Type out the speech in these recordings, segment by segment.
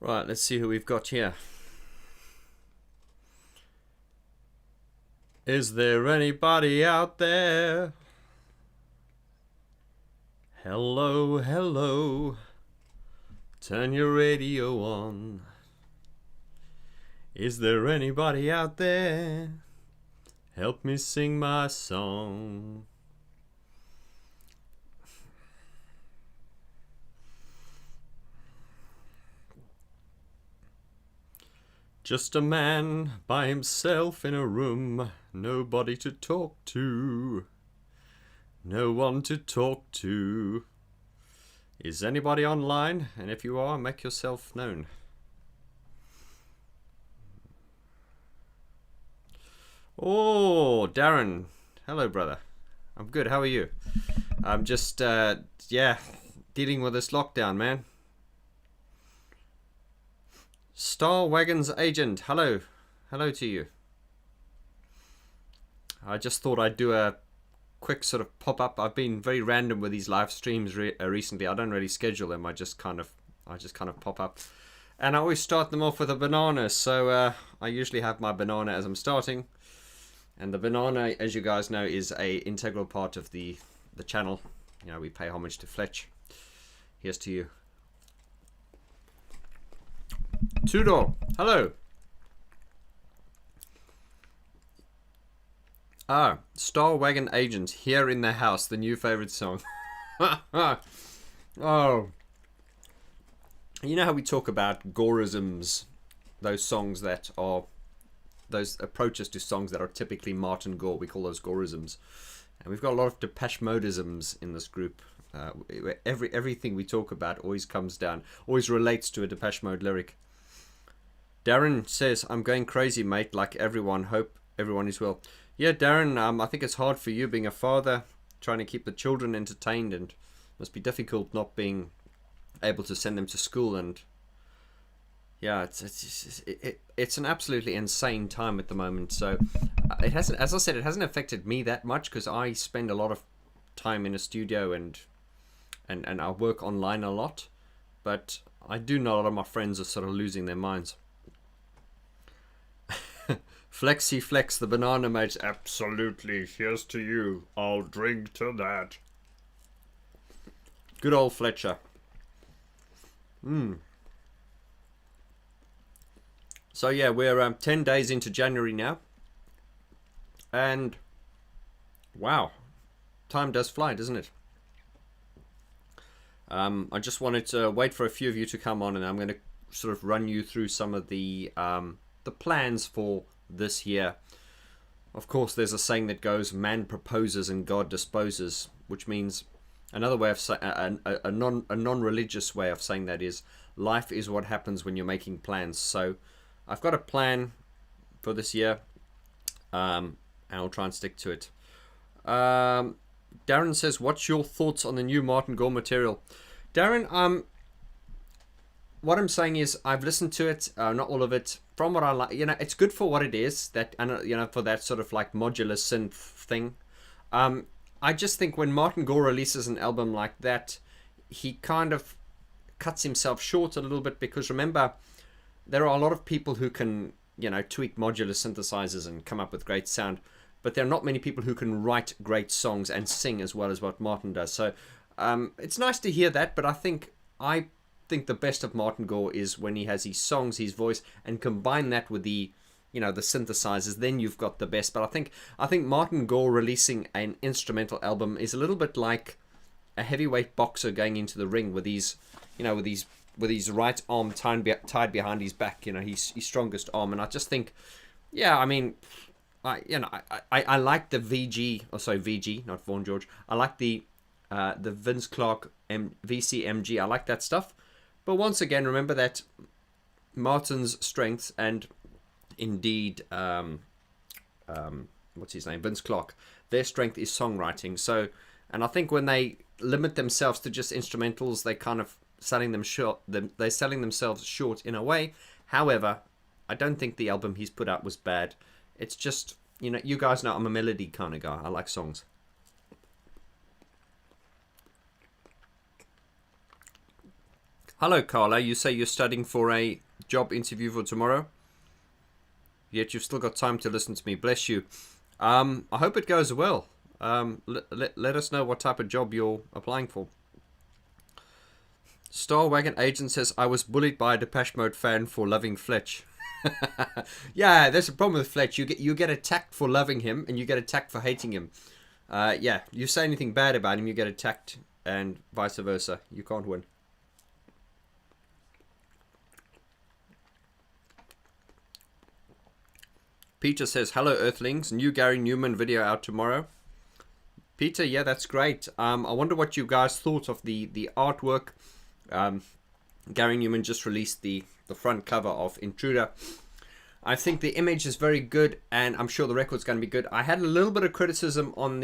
Right, let's see who we've got here. Is there anybody out there? Hello, hello. Turn your radio on. Is there anybody out there? Help me sing my song. Just a man by himself in a room, nobody to talk to, no one to talk to. Is anybody online? And if you are, make yourself known. Oh, Darren. Hello, brother. I'm good. How are you? I'm just, yeah, dealing with this lockdown, man. Star Wagon's agent, hello. Hello to you. I just thought I'd do a quick sort of pop-up. I've been very random with these live streams recently. I don't really schedule them. I just kind of pop up. And I always start them off with a banana. So I usually have my banana as I'm starting. And the banana, as you guys know, is a integral part of the channel. You know, we pay homage to Fletch. Here's to you. Tudor, hello. Ah, Star Wagon Agent, here in the house, the new favorite song. Oh. You know how we talk about Goreisms, those songs that are, those approaches to songs that are typically Martin Gore, we call those Goreisms. And we've got a lot of Depeche Modeisms in this group. Everything we talk about always relates to a Depeche Mode lyric. Darren says, I'm going crazy, mate, like everyone. Hope everyone is well. Yeah, Darren, I think it's hard for you being a father, trying to keep the children entertained, and must be difficult not being able to send them to school. And yeah, it's an absolutely insane time at the moment. So it hasn't, as I said, it hasn't affected me that much because I spend a lot of time in a studio and I work online a lot. But I do know a lot of my friends are sort of losing their minds. Flexi Flex, the banana mate. Absolutely. Here's to you. I'll drink to that. Good old Fletcher. So yeah, we're 10 days into January now. And wow, time does fly, doesn't it? I just wanted to wait for a few of you to come on, and I'm going to sort of run you through some of the plans for this year. Of course, there's a saying that goes, man proposes and God disposes, which means another way of saying, a non-religious way of saying that is, life is what happens when you're making plans. So I've got a plan for this year, and I'll try and stick to it. Darren says, what's your thoughts on the new Martin Gore material? Darren, what I'm saying is I've listened to it, not all of it. From what I like, you know, it's good for what it is, that, and you know, for that sort of like modular synth thing. I just think when Martin Gore releases an album like that, he kind of cuts himself short a little bit, because remember, there are a lot of people who can, you know, tweak modular synthesizers and come up with great sound, but there are not many people who can write great songs and sing as well as what Martin does. So it's nice to hear that, but I think the best of Martin Gore is when he has his songs, his voice, and combine that with the, you know, the synthesizers. Then you've got the best. But I think Martin Gore releasing an instrumental album is a little bit like a heavyweight boxer going into the ring with his, you know, with his right arm tied behind his back. You know, his strongest arm. And I just think, yeah, I mean, I like the VG, not Vaughn George. I like the Vince Clarke VCMG. I like that stuff. But once again, remember that Martin's strengths, and indeed, what's his name, Vince Clarke, their strength is songwriting. So, and I think when they limit themselves to just instrumentals, they kind of selling themselves short in a way. However, I don't think the album he's put out was bad. It's just, you know, you guys know I'm a melody kind of guy. I like songs. Hello, Carla. You say you're studying for a job interview for tomorrow, yet you've still got time to listen to me. Bless you. I hope it goes well. Let us know what type of job you're applying for. Star Wagon Agent says, I was bullied by a Depeche Mode fan for loving Fletch. Yeah, there's a problem with Fletch. You get attacked for loving him, and you get attacked for hating him. Yeah, you say anything bad about him, you get attacked, and vice versa. You can't win. Peter says, hello Earthlings, new Gary Numan video out tomorrow. Peter, yeah, that's great. I wonder what you guys thought of the artwork. Gary Numan just released the front cover of Intruder. I think the image is very good, and I'm sure the record's going to be good. I had a little bit of criticism on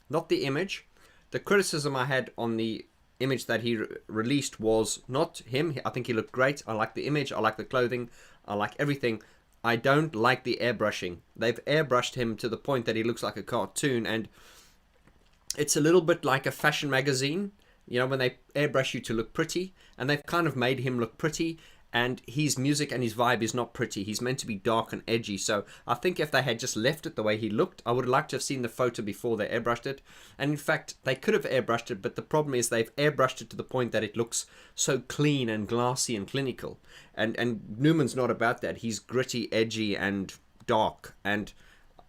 not the image. The criticism I had on the image that he released was not him. I think he looked great. I like the image. I like the clothing. I like everything. I don't like the airbrushing. They've airbrushed him to the point that he looks like a cartoon, and it's a little bit like a fashion magazine, you know, when they airbrush you to look pretty, and they've kind of made him look pretty, and his music and his vibe is not pretty. He's meant to be dark and edgy, so I think if they had just left it the way he looked, I would have liked to have seen the photo before they airbrushed it. And in fact, they could have airbrushed it, but the problem is they've airbrushed it to the point that it looks so clean and glassy and clinical. And Numan's not about that. He's gritty, edgy, and dark, and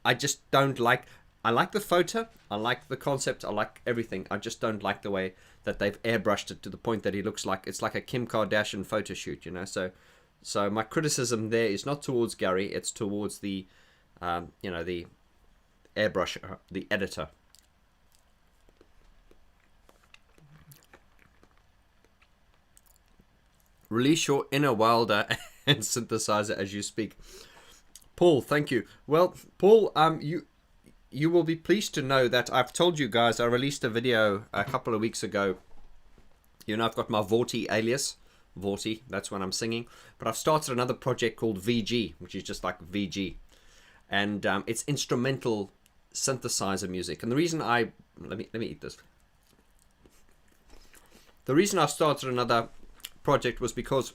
I just don't like... I like the photo, I like the concept, I like everything. I just don't like the way that they've airbrushed it to the point that he looks like it's like a Kim Kardashian photo shoot, you know. So my criticism there is not towards Gary, it's towards the, you know, the airbrusher, the editor. Release your inner Wilder and Synthesizer as you speak. Paul, thank you. Well, Paul, you will be pleased to know that I've told you guys I released a video a couple of weeks ago. You know, I've got my Vorti alias. Vorti, that's when I'm singing. But I've started another project called VG, which is just like VG. And it's instrumental synthesizer music. And the reason let me eat this. The reason I started another project was because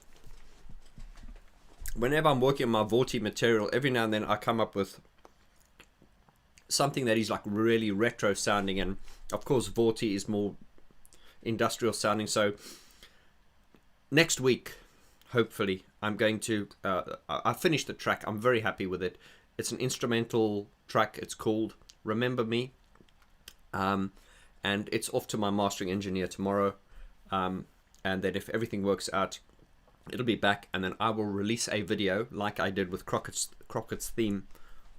whenever I'm working on my Vorti material, every now and then I come up with something that is like really retro sounding, and of course Vorti is more industrial sounding. So next week, hopefully, I'm going to I finished the track. I'm very happy with it. It's an instrumental track. It's called Remember Me, and it's off to my mastering engineer tomorrow, and then if everything works out, it'll be back, and then I will release a video like I did with Crockett's theme,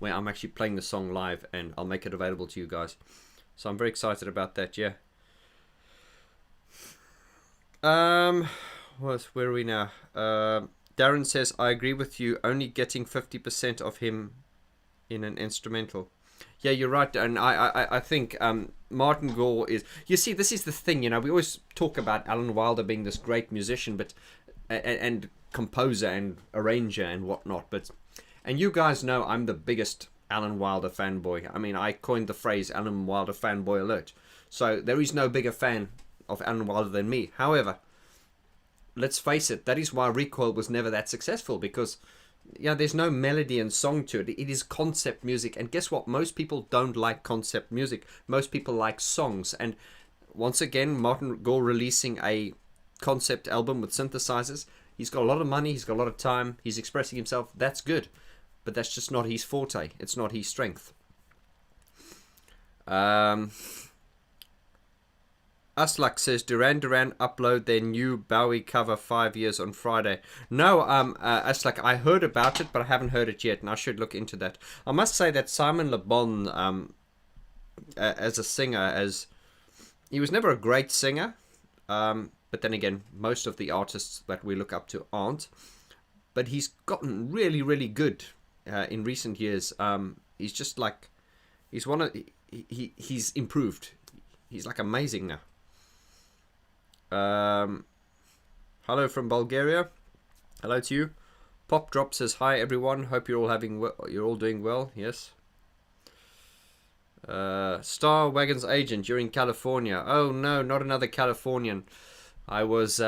where I'm actually playing the song live, and I'll make it available to you guys. So I'm very excited about that, yeah. Where are we now? Darren says, I agree with you, only getting 50% of him in an instrumental. Yeah, you're right, and I think Martin Gore is... You see, this is the thing, you know, we always talk about Alan Wilder being this great musician, but and composer and arranger and whatnot, but... And you guys know I'm the biggest Alan Wilder fanboy. I mean, I coined the phrase Alan Wilder fanboy alert. So there is no bigger fan of Alan Wilder than me. However, let's face it, that is why Recoil was never that successful, because there's no melody and song to it. It is concept music. And guess what? Most people don't like concept music. Most people like songs. And once again, Martin Gore releasing a concept album with synthesizers. He's got a lot of money. He's got a lot of time. He's expressing himself. That's good. But that's just not his forte. It's not his strength. Aslak says, Duran Duran upload their new Bowie cover 5 years on Friday. No, Aslak, I heard about it, but I haven't heard it yet, and I should look into that. I must say that Simon Le Bon, as a singer, he was never a great singer, but then again, most of the artists that we look up to aren't. But he's gotten really, really good in recent years. He's just like, he's improved. He's like amazing now. Hello from Bulgaria. Hello to you. Pop Drop says, hi everyone. Hope you're all doing well. Yes. Star Wagon's agent, you're in California. Oh no, not another Californian. I was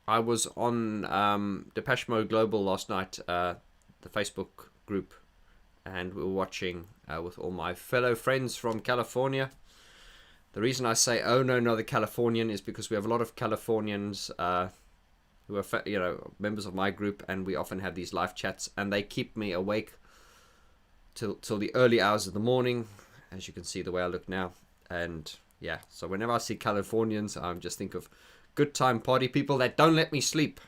I was on Depeche Mode Global last night, the Facebook group, and we were watching with all my fellow friends from California. The reason I say, oh no, no, the Californian, is because we have a lot of Californians who are, members of my group, and we often have these live chats, and they keep me awake till the early hours of the morning, as you can see the way I look now. And yeah, so whenever I see Californians, I just think of good time party people that don't let me sleep.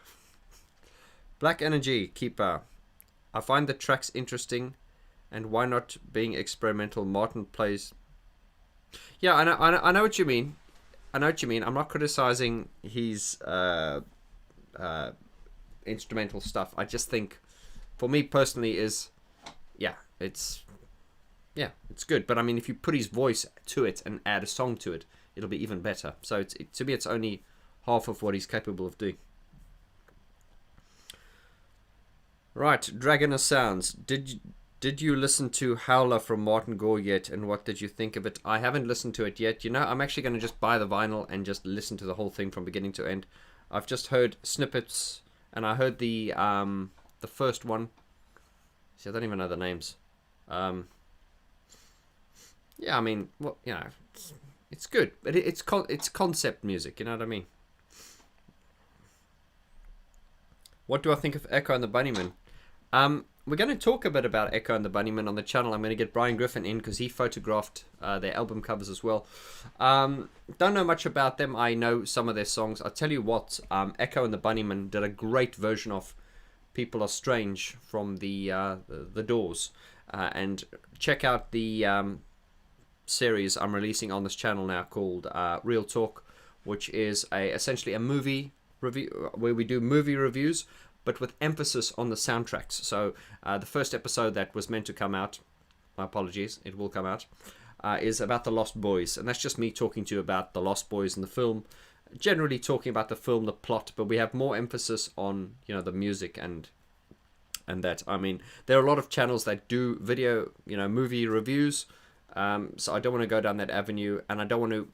Black Energy Keeper. I find the tracks interesting, and why not being experimental? Martin plays. Yeah, I know what you mean. I know what you mean. I'm not criticizing his instrumental stuff. I just think, for me personally, it's good. But I mean, if you put his voice to it and add a song to it, it'll be even better. So to me, it's only half of what he's capable of doing. Right, Dragon of Sounds. Did you listen to Howler from Martin Gore yet, and what did you think of it? I haven't listened to it yet. I'm actually going to just buy the vinyl and just listen to the whole thing from beginning to end. I've just heard snippets, and I heard the first one. See, I don't even know the names. Yeah, I mean, well, it's good, but it's concept music. You know what I mean? What do I think of Echo and the Bunnymen? We're going to talk a bit about Echo and the Bunnymen on the channel. I'm going to get Brian Griffin in because he photographed their album covers as well. Don't know much about them. I know some of their songs. I'll tell you what, Echo and the Bunnymen did a great version of People Are Strange from the Doors. And check out the series I'm releasing on this channel now called Real Talk, which is essentially a movie review where we do movie reviews, but with emphasis on the soundtracks. So the first episode that was meant to come out, my apologies, it will come out, is about The Lost Boys. And that's just me talking to you about The Lost Boys in the film, generally talking about the film, the plot, but we have more emphasis on, the music and that. I mean, there are a lot of channels that do video, movie reviews, so I don't want to go down that avenue, and I don't want to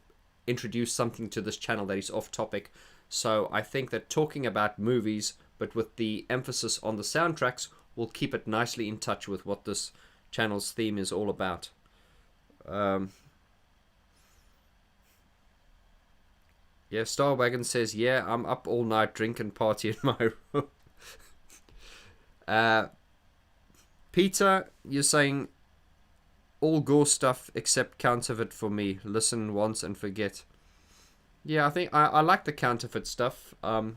introduce something to this channel that is off topic. So I think that talking about movies, but with the emphasis on the soundtracks, will keep it nicely in touch with what this channel's theme is all about. Yeah, Star Wagon says, yeah, I'm up all night drinking party in my room. Peter, you're saying all Gore stuff except counterfeit for me. Listen once and forget. Yeah, I think I like the counterfeit stuff. I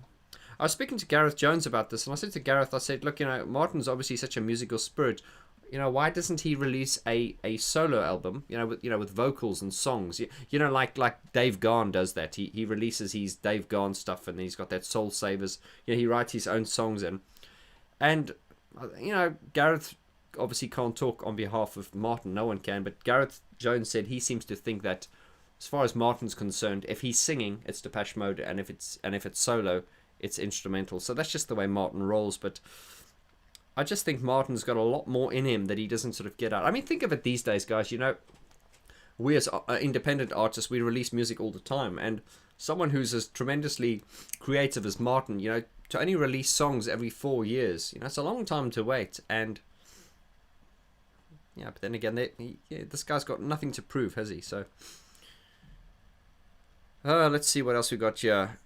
was speaking to Gareth Jones about this, and I said to Gareth, I said, look, Martin's obviously such a musical spirit. Why doesn't he release a solo album, with vocals and songs? Like Dave Gahan does that. He releases his Dave Gahan stuff, and he's got that Soul Savers. He writes his own songs in. And, Gareth obviously can't talk on behalf of Martin. No one can. But Gareth Jones said he seems to think that, as far as Martin's concerned, if he's singing, it's Depeche Mode, and if it's solo, it's instrumental. So that's just the way Martin rolls. But I just think Martin's got a lot more in him that he doesn't sort of get out. I mean, think of it these days, guys. We as independent artists, we release music all the time, and someone who's as tremendously creative as Martin, to only release songs every 4 years, it's a long time to wait. And yeah, but then again, this guy's got nothing to prove, has he? So let's see what else we got here.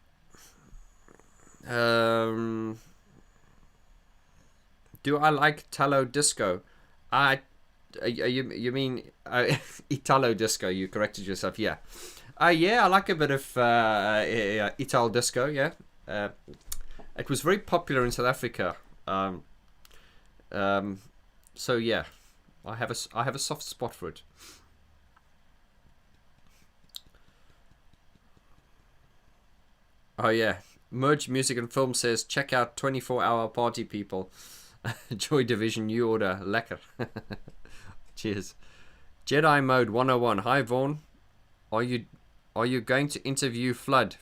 Do I like Italo Disco? You mean Italo Disco? You corrected yourself. Yeah. Yeah, I like a bit of Italo Disco. Yeah. It was very popular in South Africa. So yeah, I have a soft spot for it. Oh yeah, Merge Music and Film says check out 24-hour party people. Joy Division New Order lekker. Cheers. Jedi Mode 101. Hi Vaughn. Are you going to interview Flood?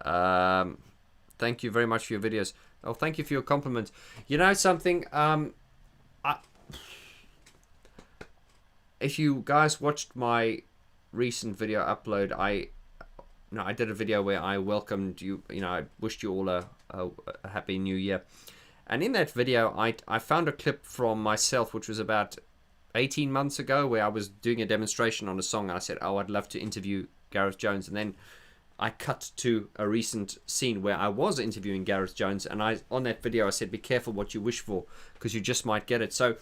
Thank you very much for your videos. Oh, thank you for your compliment. You know something? If you guys watched my recent video upload, I did a video where I welcomed you. I wished you all a happy new year. And in that video, I found a clip from myself, which was about 18 months ago, where I was doing a demonstration on a song. And I said, "Oh, I'd love to interview Gareth Jones." And then I cut to a recent scene where I was interviewing Gareth Jones, and on that video I said, "Be careful what you wish for, because you just might get it." So,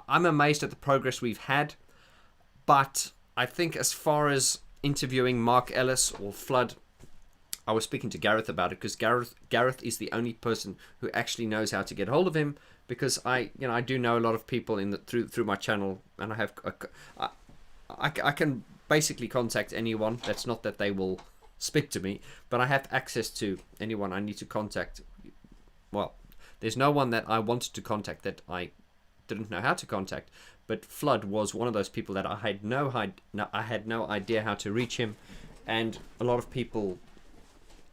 I'm amazed at the progress we've had, but I think as far as interviewing Mark Ellis or Flood, I was speaking to Gareth about it, because Gareth is the only person who actually knows how to get hold of him, because I do know a lot of people through my channel, and I can basically contact anyone. That's not that they will speak to me, but I have access to anyone I need to contact. Well, there's no one that I wanted to contact that I didn't know how to contact, but Flood was one of those people that I had no idea how to reach him, and a lot of people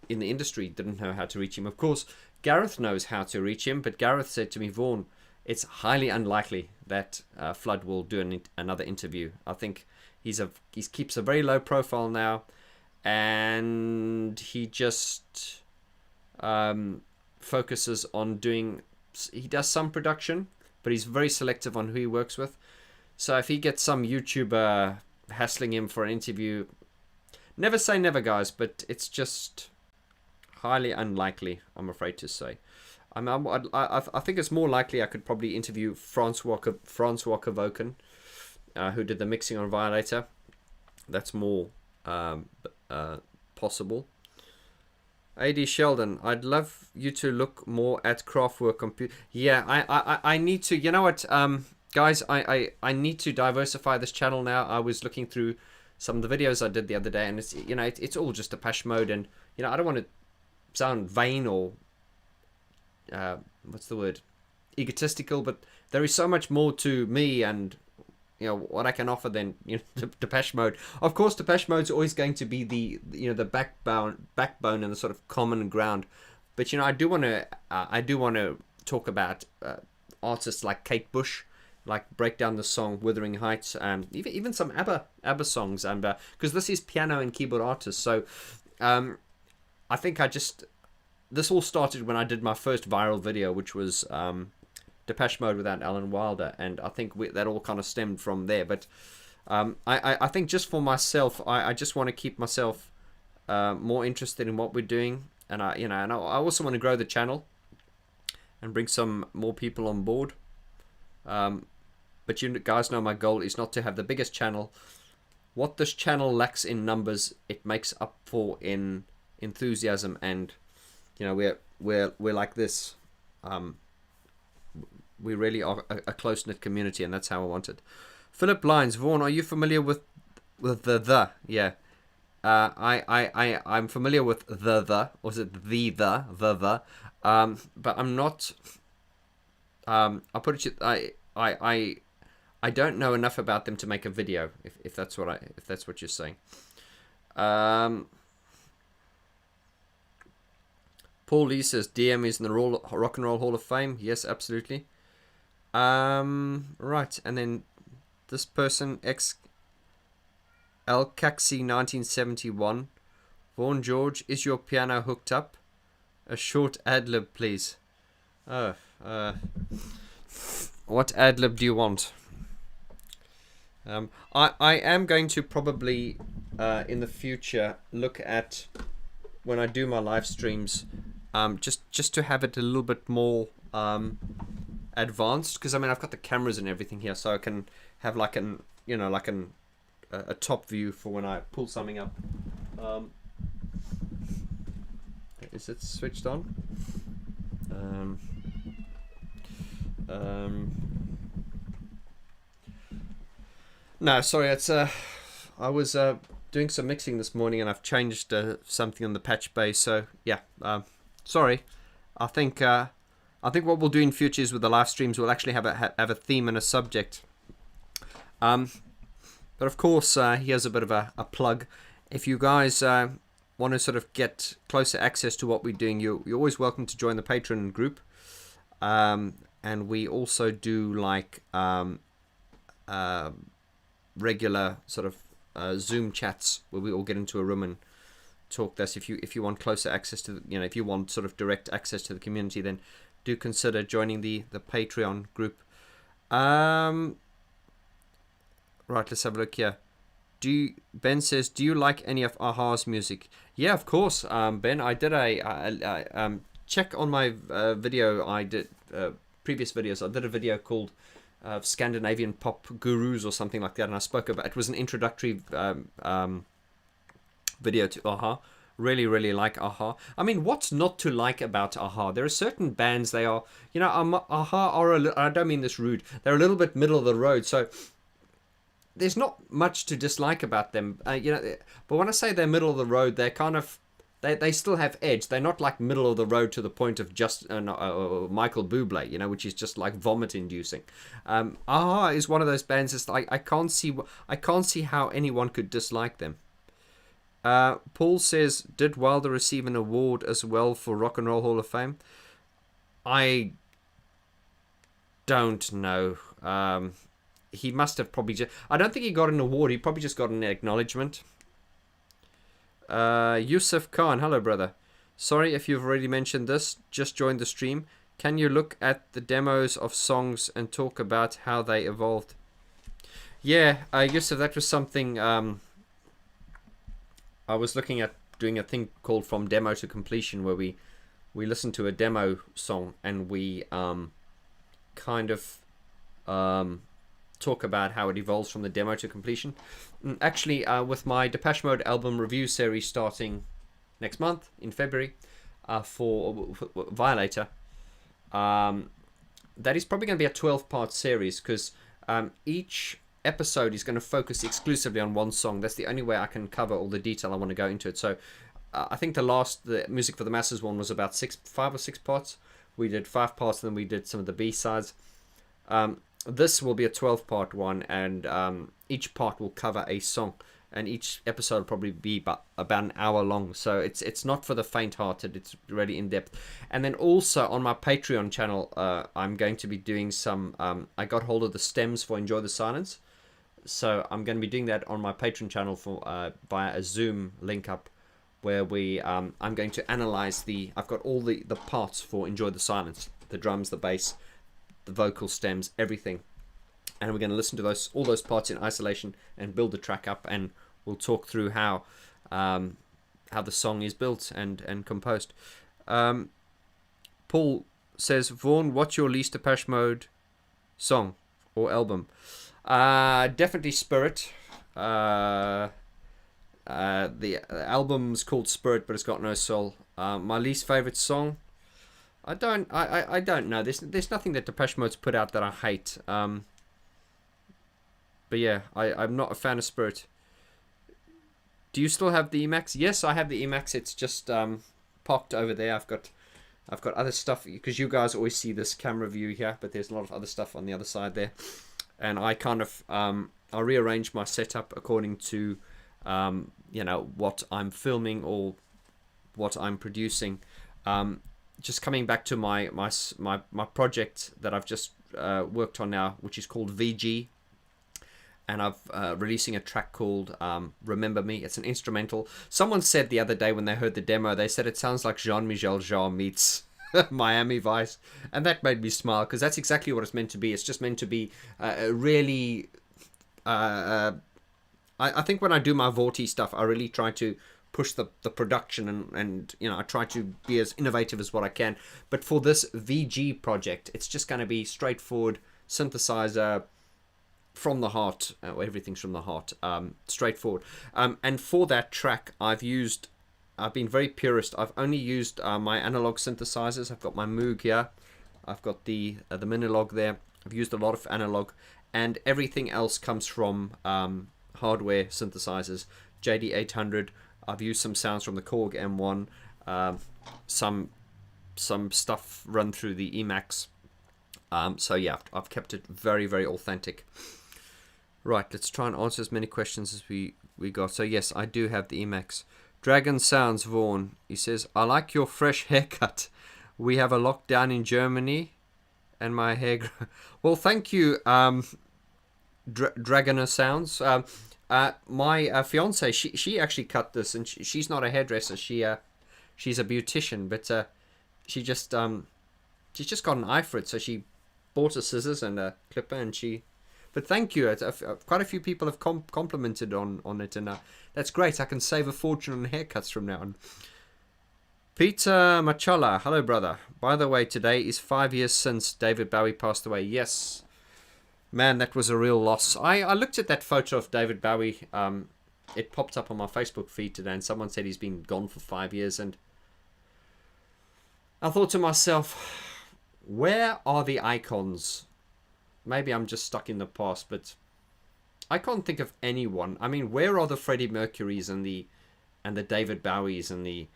in the industry didn't know how to reach him. Of course, Gareth knows how to reach him, but Gareth said to me, "Vaughn, it's highly unlikely that Flood will do another interview. I think he keeps a very low profile now, and he just focuses on he does some production, but he's very selective on who he works with. So if he gets some YouTuber hassling him for an interview, never say never, guys, but it's just highly unlikely, I'm afraid to say. I think it's more likely I could probably interview Francois Cavocan, who did the mixing on Violator. That's more possible. AD Sheldon, I'd love you to look more at Craftwork computer. Yeah, I need to. You know what, guys, I need to diversify this channel now. I was looking through some of the videos I did the other day, and it's all just Depeche Mode, and I don't want to sound vain or what's the word, egotistical, but there is so much more to me and what I can offer than Depeche Mode. Of course, Depeche Mode's always going to be the backbone and the sort of common ground. But I do want to talk about artists like Kate Bush, like break down the song "Wuthering Heights," even some ABBA songs, and because this is piano and keyboard artists. So I think this all started when I did my first viral video, which was Depeche Mode without Alan Wilder, and I think that all kind of stemmed from there. But I think just for myself, I just want to keep myself more interested in what we're doing, and I also want to grow the channel and bring some more people on board. But you guys know my goal is not to have the biggest channel. What this channel lacks in numbers, it makes up for in enthusiasm, and we're like this. We really are a close-knit community, and that's how I want it. Philip Lyons, Vaughn, are you familiar with the? Yeah. I'm familiar with the, or is it the? But I'm not. I'll put it. I don't know enough about them to make a video. If that's what you're saying. Paul Lee says DM is in the Rock and Roll Hall of Fame. Yes, absolutely. Right, and then this person, Caxi 1971. Vaughn George, is your piano hooked up? A short ad-lib, please. What ad-lib do you want? I am going to probably in the future look at, when I do my live streams, just to have it a little bit more advanced, because I've got the cameras and everything here, so I can have a top view for when I pull something up. Is it switched on? No, sorry, it's I was doing some mixing this morning, and I've changed something on the patch bay, so yeah, sorry. I think what we'll do in future is with the live streams, we'll actually have a theme and a subject. But of course, here's a bit of a plug. If you guys want to sort of get closer access to what we're doing, you're always welcome to join the Patreon group. And we also do like regular sort of Zoom chats where we all get into a room and talk. This if you want closer access to if you want sort of direct access to the community, then do consider joining the Patreon group. Right, let's have a look here. Ben says, do you like any of a-ha's music? Yeah, of course, Ben. I did a check on my video. I did previous videos. I did a video called Scandinavian Pop Gurus or something like that, and I spoke about it. Was an introductory video to a-ha. Really like a-ha. I mean, what's not to like about a-ha? There are certain bands, they are, a-ha are, I don't mean this rude, they're a little bit middle of the road, so there's not much to dislike about them, but when I say they're middle of the road, they're kind of, they still have edge. They're not like middle of the road to the point of just Michael Bublé, which is just like vomit inducing. a-ha is one of those bands that's like, I can't see how anyone could dislike them. Paul says, did Wilder receive an award as well for Rock and Roll Hall of Fame? I don't know. He must have probably just... I don't think he got an award. He probably just got an acknowledgement. Yusuf Khan, hello brother. Sorry if you've already mentioned this. Just joined the stream. Can you look at the demos of songs and talk about how they evolved? Yeah, Yusuf, that was something... I was looking at doing a thing called From Demo to Completion, where we listen to a demo song and we kind of talk about how it evolves from the demo to completion. Actually, with my Depeche Mode album review series starting next month in February for Violator, that is probably going to be a 12-part series, because each episode is going to focus exclusively on one song. That's the only way I can cover all the detail I want to go into it. So I think the Music for the Masses one was about 5 or 6 parts. We did 5 parts, and then we did some of the B-sides. This will be a 12-part one, and each part will cover a song, and each episode will probably be about an hour long. So it's not for the faint-hearted. It's really in-depth. And then also on my Patreon channel, I'm going to be doing some... I got hold of the stems for Enjoy the Silence. So I'm going to be doing that on my Patreon channel for via a Zoom link up, where I'm going to analyze I've got all the parts for Enjoy the Silence, the drums, the bass, the vocal stems, everything, and we're going to listen to all those parts in isolation and build the track up, and we'll talk through how the song is built and composed. Paul says, Vaughn, what's your least Depeche Mode song or album? Definitely Spirit. The album's called Spirit, but it's got no soul. My least favorite song, I don't know. There's nothing that Depeche Mode's put out that I hate. But yeah, I'm not a fan of Spirit. Do you still have the Emacs? Yes, I have the Emacs. It's just parked over there. I've got other stuff, because you guys always see this camera view here, but there's a lot of other stuff on the other side there. And I kind of I rearrange my setup according to what I'm filming or what I'm producing. Just coming back to my project that I've just worked on now, which is called VG, and I've releasing a track called Remember Me. It's an instrumental. Someone said the other day when they heard the demo, they said it sounds like Jean-Michel Jarre meets Miami Vice, and that made me smile, because that's exactly what it's meant to be. It's just meant to be really I think when I do my Vorty stuff, I really try to push the production and I try to be as innovative as what I can. But for this VG project, it's just going to be straightforward synthesizer from the heart. Everything's from the heart, straightforward. And for that track, I've been very purist. I've only used my analog synthesizers. I've got my Moog here. I've got the Minilog there. I've used a lot of analog, and everything else comes from hardware synthesizers. JD800. I've used some sounds from the Korg M1. Some stuff run through the Emacs. So yeah, I've kept it very, very authentic. Right, let's try and answer as many questions as we got. So yes, I do have the Emacs. Dragon Sounds Vaughn, he says, I like your fresh haircut. We have a lockdown in Germany and my hair... Well, thank you, Dragoner Sounds. My fiance, she actually cut this, and she's not a hairdresser. She's a beautician, but she's just got an eye for it. So she bought a scissors and a clipper, and she. But thank you. Quite a few people have complimented on it, and that's great. I can save a fortune on haircuts from now on. Peter Machala, hello brother. By the way, today is 5 years since David Bowie passed away. Yes, man, that was a real loss. I looked at that photo of David Bowie. It popped up on my Facebook feed today, and someone said he's been gone for 5 years, and I thought to myself, where are the icons? Maybe I'm just stuck in the past, but I can't think of anyone. I mean, where are the Freddie Mercurys and the David Bowies and the,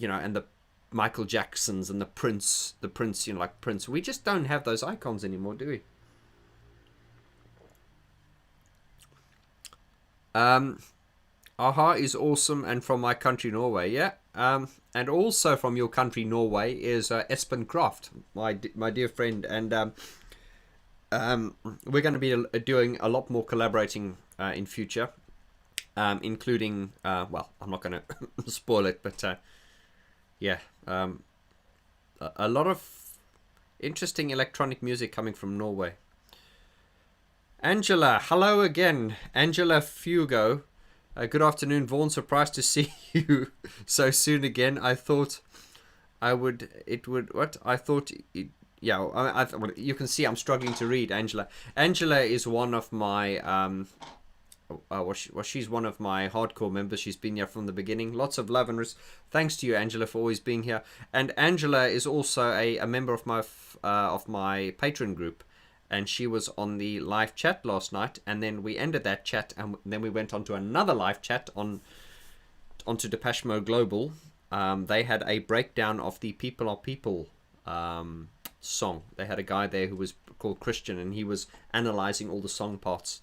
and the Michael Jacksons and the Prince, like Prince? We just don't have those icons anymore, do we? AHA is awesome, and from my country, Norway, yeah. And also from your country, Norway, is Espen Kraft, my dear friend, and we're going to be doing a lot more collaborating in future, including, well, I'm not going to spoil it, but yeah, a lot of interesting electronic music coming from Norway. Angela, hello again. Angela Fugo. Good afternoon, Vaughn. Surprised to see you so soon again. I thought I would. Yeah, you can see I'm struggling to read, Angela. Angela is one of my she's one of my hardcore members. She's been here from the beginning. Lots of love and thanks to you, Angela, for always being here. And Angela is also a member of my Patreon group. And she was on the live chat last night, and then we ended that chat, and then we went on to another live chat onto Depeche Mode Global. They had a breakdown of the People Are People song. They had a guy there who was called Christian, and he was analyzing all the song parts.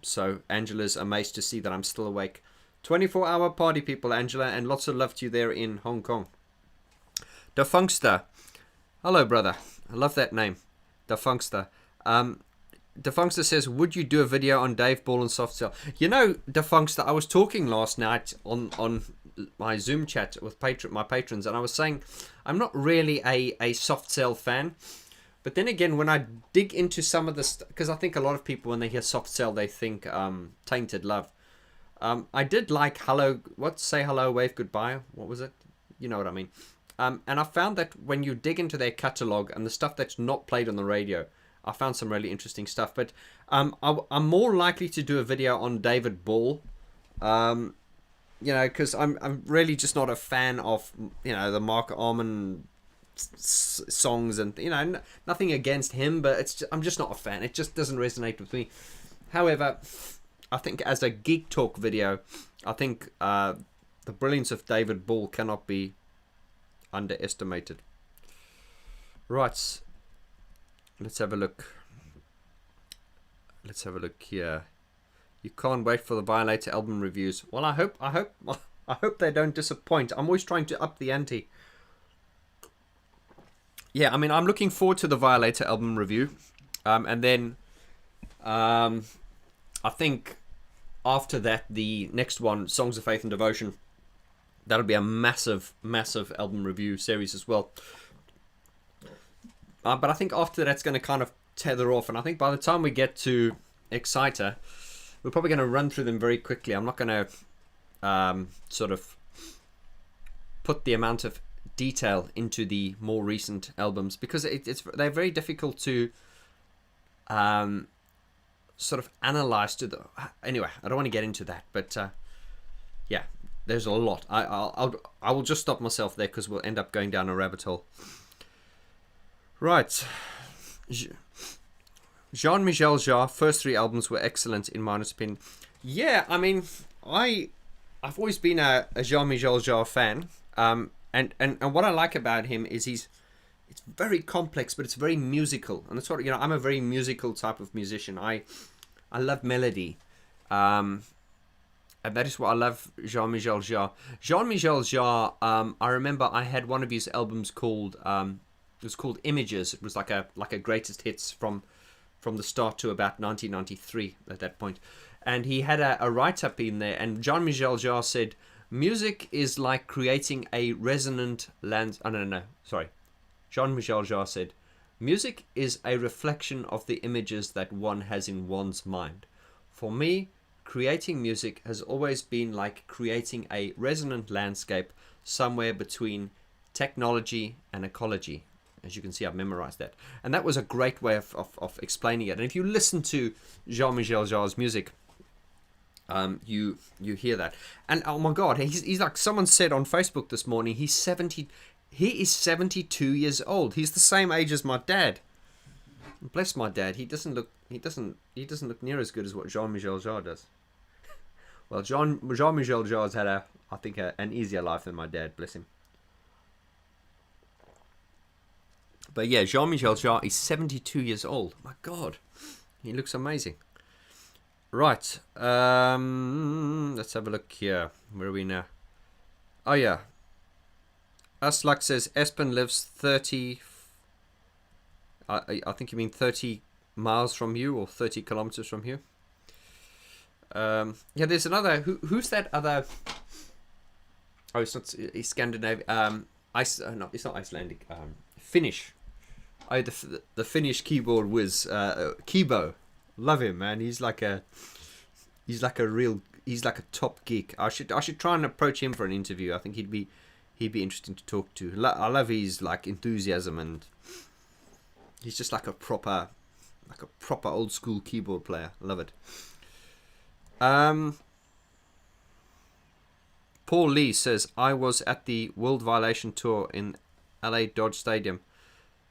So Angela's amazed to see that I'm still awake. 24-hour party people, Angela, and lots of love to you there in Hong Kong. The Funkster. Hello, brother. I love that name. The Funkster. The Funkster says, would you do a video on Dave Ball and Soft Cell? The Funkster, I was talking last night on my Zoom chat with my patrons, and I was saying I'm not really a Soft Cell fan. But then again, when I dig into some of this, because I think a lot of people, when they hear Soft Cell, they think Tainted Love. I did like Say Hello, Wave Goodbye. What was it? You know what I mean. And I found that when you dig into their catalogue and the stuff that's not played on the radio, I found some really interesting stuff. But I'm more likely to do a video on David Ball, because I'm really just not a fan of, the Mark Arman songs, and, nothing against him, but I'm just not a fan. It just doesn't resonate with me. However, I think as a Geek Talk video, I think the brilliance of David Ball cannot be underestimated. Right, let's have a look. Let's have a look here. You can't wait for the Violator album reviews. Well, I hope they don't disappoint. I'm always trying to up the ante. Yeah, I mean, I'm looking forward to the Violator album review, and then I think after that, the next one, Songs of Faith and Devotion. That'll be a massive, massive album review series as well. But I think after that's going to kind of tether off. And I think by the time we get to Exciter, we're probably going to run through them very quickly. I'm not going to sort of put the amount of detail into the more recent albums, because they're very difficult to sort of analyze. Anyway, I don't want to get into that. But yeah. There's a lot. I will just stop myself there because we'll end up going down a rabbit hole. Right. Jean-Michel Jarre, first 3 albums were excellent in my honest opinion. Yeah, I mean, I've always been a Jean-Michel Jarre fan. And what I like about him is it's very complex, but it's very musical. And that's what, I'm a very musical type of musician. I love melody. And that is what I love Jean-Michel Jarre. Jean-Michel Jarre, I remember I had one of his albums called it was called Images. It was like a greatest hits from the start to about 1993 at that point. and he had a write-up in there, and Jean-Michel Jarre said, music is like creating a resonant land... Oh, no, sorry. Jean-Michel Jarre said, music is a reflection of the images that one has in one's mind. For me, creating music has always been like creating a resonant landscape somewhere between technology and ecology. As you can see, I've memorized that. And that was a great way of explaining it. And if you listen to Jean-Michel Jarre's music, you hear that. And oh my God, he's like, someone said on Facebook this morning, he is 72 years old. He's the same age as my dad. Bless my dad. He doesn't look near as good as what Jean-Michel Jarre does. Well, Jean-Michel Jarre's had an easier life than my dad, bless him. But yeah, Jean-Michel Jarre is 72 years old. My God, he looks amazing. Right, let's have a look here. Where are we now? Oh yeah. Aslak says Espen lives 30... I think you mean 30 miles from you, or 30 kilometers from you. Yeah, there's another... Who's that other... Oh, it's not... It's Scandinavian... no, it's not Icelandic. Finnish. Oh, the Finnish keyboard whiz. Kibo. Love him, man. He's like a top geek. I should try and approach him for an interview. I think he'd be interesting to talk to. I love his like enthusiasm, and he's just like a proper old school keyboard player. Love it. Paul Lee says, I was at the World Violation Tour in LA Dodge Stadium.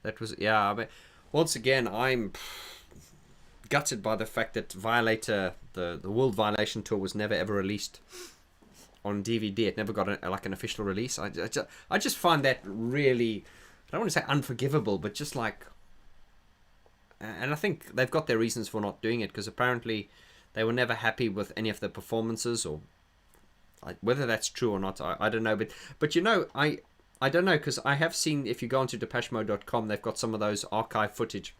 That was, yeah, I mean, once again, I'm gutted by the fact that Violator, the World Violation Tour, was never ever released on DVD. It never got an official release. I just find that really, I don't want to say unforgivable, but just like, and I think they've got their reasons for not doing it, because apparently they were never happy with any of the performances, or whether that's true or not, I don't know. But you know, I don't know, because I have seen, if you go onto DepecheMode.com, they've got some of those archive footage,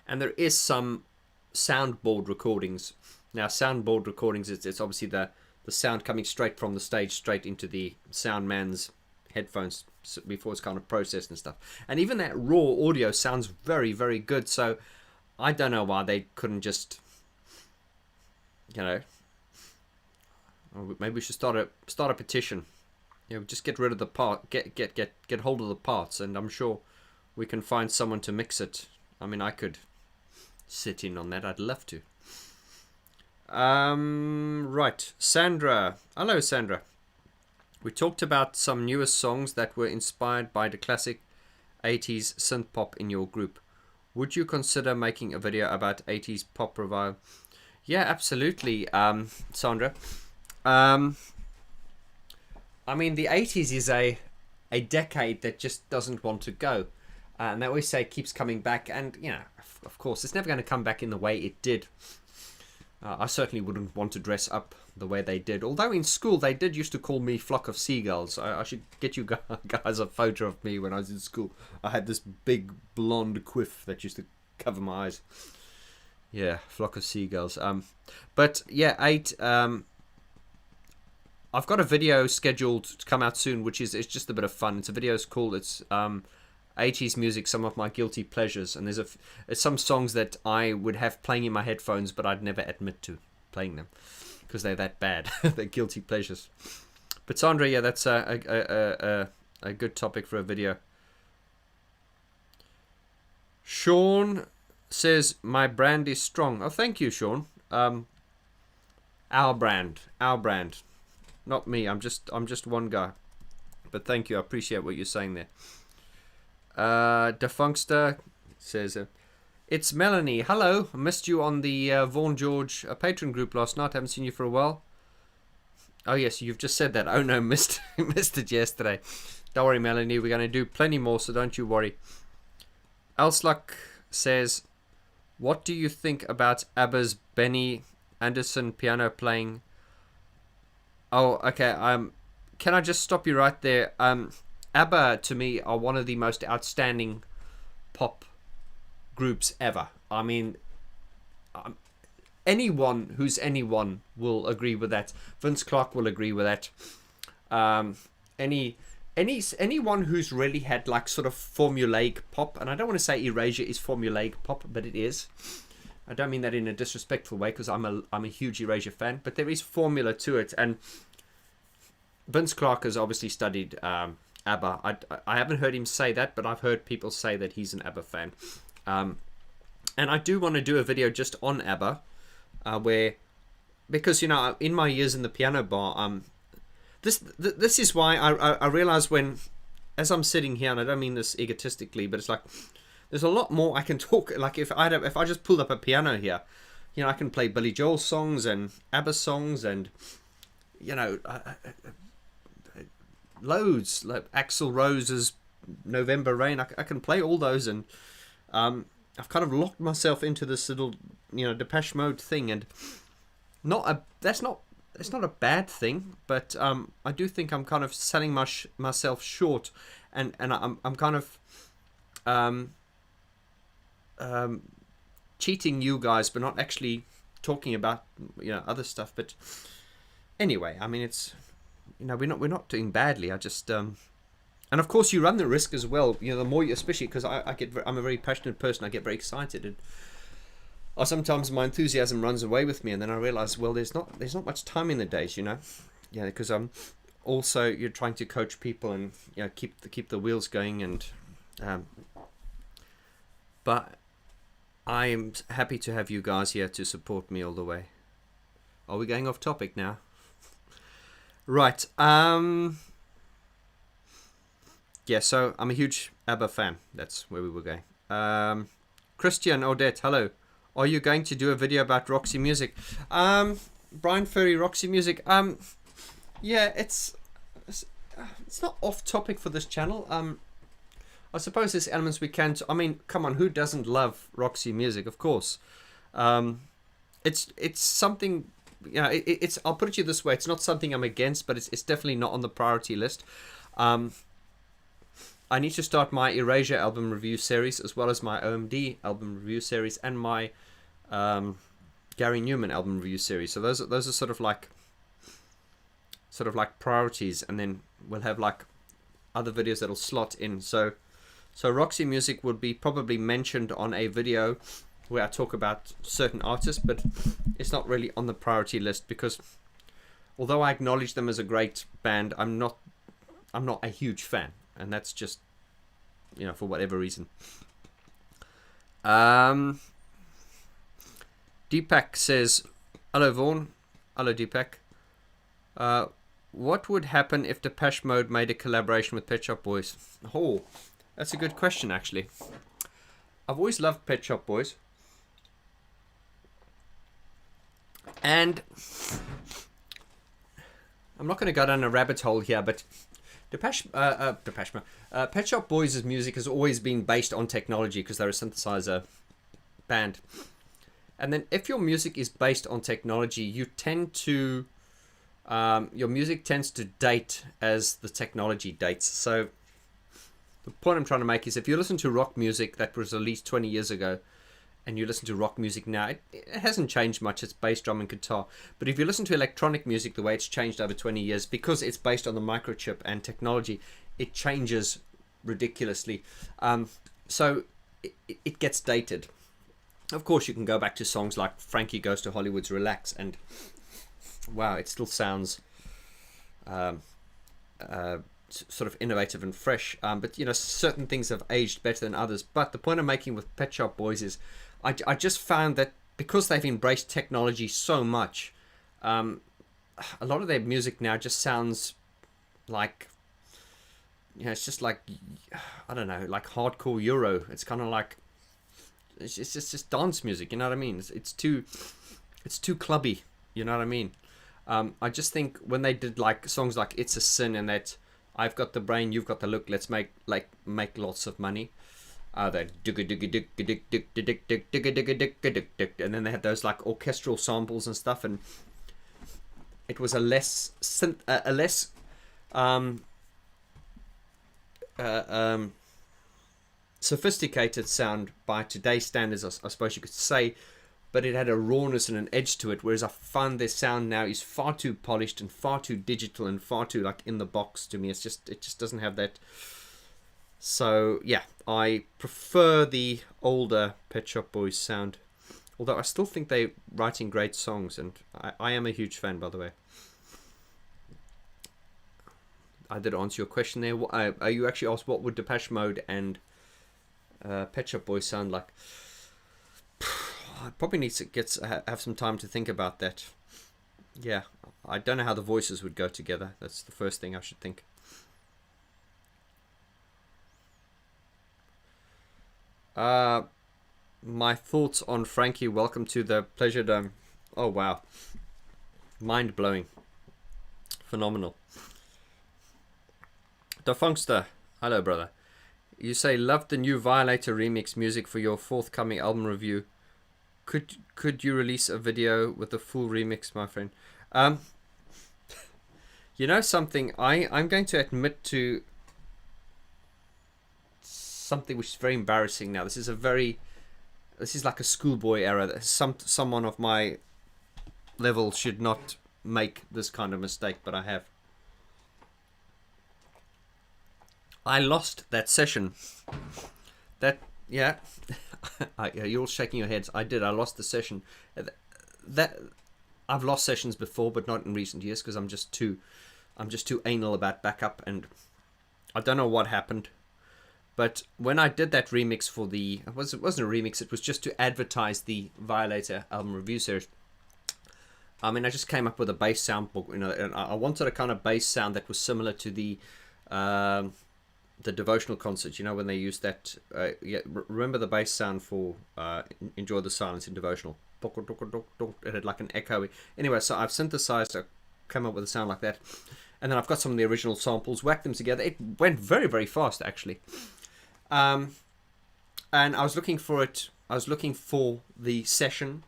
and there is some soundboard recordings. Now, soundboard recordings, it's obviously the sound coming straight from the stage, straight into the sound man's headphones before it's kind of processed and stuff. And even that raw audio sounds very, very good. So I don't know why they couldn't just, you know, maybe we should start a petition. You know, just get rid of the part, get hold of the parts, and I'm sure we can find someone to mix it. I mean, I could sit in on that. I'd love to. Right, Sandra. Hello, Sandra. We talked about some newest songs that were inspired by the classic 80s synth pop in your group. Would you consider making a video about 80s pop revival? Yeah, absolutely, Sandra. I mean, the 80s is a decade that just doesn't want to go. And they always say it keeps coming back. And, you know, of course, it's never going to come back in the way it did. I certainly wouldn't want to dress up the way they did. Although in school, they did used to call me Flock of Seagulls. I should get you guys a photo of me when I was in school. I had this big blonde quiff that used to cover my eyes. Yeah, Flock of Seagulls. But, yeah, 8... I've got a video scheduled to come out soon, which is, it's just a bit of fun. It's a video called 80s music, some of my guilty pleasures, and there's some songs that I would have playing in my headphones, but I'd never admit to playing them because they're that bad. They're guilty pleasures. But Sandra, yeah, that's a good topic for a video. Sean says my brand is strong. Oh, thank you, Sean. Our brand. Not me. I'm just one guy. But thank you. I appreciate what you're saying there. Defunkster says, it's Melanie. Hello. I missed you on the Vaughn George patron group last night. Haven't seen you for a while. Oh, yes. You've just said that. Oh, no. Missed it yesterday. Don't worry, Melanie. We're going to do plenty more, so don't you worry. Alsluk says, what do you think about ABBA's Benny Anderson piano playing? Oh, okay. Can I just stop you right there? ABBA, to me, are one of the most outstanding pop groups ever. I mean, anyone who's anyone will agree with that. Vince Clarke will agree with that. Anyone who's really had like sort of formulaic pop, and I don't want to say Erasure is formulaic pop, but it is. I don't mean that in a disrespectful way, because I'm a huge Erasure fan, but there is formula to it. And Vince Clarke has obviously studied ABBA. I haven't heard him say that, but I've heard people say that he's an ABBA fan. And I do want to do a video just on ABBA, because, you know, in my years in the piano bar, this is why I realize when, as I'm sitting here, and I don't mean this egotistically, but it's like, there's a lot more I can talk. Like if I just pulled up a piano here, you know, I can play Billy Joel songs and ABBA songs and, you know, loads, like Axl Rose's November Rain. I can play all those, and I've kind of locked myself into this little, you know, Depeche Mode thing, and it's not a bad thing, but I do think I'm kind of selling myself short, and I'm kind of cheating you guys, but not actually talking about, you know, other stuff. But anyway, I mean, it's, you know, we're not doing badly. I just and of course you run the risk as well. You know, the more you, especially because I'm a very passionate person, I get very excited, and sometimes my enthusiasm runs away with me, and then I realize, well, there's not much time in the days, you know. Yeah, because also you're trying to coach people and, you know, keep the wheels going, and but I'm happy to have you guys here to support me all the way. Are we going off topic now? Right. Yeah, so I'm a huge ABBA fan. That's where we were going. Christian Odette, hello. Are you going to do a video about Roxy Music? Brian Ferry, Roxy Music. Yeah, it's not off topic for this channel. I suppose there's elements we can. I mean, come on, who doesn't love Roxy Music? Of course. It's something. Yeah, it's. I'll put it to you this way: it's not something I'm against, but it's definitely not on the priority list. I need to start my Erasure album review series, as well as my OMD album review series, and my Gary Numan album review series. So those are sort of like priorities, and then we'll have like other videos that'll slot in. So Roxy Music would be probably mentioned on a video where I talk about certain artists, but it's not really on the priority list, because although I acknowledge them as a great band, I'm not a huge fan, and that's just, you know, for whatever reason. Deepak says, hello Vaughn. Hello Deepak. What would happen if Depeche Mode made a collaboration with Pet Shop Boys? Oh, that's a good question, actually. I've always loved Pet Shop Boys. And I'm not going to go down a rabbit hole here, but Pet Shop Boys' music has always been based on technology, because they're a synthesizer band. And then if your music is based on technology, you tend to your music tends to date as the technology dates. So the point I'm trying to make is, if you listen to rock music that was released 20 years ago, and you listen to rock music now, it hasn't changed much. It's bass, drum, and guitar. But if you listen to electronic music, the way it's changed over 20 years, because it's based on the microchip and technology, it changes ridiculously. So it gets dated. Of course, you can go back to songs like Frankie Goes to Hollywood's Relax, and wow, it still sounds sort of innovative and fresh. But, you know, certain things have aged better than others. But the point I'm making with Pet Shop Boys is, I just found that because they've embraced technology so much, a lot of their music now just sounds like, you know, it's just like, I don't know, like hardcore Euro. It's kind of like, it's just dance music, you know what I mean? It's too clubby, you know what I mean? I just think when they did like songs like It's a Sin and that I've got the brain, you've got the look, let's make lots of money. And then they had those like orchestral samples and stuff, and it was a less sophisticated sound by today's standards, I suppose you could say. but it had a rawness and an edge to it, whereas I find their sound now is far too polished and far too digital and far too like in the box to me. It just doesn't have that. So yeah, I prefer the older Pet Shop Boys sound, although I still think they're writing great songs, and I am a huge fan, by the way. I did answer your question there. You actually asked what would Depeche Mode and Pet Shop Boys sound like. I probably need to have some time to think about that. Yeah, I don't know how the voices would go together. That's the first thing I should think. My thoughts on Frankie. Welcome to the Pleasure Dome. Oh wow, mind blowing, phenomenal. The Funkster, hello brother. You say loved the new Violator remix music for your forthcoming album review. Could you release a video with the full remix, my friend? You know something, I'm going to admit to something which is very embarrassing now. This is like a schoolboy error that someone of my level should not make this kind of mistake, but I have. I lost that session. Yeah. You're all shaking your heads. I did. I lost the session. That I've lost sessions before, but not in recent years because I'm just too anal about backup, and I don't know what happened. But when I did that remix for it wasn't a remix. It was just to advertise the Violator album review series. I mean, I just came up with a bass sound book, and I wanted a kind of bass sound that was similar to the devotional concert, when they used that. Remember the bass sound for Enjoy the Silence in devotional? It had like an echo. Anyway, so I've synthesized, come up with a sound like that, and then I've got some of the original samples, whacked them together. It went very, very fast actually. And I was looking for it. I was looking for the session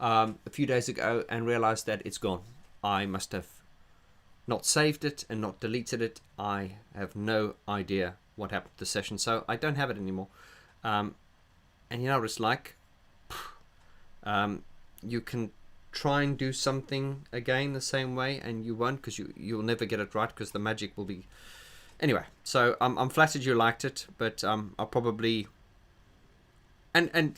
a few days ago and realized that it's gone. I must have not saved it and not deleted it. I have no idea what happened to the session, so I don't have it anymore. And you know what it's like? You can try and do something again the same way, and you won't, because you'll never get it right, because the magic will be... Anyway, so I'm flattered you liked it, but I'll probably... And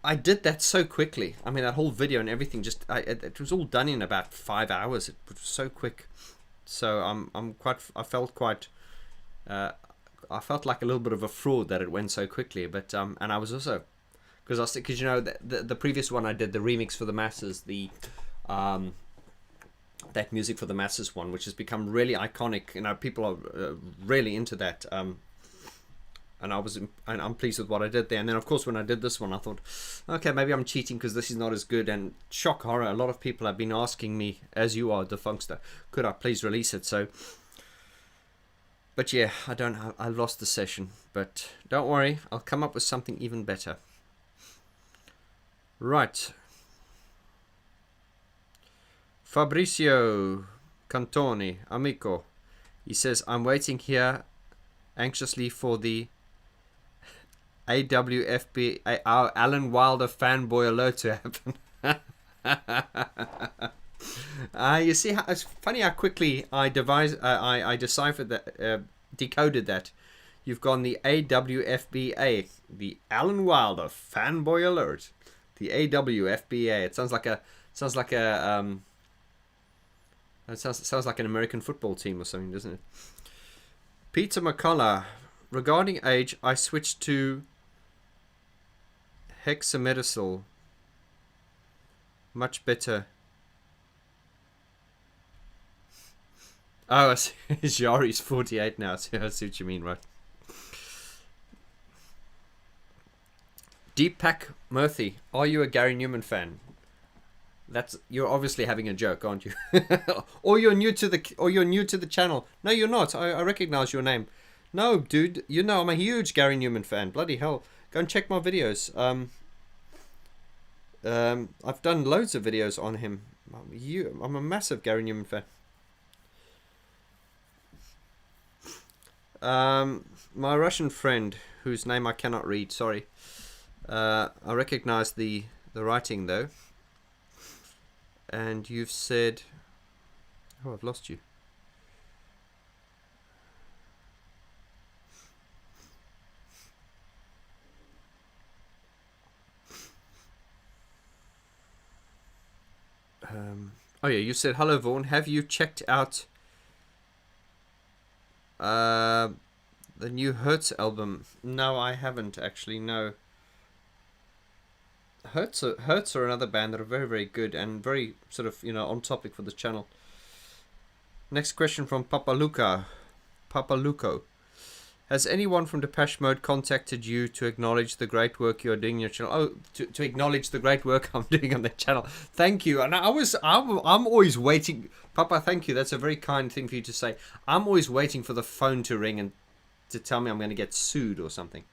I did that so quickly. I mean, that whole video and everything, it was all done in about 5 hours. It was so quick. So I felt like a little bit of a fraud that it went so quickly. But and I was also, because the previous one I did, the remix for the masses, that music for the masses one, which has become really iconic. People are really into that. And I'm pleased with what I did there. And then, of course, when I did this one, I thought, okay, maybe I'm cheating because this is not as good. And shock horror, a lot of people have been asking me, as you are, the Funkster, could I please release it? So, but yeah, I lost the session. But don't worry, I'll come up with something even better. Right. Fabrizio Cantoni, amico. He says, I'm waiting here anxiously for the AWFB, our Alan Wilder fanboy alert to happen. You see how it's funny how quickly I deciphered that, decoded that. You've gone the AWFBA, the Alan Wilder fanboy alert, the AWFBA. It sounds like an American football team or something, doesn't it? Peter McCullough, regarding age, I switched to hexametacyl. Much better. Oh, I see. Jarre's 48 now. So I see what you mean, right? Deepak Murthy, are you a Gary Numan fan? You're obviously having a joke, aren't you? or you're new to the channel. No, you're not. I recognize your name. No, dude, I'm a huge Gary Numan fan. Bloody hell. Go and check my videos. I've done loads of videos on him. I'm a massive Gary Numan fan. My Russian friend, whose name I cannot read, sorry. I recognize the writing though. And you've said, oh, I've lost you. Oh yeah, you said, hello Vaughn, have you checked out the new Hertz album? No, I haven't actually, no. Hertz are another band that are very, very good and very sort of, on topic for the channel. Next question from Papa Luco. Has anyone from Depeche Mode contacted you to acknowledge the great work you're doing on your channel? Oh, to acknowledge the great work I'm doing on the channel. Thank you. And I'm always waiting. Papa, thank you. That's a very kind thing for you to say. I'm always waiting for the phone to ring and to tell me I'm going to get sued or something.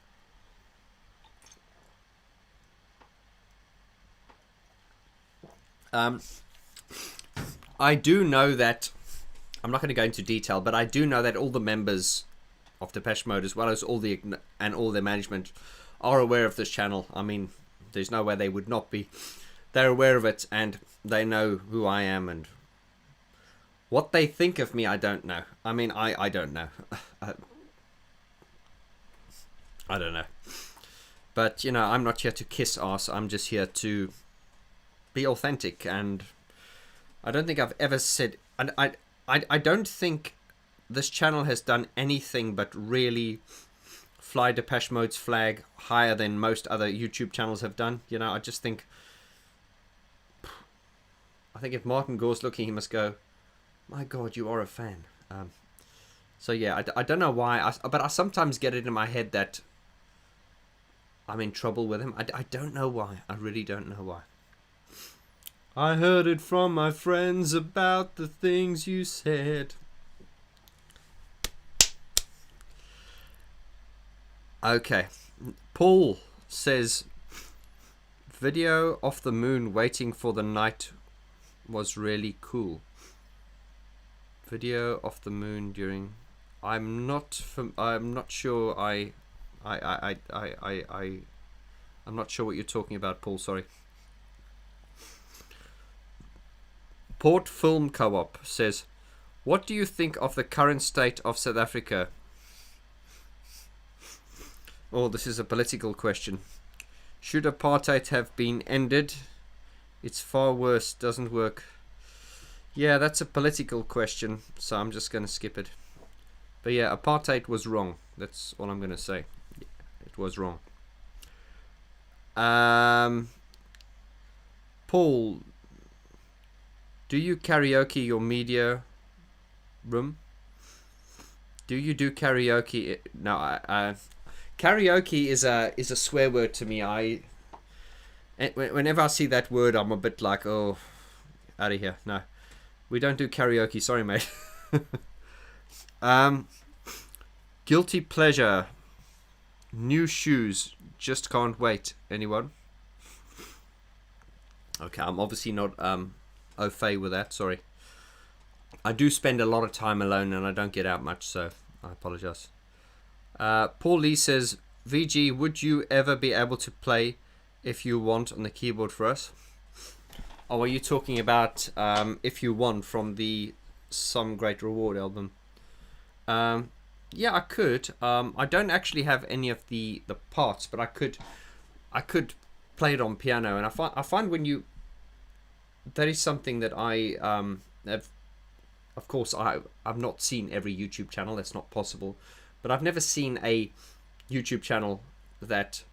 I do know that, I'm not going to go into detail, but I do know that all the members of Depeche Mode, as well as all their management, are aware of this channel. I mean, there's no way they would not be. They're aware of it, and they know who I am, and what they think of me, I don't know. I mean, I don't know. I don't know. But, I'm not here to kiss ass. I'm just here to be authentic, and I don't think I've ever said... I don't think this channel has done anything but really fly Depeche Mode's flag higher than most other YouTube channels have done. I just think... I think if Martin Gore's looking, he must go, my God, you are a fan. So yeah, I don't know why, but I sometimes get it in my head that I'm in trouble with him. I don't know why. I really don't know why. I heard it from my friends about the things you said. Okay. Paul says, video of the moon waiting for the night was really cool. Video of the moon during... I'm not sure I'm not sure what you're talking about, Paul, sorry. Port Film Co-op says, what do you think of the current state of South Africa? Oh, this is a political question. Should apartheid have been ended? It's far worse, doesn't work. Yeah, that's a political question, so I'm just going to skip it. But yeah, apartheid was wrong. That's all I'm going to say. Yeah, it was wrong. Paul, do you karaoke your media room? Do you do karaoke? No, karaoke is a swear word to me. Whenever I see that word, I'm a bit like, oh, out of here. No, we don't do karaoke. Sorry, mate. Guilty pleasure. New shoes. Just can't wait. Anyone? Okay, I'm obviously not au fait with that. Sorry. I do spend a lot of time alone and I don't get out much, so I apologize. Paul Lee says, VG, would you ever be able to play If You Want on the keyboard for us? Oh, are you talking about If You Want from the Some Great Reward album? Yeah, I could. I don't actually have any of the parts, but I could play it on piano. And I find when you... That is something that I have... Of course, I've not seen every YouTube channel. That's not possible. But I've never seen a YouTube channel that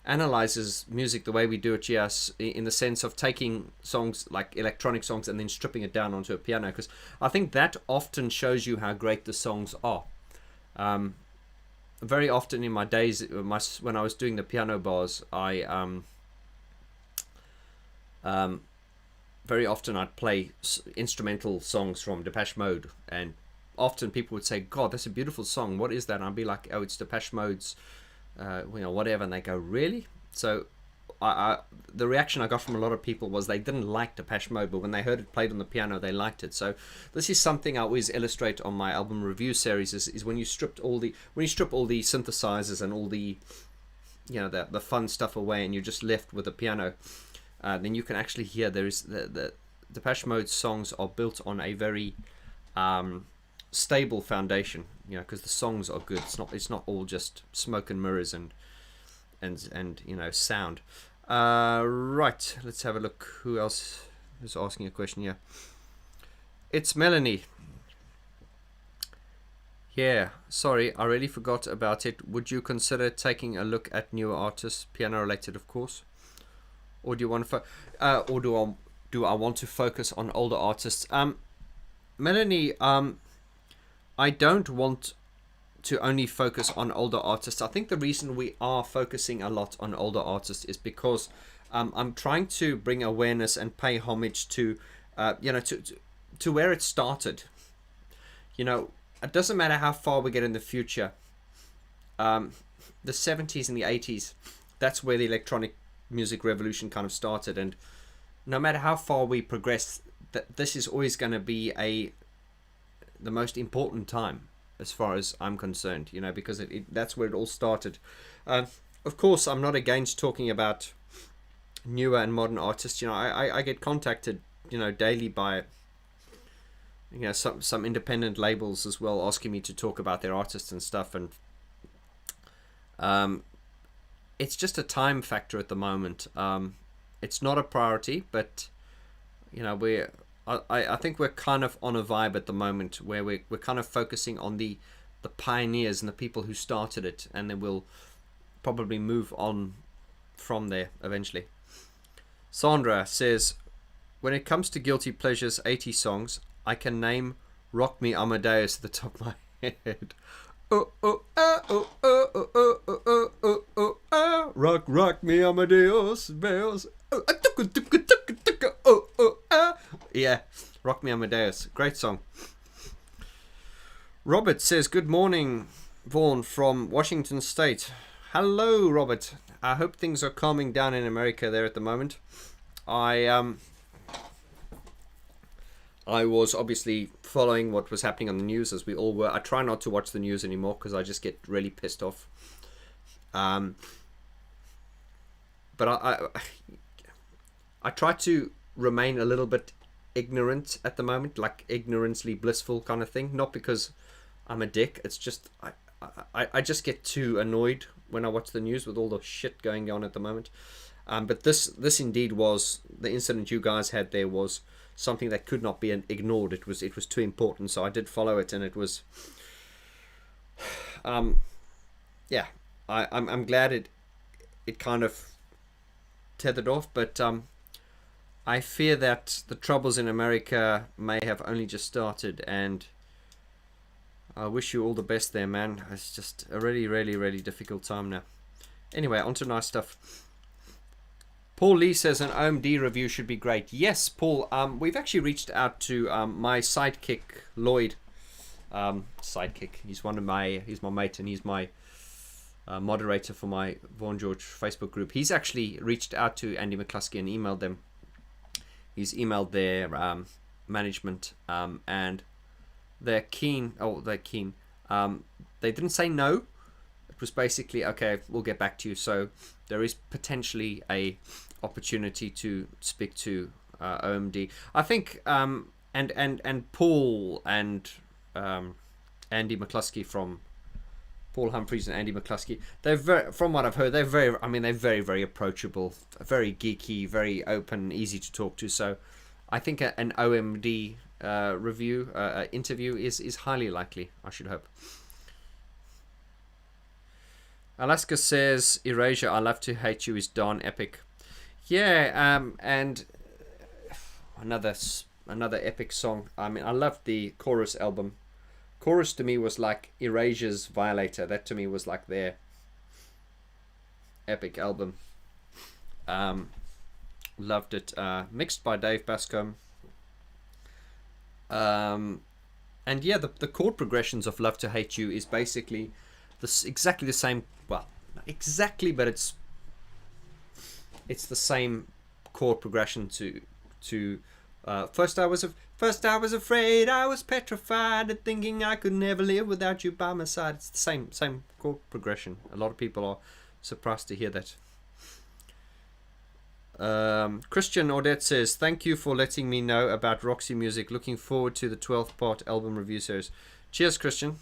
analyzes music the way we do it, yes, in the sense of taking songs like electronic songs and then stripping it down onto a piano, because I think that often shows you how great the songs are. Very often in my days, when I was doing the piano bars, very often I'd play instrumental songs from Depeche Mode, and often people would say, God, that's a beautiful song, what is that? And I'd be like, oh, it's Depeche Mode's whatever, and they go, really? So the reaction I got from a lot of people was they didn't like Depeche Mode, but when they heard it played on the piano, they liked it. So this is something I always illustrate on my album review series, is when you strip all the synthesizers and all the the fun stuff away and you're just left with the piano, then you can actually hear there is the Depeche Mode songs are built on a very stable foundation, because the songs are good. It's not all just smoke and mirrors and sound. Right, let's have a look. Who else is asking a question here? It's Melanie. Yeah, sorry, I really forgot about it. Would you consider taking a look at newer artists, piano related, of course, or do you want to, do I want to focus on older artists? Melanie, I don't want to only focus on older artists. I think the reason we are focusing a lot on older artists is because I'm trying to bring awareness and pay homage to, to where it started. It doesn't matter how far we get in the future. The 70s and the 80s, that's where the electronic music revolution kind of started. And no matter how far we progress, this is always going to be the most important time as far as I'm concerned, because that's where it all started. Of course, I'm not against talking about newer and modern artists. I get contacted, daily by some independent labels as well, asking me to talk about their artists and stuff, and it's just a time factor at the moment. It's not a priority, but I think we're kind of on a vibe at the moment where we're kind of focusing on the pioneers and the people who started it, and then we'll probably move on from there eventually. Sandra says, when it comes to guilty pleasures 80 songs, I can name Rock Me Amadeus at the top of my head. Oh, oh, oh, oh, oh, oh, oh, oh, oh, oh, oh, rock me Amadeus, bells. Oh, oh, oh. Yeah, Rock Me Amadeus, great song. Robert says, good morning, Vaughn from Washington State. Hello, Robert. I hope things are calming down in America there at the moment. I was obviously following what was happening on the news, as we all were. I try not to watch the news anymore because I just get really pissed off. But I try to remain a little bit ignorant at the moment, like ignorantly blissful kind of thing. Not because I'm a dick. It's just I just get too annoyed when I watch the news with all the shit going on at the moment. But this indeed was the incident you guys had there was something that could not be ignored. It was too important, so I did follow it, and it was I'm glad it kind of tethered off, but I fear that the troubles in America may have only just started, and I wish you all the best there, man. It's just a really, really, really difficult time now. Anyway, on to nice stuff. Paul Lee says an OMD review should be great. Yes, Paul. We've actually reached out to my sidekick Lloyd. Sidekick. He's my mate, and he's my moderator for my Vaughn George Facebook group. He's actually reached out to Andy McCluskey and emailed them. He's emailed their management, and they're keen. Oh, they're keen. They didn't say no. It was basically, okay, we'll get back to you. So there is potentially a opportunity to speak to OMD. I think and Paul and Andy McCluskey from Paul Humphreys and Andy McCluskey. They're from what I've heard, they're very, very approachable, very geeky, very open, easy to talk to. So I think an OMD interview is highly likely, I should hope. Alaska says, Erasure, I Love to Hate You is darn epic. Yeah, and another epic song. I mean, I loved the Chorus album. Chorus to me was like Erasure's Violator. That to me was like their epic album. Loved it. Mixed by Dave Bascombe. And yeah, the chord progressions of Love to Hate You is basically exactly the same. Well, not exactly, but it's the same chord progression to first I was afraid, I was petrified at thinking I could never live without you by my side. It's the same chord progression. A lot of people are surprised to hear that. Christian Audette says, thank you for letting me know about Roxy Music. Looking forward to the 12th part album review series. Cheers, Christian.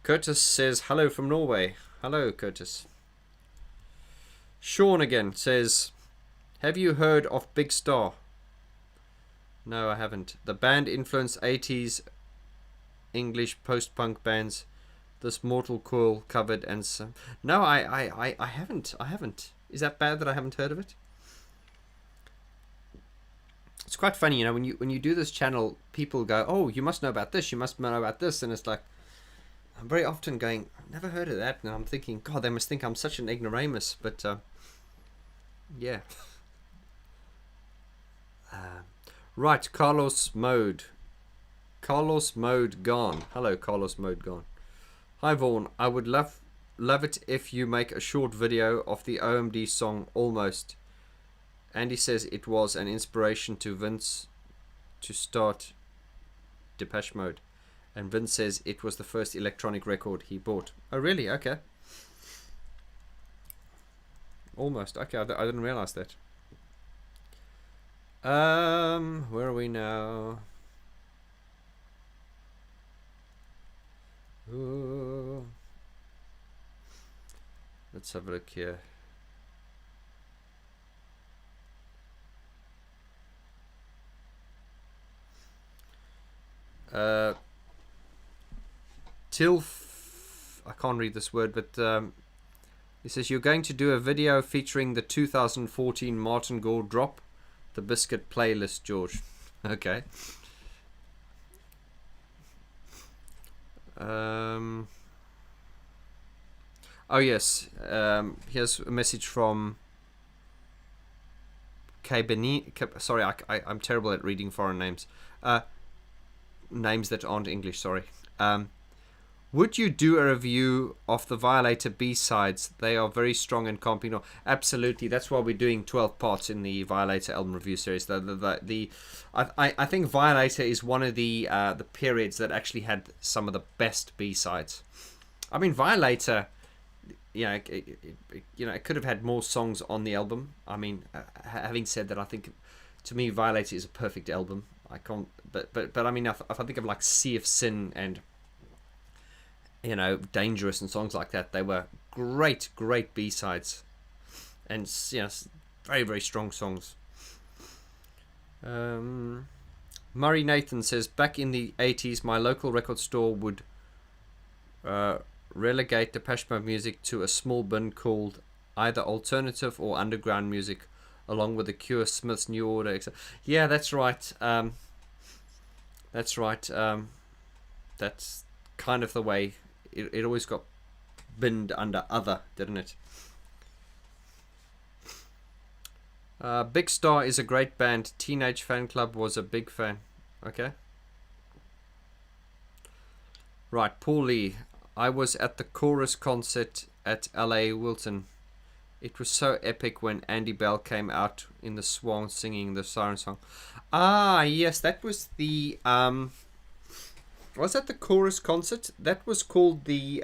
Curtis says, hello from Norway. Hello, Curtis. Sean again says, have you heard of Big Star? No, I haven't. The band influenced 80s English post-punk bands. This Mortal Coil covered and some. No, I haven't. I haven't. Is that bad that I haven't heard of it? It's quite funny, you know, when you do this channel, people go, "Oh, you must know about this. You must know about this," and it's like, I'm very often going, "I've never heard of that," and I'm thinking, God, they must think I'm such an ignoramus. But yeah. Right, Carlos Mode. Carlos Mode gone. Hello, Carlos Mode gone. Hi Vaughn, I would love it if you make a short video of the OMD song Almost. Andy says it was an inspiration to Vince to start Depeche Mode. And Vince says it was the first electronic record he bought. Oh really? Okay. Almost. Okay, I didn't realize that. Where are we now? Ooh. Let's have a look here. I can't read this word, but he says you're going to do a video featuring the 2014 Martin Gore drop, the Biscuit playlist, George. Okay. Oh yes, here's a message from sorry, I'm terrible at reading foreign names. Names that aren't English, sorry. Would you do a review of the Violator B-sides? They are very strong and comping. No, absolutely, that's why we're doing 12 parts in the Violator album review series. I think Violator is one of the periods that actually had some of the best B-sides. I mean, Violator, it could have had more songs on the album. I mean, having said that, I think to me Violator is a perfect album. I can't, but I mean, if I think of like Sea of Sin and Dangerous and songs like that, they were great B-sides, and very, very strong songs. Murray Nathan says, back in the 80s, my local record store would relegate Depeche Mode music to a small bin called either alternative or underground music, along with the Cure, Smiths, New Order, etc. Yeah, that's right. That's right. That's kind of the way it always got binned under other, didn't it? Big Star is a great band. Teenage Fan Club was a big fan. Okay. Right, Paul Lee. I was at the Chorus concert at LA Wilton. It was so epic when Andy Bell came out in the Swan singing the Siren song. Ah, yes, that was the was that the Chorus concert? That was called the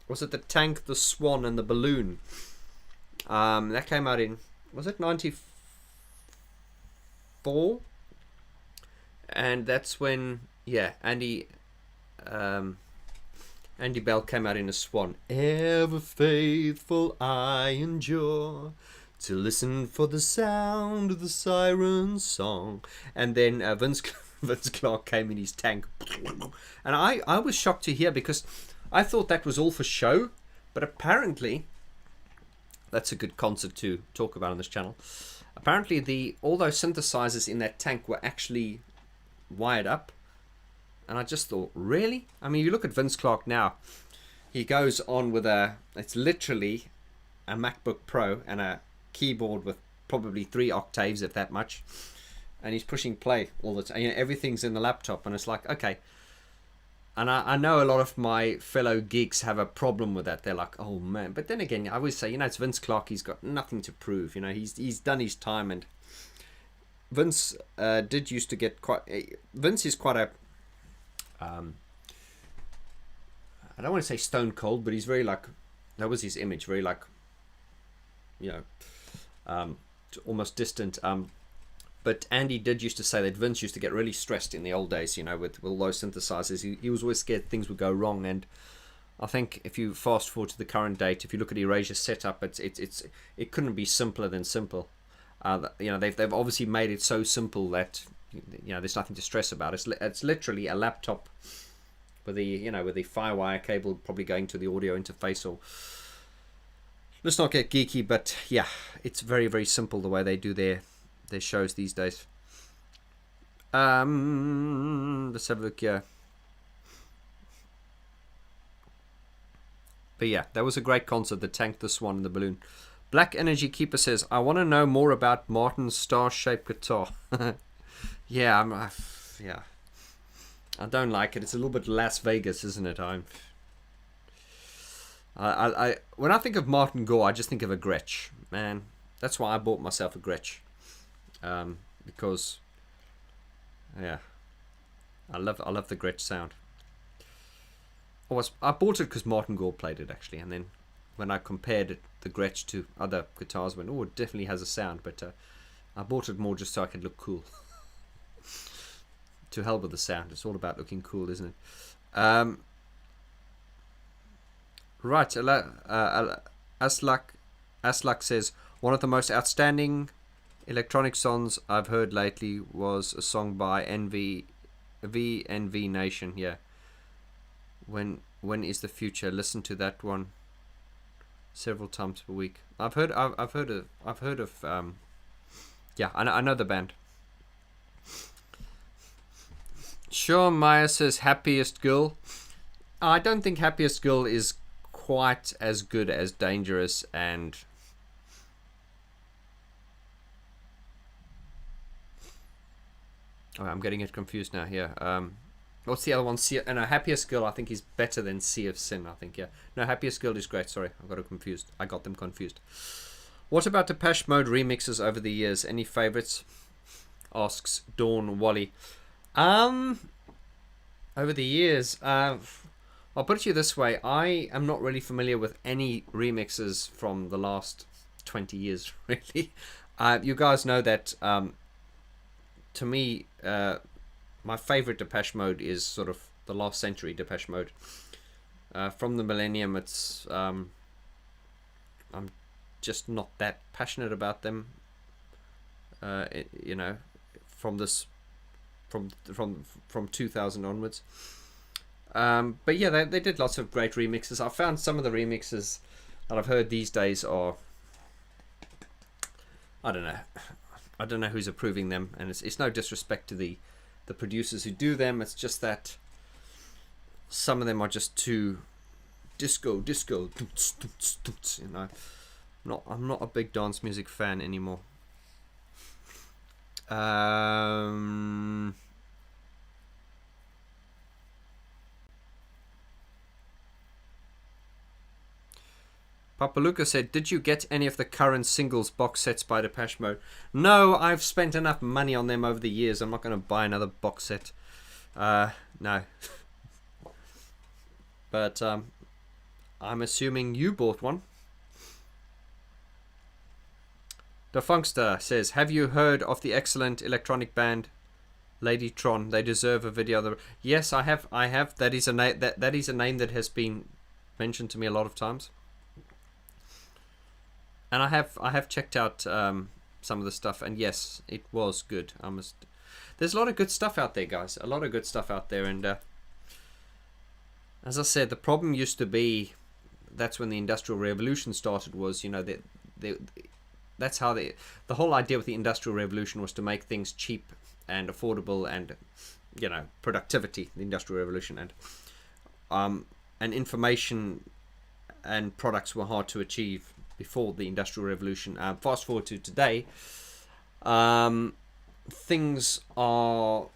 was it the Tank, the Swan, and the Balloon? That came out in, was it 94? And that's when, yeah, Andy Bell came out in a Swan. Ever faithful I endure to listen for the sound of the siren song. And then Vince Clarke came in his Tank. And I was shocked to hear, because I thought that was all for show. But apparently, that's a good concert to talk about on this channel. Apparently, all those synthesizers in that Tank were actually wired up. And I just thought, really? I mean, you look at Vince Clarke now. He goes on with it's literally a MacBook Pro and a keyboard with probably 3 octaves, if that much. And he's pushing play all the time. Everything's in the laptop, and it's like, okay. And I know a lot of my fellow geeks have a problem with that. They're like, oh man. But then again, I always say, it's Vince Clarke. He's got nothing to prove. He's done his time. And Vince did used to get quite... Vince is quite a... I don't want to say stone cold, but he's very That was his image, very like, you know, almost distant. But Andy did used to say that Vince used to get really stressed in the old days, you know, with all those synthesizers. He was always scared things would go wrong. And I think if you fast forward to the current date, if you look at Erasure's setup, it couldn't be simpler than simple. You know, they've obviously made it so simple that, you know, there's nothing to stress about. It's literally a laptop with the FireWire cable probably going to the audio interface. Or let's not get geeky, but yeah, it's very, very simple the way they do their shows these days. Let's have a look here. But yeah, that was a great concert. The Tank, the Swan, and the Balloon. Black Energy Keeper says, I want to know more about Martin's star-shaped guitar. Yeah, yeah. I don't like it. It's a little bit Las Vegas, isn't it? When I think of Martin Gore, I just think of a Gretsch. Man, that's why I bought myself a Gretsch. Because, yeah, I love the Gretsch sound. I bought it because Martin Gore played it, actually, and then when I compared the Gretsch to other guitars, I went, oh, it definitely has a sound, but I bought it more just so I could look cool. To hell with the sound. It's all about looking cool, isn't it? Right. Aslak says, one of the most outstanding electronic songs I've heard lately was a song by NV Nation. Yeah. When is the future? Listen to that one several times per week. I've heard of yeah, I know the band. Sean Meyer says Happiest Girl. I don't think Happiest Girl is quite as good as Dangerous and I'm getting it confused now here. What's the other one? No, Happiest Girl I think is better than Sea of Sin, I think, yeah. No, Happiest Girl is great, sorry. I got them confused. What about Depeche Mode remixes over the years? Any favorites? Asks Dawn Wally. Over the years, I'll put it to you this way. I am not really familiar with any remixes from the last 20 years, really. You guys know that, to me, my favorite Depeche Mode is sort of the last century Depeche Mode. From the millennium, it's I'm just not that passionate about them. You know, from 2000 onwards. But yeah, they did lots of great remixes. I found some of the remixes that I've heard these days are, I don't know who's approving them, and it's no disrespect to the producers who do them. It's just that some of them are just too disco, you know. I'm not a big dance music fan anymore. Papa Luca said, did you get any of the current singles box sets by Depeche Mode? No, I've spent enough money on them over the years. I'm not going to buy another box set. No. But I'm assuming you bought one. The Funkster says, have you heard of the excellent electronic band Ladytron? They deserve a video. Yes, I have. That is a name that has been mentioned to me a lot of times. And I have checked out some of the stuff, and yes, it was good. There's a lot of good stuff out there, guys. A lot of good stuff out there, and as I said, the problem used to be, that's when the Industrial Revolution started. Was, you know, that's how the whole idea with the Industrial Revolution was to make things cheap and affordable, and, you know, productivity. The Industrial Revolution, and information and products were hard to achieve before the Industrial Revolution. Fast forward to today, things are...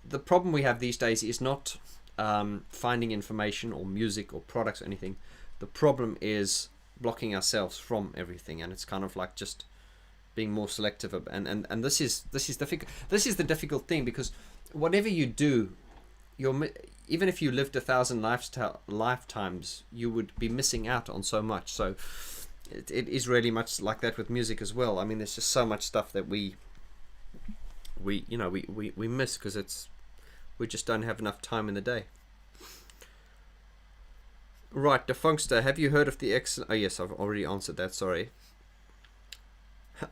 The problem we have these days is not finding information or music or products or anything. The problem is blocking ourselves from everything, and it's kind of like just being more selective. And this is difficult. This is the difficult thing, because whatever you do, even if you lived 1,000 lifetimes, you would be missing out on so much. So it is really much like that with music as well. I mean, there's just so much stuff that we miss because we just don't have enough time in the day. Right, Defunkster, have you heard of the excellent... Oh, yes, I've already answered that, sorry.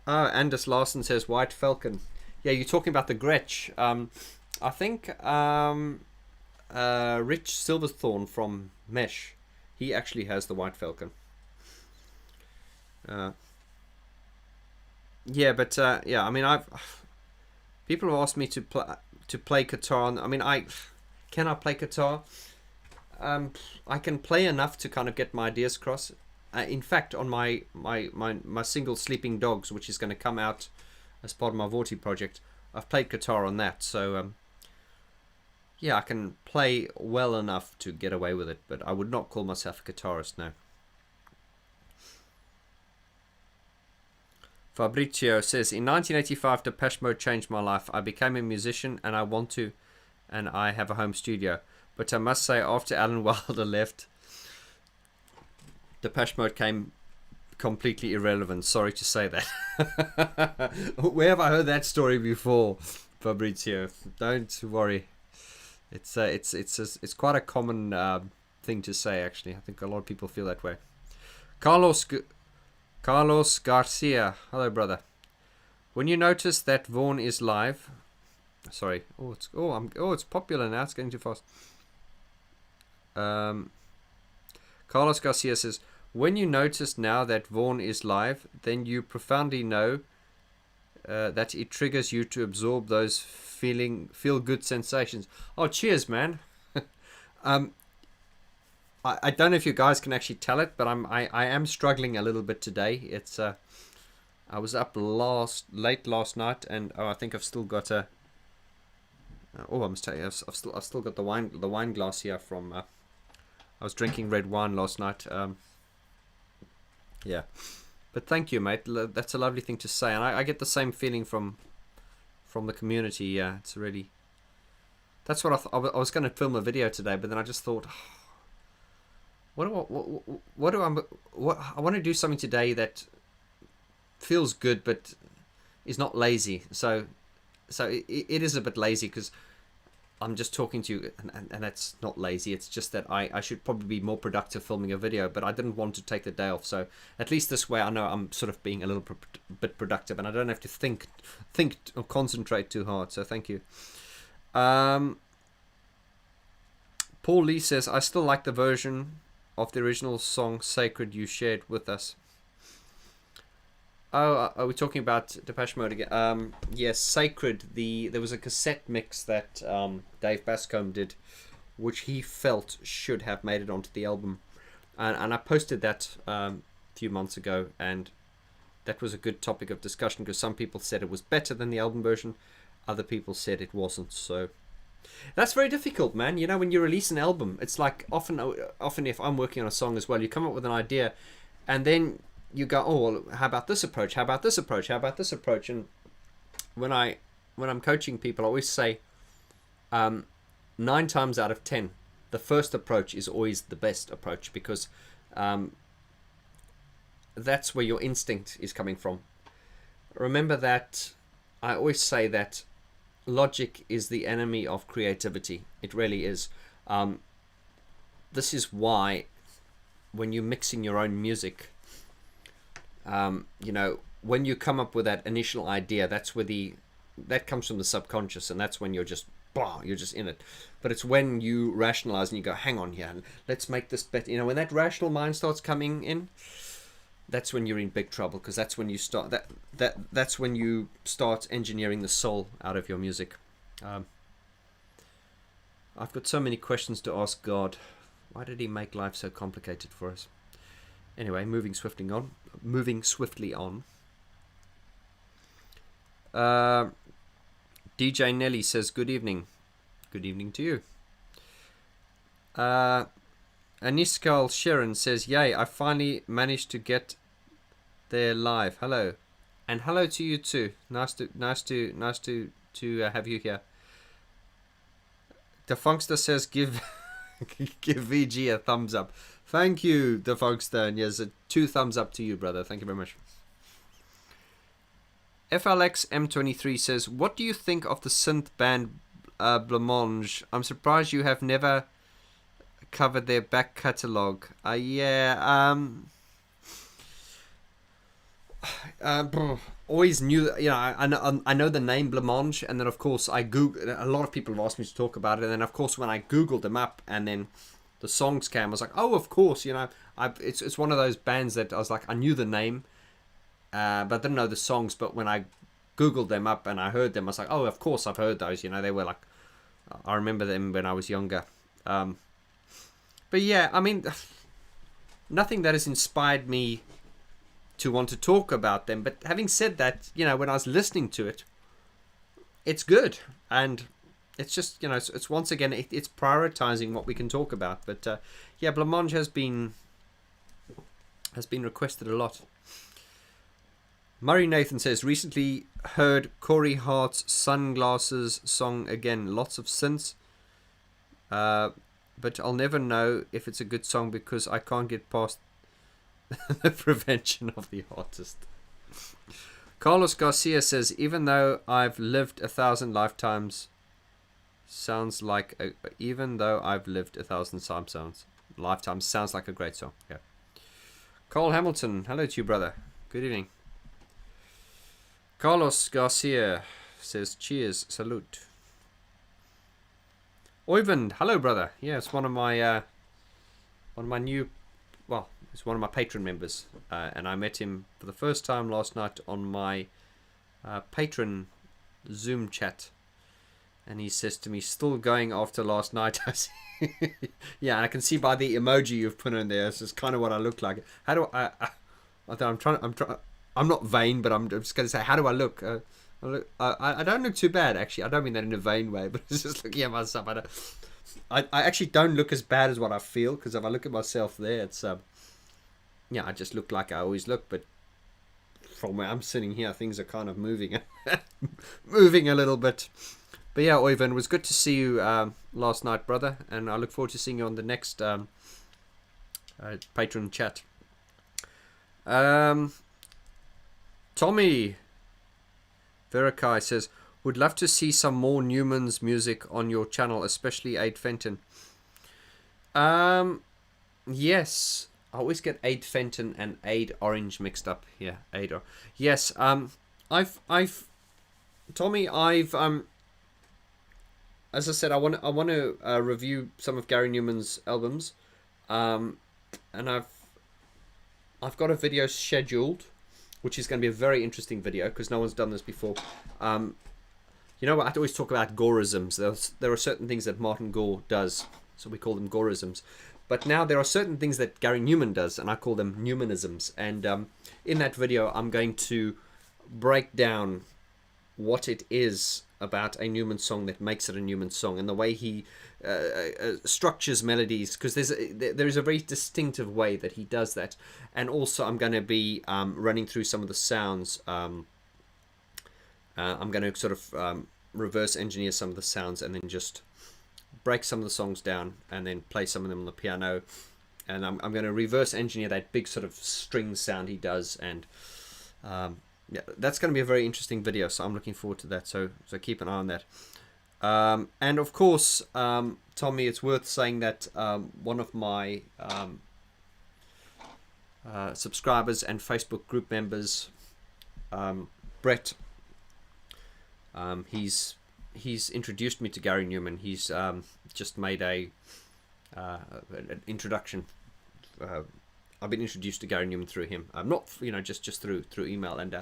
Anders Larsen says White Falcon. Yeah, you're talking about the Gretsch. I think Rich Silverthorne from Mesh, he actually has the White Falcon. Yeah, but yeah, I mean, people have asked me to play guitar. I mean, can I play guitar? I can play enough to kind of get my ideas across. In fact, on my single Sleeping Dogs, which is going to come out as part of my Vorti project, I've played guitar on that. So yeah, I can play well enough to get away with it, but I would not call myself a guitarist now. Fabrizio says, in 1985, Depeche Mode changed my life. I became a musician and I have a home studio. But I must say, after Alan Wilder left, Depeche Mode came completely irrelevant. Sorry to say that. Where have I heard that story before, Fabrizio? Don't worry. It's quite a common thing to say, actually. I think a lot of people feel that way. Carlos Garcia. Hello, brother. When you notice that Vaughn is live... Sorry. It's popular now. It's getting too fast. Carlos Garcia says, when you notice now that Vaughn is live, then you profoundly know that it triggers you to absorb those feel-good sensations. Oh, cheers, man. I don't know if you guys can actually tell it, but I am struggling a little bit today. It's I was up late last night, and I think I've still got a. I must tell you, I've still got the wine glass here from. I was drinking red wine last night. Yeah, but thank you, mate. That's a lovely thing to say, and I get the same feeling from the community. Yeah, it's really. That's what I was going to film a video today, but then I just thought, I want to do something today that feels good, but is not lazy. So it is a bit lazy because I'm just talking to you, and that's not lazy. It's just that I should probably be more productive filming a video, but I didn't want to take the day off. So at least this way I know I'm sort of being a little bit productive, and I don't have to think or concentrate too hard. So thank you. Paul Lee says, I still like the version of the original song Sacred you shared with us. Oh, are we talking about Depeche Mode again? Yes, Sacred. There was a cassette mix that Dave Bascombe did, which he felt should have made it onto the album, and I posted that a few months ago, and that was a good topic of discussion because some people said it was better than the album version, other people said it wasn't. So that's very difficult, man. You know, when you release an album, it's like often if I'm working on a song as well, you come up with an idea, and then you go, oh, well, how about this approach? How about this approach? How about this approach? And when I'm coaching people, I always say, 9 times out of 10, the first approach is always the best approach because that's where your instinct is coming from. Remember that I always say that logic is the enemy of creativity. It really is. This is why when you're mixing your own music, when you come up with that initial idea, that's where that comes from the subconscious, and that's when you're just in it. But it's when you rationalize and you go, hang on here, let's make this better. When that rational mind starts coming in, that's when you're in big trouble, because that's when you start that's when you start engineering the soul out of your music. I've got so many questions to ask God. Why did he make life so complicated for us? Anyway, moving swiftly on. DJ Nelly says, good evening. Good evening to you. Aniskal Sharon says, yay, I finally managed to get there live. Hello. And hello to you too. Nice to have you here. Defunkster says give give VG a thumbs up. Thank you, Defunkster, and yes, 2 thumbs up to you, brother. Thank you very much. FLX M23 says, what do you think of the synth band Blancmange? I'm surprised you have never covered their back catalogue. Always knew, I know the name Blancmange, and then of course I Google. A lot of people have asked me to talk about it, and then of course when I Googled them up, and then the songs came, I was like, oh, of course, it's one of those bands that I was like, I knew the name, but I didn't know the songs. But when I Googled them up and I heard them, I was like, oh, of course I've heard those. They were like, I remember them when I was younger. But yeah, I mean, nothing that has inspired me to want to talk about them. But having said that, when I was listening to it, it's good. And it's just, it's once again, it's prioritizing what we can talk about. But yeah, Blancmange has been requested a lot. Murray Nathan says, recently heard Corey Hart's Sunglasses song again. Lots of synths. But I'll never know if it's a good song because I can't get past the prevention of the artist. Carlos Garcia says, even though I've lived 1,000 lifetimes, sounds like a great song. Yeah. Carl Hamilton, hello to you, brother. Good evening. Carlos Garcia says, cheers, salute. Oyvind, hello, brother. Yeah, it's one of my new, well, it's one of my patron members, and I met him for the first time last night on my patron Zoom chat, and he says to me, still going after last night. Yeah, and I can see by the emoji you've put in there, this is kind of what I look like. How do I'm not vain, but I'm just going to say, how do I look? I don't look too bad, actually. I don't mean that in a vain way, but it's just looking at myself. I actually don't look as bad as what I feel, because if I look at myself there, it's I just look like I always look. But from where I'm sitting here, things are kind of moving, moving a little bit. But yeah, Oyvind, it was good to see you last night, brother, and I look forward to seeing you on the next patron chat. Tommy Verakai says, would love to see some more Numan's music on your channel, especially Aid Fenton. Yes, I always get Aid Fenton and Aid Orange mixed up here. Yes. Tommy, as I said, I want to review some of Gary Numan's albums, and I've got a video scheduled, which is going to be a very interesting video because no one's done this before. You know what? I always talk about Goreisms. There are certain things that Martin Gore does, so we call them Goreisms. But now there are certain things that Gary Numan does, and I call them Numanisms. And in that video, I'm going to break down what it is about a Numan song that makes it a Numan song, and the way he structures melodies, because there is a very distinctive way that he does that. And also I'm going to be running through some of the sounds. I'm going to sort of reverse engineer some of the sounds and then just break some of the songs down and then play some of them on the piano. And I'm going to reverse engineer that big sort of string sound he does. And yeah, that's going to be a very interesting video, so I'm looking forward to that. So keep an eye on that. And of course, Tommy, it's worth saying that one of my subscribers and Facebook group members, Brett, he's introduced me to Gary Numan. He's just made an introduction. I've been introduced to Gary Numan through him. I'm not, just through email, and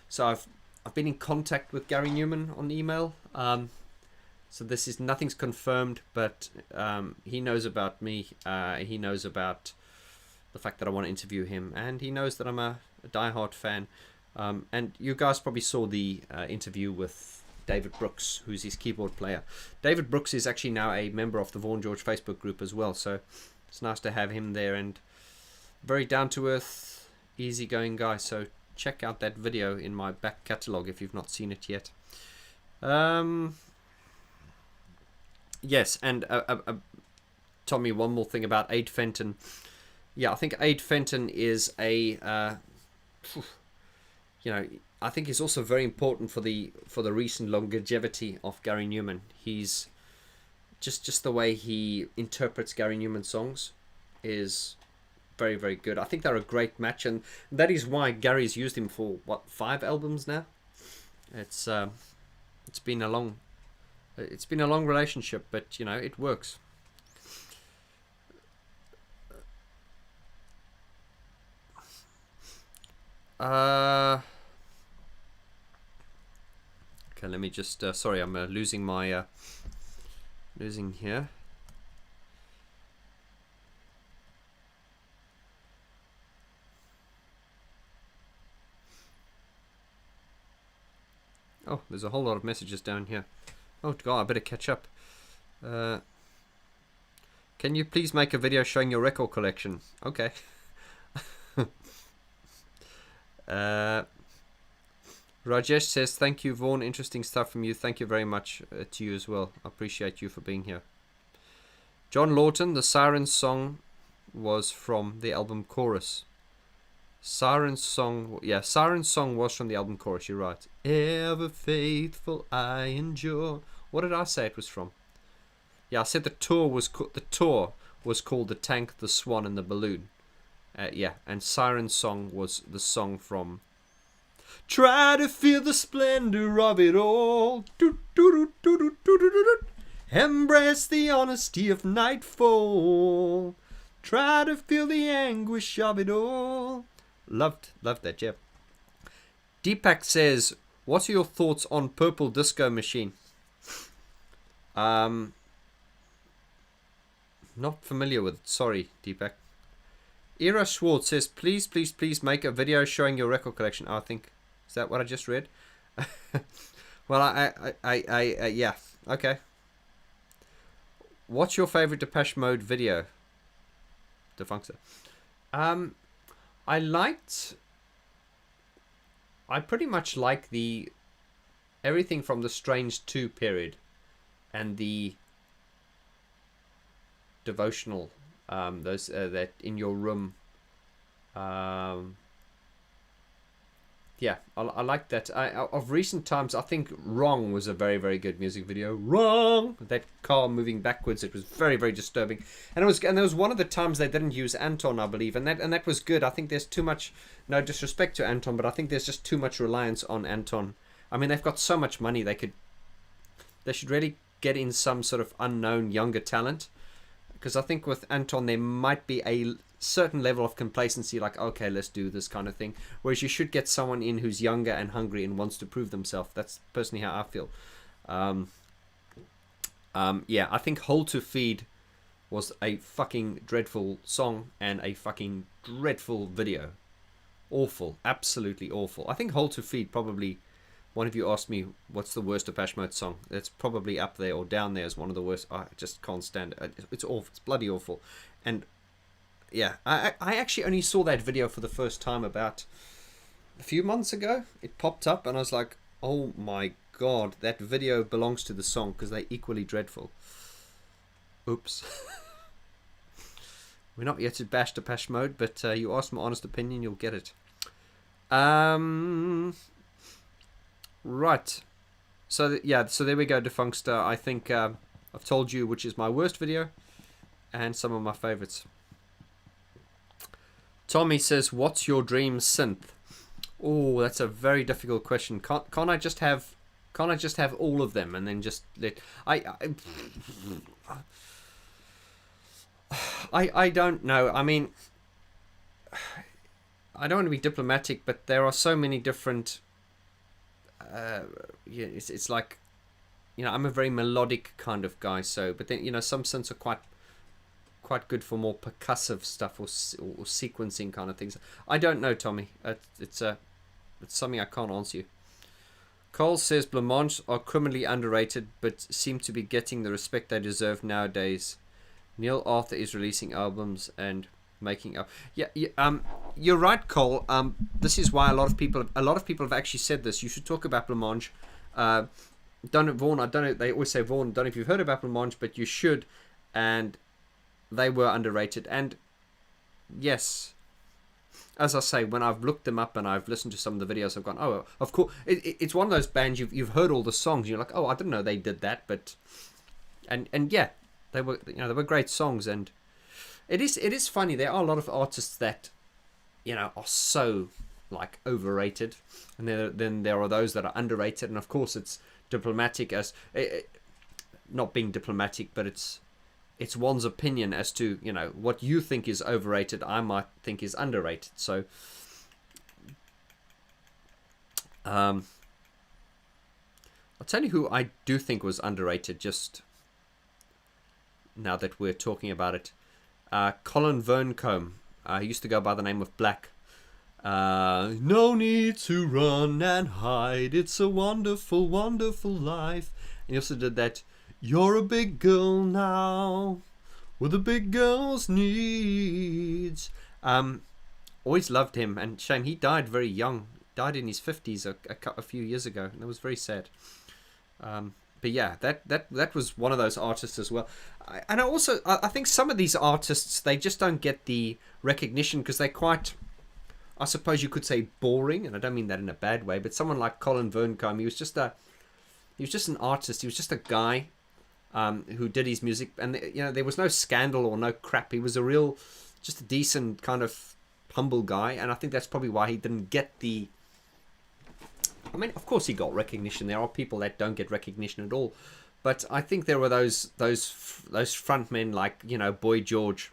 so I've been in contact with Gary Numan on email. So nothing's confirmed, but he knows about me. He knows about the fact that I want to interview him, and he knows that I'm a diehard fan. And you guys probably saw the interview with David Brooks, who's his keyboard player. David Brooks is actually now a member of the Vaughn George Facebook group as well, so it's nice to have him there, and very down-to-earth, easygoing guy. So check out that video in my back catalogue if you've not seen it yet. Yes, and Tommy, one more thing about Aid Fenton. Yeah, I think Aid Fenton is a, I think he's also very important for the recent longevity of Gary Numan. He's just the way he interprets Gary Numan songs is very, very good. I think they're a great match, and that is why Gary's used him for what, 5 albums now. It's been a long relationship, but it works. Okay, let me just sorry, I'm losing my losing here. Oh, there's a whole lot of messages down here. Oh God, I better catch up. Can you please make a video showing your record collection? Okay. Rajesh says, thank you, Vaughn. Interesting stuff from you. Thank you very much to you as well. I appreciate you for being here. John Lawton, the Siren song was from the album Chorus. Siren song was from the album Chorus. You're right. Ever faithful I endure. What did I say it was from? Yeah, I said the tour was called The Tank, the Swan, and the Balloon. Yeah, and Siren Song was the song from Try to Feel the Splendor of It All. Embrace the honesty of nightfall. Try to feel the anguish of it all. Loved that, yeah. Deepak says, what are your thoughts on Purple Disco Machine? Not familiar with it. Sorry, Deepak. Ira Schwartz says, please make a video showing your record collection. I think, is that what I just read? Well, I yeah, okay. What's your favorite Depeche Mode video? Defunctor. I pretty much like everything from the Strange 2 period and the devotional, those that In Your Room. Yeah, I like that. Of recent times, I think Wrong was a very, very good music video. Wrong! That car moving backwards, it was very, very disturbing. And there was one of the times they didn't use Anton, I believe, and that was good. I think there's too much, no disrespect to Anton, but I think there's just too much reliance on Anton. I mean, they've got so much money, they should really get in some sort of unknown younger talent. Because I think with Anton, there might be a certain level of complacency, like, okay, let's do this kind of thing. Whereas you should get someone in who's younger and hungry and wants to prove themselves. That's personally how I feel. Yeah, I think Hold to Feed was a fucking dreadful song and a fucking dreadful video. Awful. Absolutely awful. I think Hold to Feed probably... One of you asked me, what's the worst Depeche Mode song? It's probably up there or down there as one of the worst. I just can't stand it. It's awful. It's bloody awful. And yeah, I actually only saw that video for the first time about a few months ago. It popped up and I was like, oh my God, that video belongs to the song because they're equally dreadful. Oops. We're not yet to bash Depeche Mode, but you asked my honest opinion, you'll get it. Right, so yeah, so there we go, Defunctor. I think I've told you which is my worst video and some of my favorites. Tommy says, what's your dream synth? Oh, that's a very difficult question. Can't I just have all of them and then just let I don't know. I mean, I don't want to be diplomatic, but there are so many different yeah, it's like, I'm a very melodic kind of guy, so, but then, some synths are quite good for more percussive stuff or sequencing kind of things. I don't know, Tommy. It's something I can't answer you. Cole says Blancmange are criminally underrated, but seem to be getting the respect they deserve nowadays. Neil Arthur is releasing albums and making up. Yeah, you're right, Cole. This is why a lot of people have actually said this. You should talk about Blancmange. Vaughn, I don't know. They always say Vaughn. Don't know if you've heard about Blancmange, but you should. And they were underrated. And yes, as I say, when I've looked them up and I've listened to some of the videos, I've gone, oh, of course, it's one of those bands you've heard all the songs. You're like, oh, I didn't know they did that, but and yeah, they were they were great songs. And it is funny. There are a lot of artists that are so like overrated, and then there are those that are underrated. And of course, it's diplomatic as not being diplomatic, but it's one's opinion as to what you think is overrated, I might think is underrated. So I'll tell you who I do think was underrated, just now that we're talking about it. Colin Verncombe. He used to go by the name of Black. No need to run and hide, it's a wonderful, wonderful life. And he also did that, you're a big girl now, with a big girl's needs. Always loved him, and shame he died very young. Died in his 50s a few years ago, and that was very sad. But yeah, that was one of those artists as well. And I think some of these artists, they just don't get the recognition because they're quite, I suppose you could say, boring, and I don't mean that in a bad way. But someone like Colin Verncombe, he was just an artist. He was just a guy who did his music, and there was no scandal or no crap. He was just a decent kind of humble guy, and I think that's probably why he didn't get the. I mean, of course he got recognition. There are people that don't get recognition at all, but I think there were those frontmen like Boy George,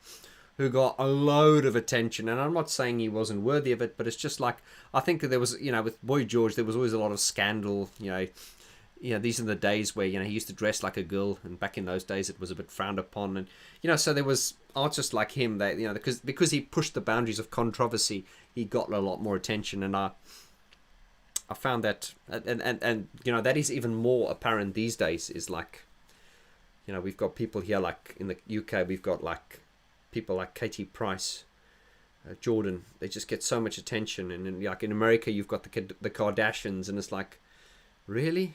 who got a load of attention. And I'm not saying he wasn't worthy of it, but it's just like, I think that there was with Boy George there was always a lot of scandal. These are the days where he used to dress like a girl, and back in those days it was a bit frowned upon. And so there was artists like him that because he pushed the boundaries of controversy, he got a lot more attention. And I found that, and that is even more apparent these days. Is like, we've got people here like in the UK, we've got like people like Katie Price, Jordan. They just get so much attention, and then, like in America, you've got the Kardashians, and it's like, really.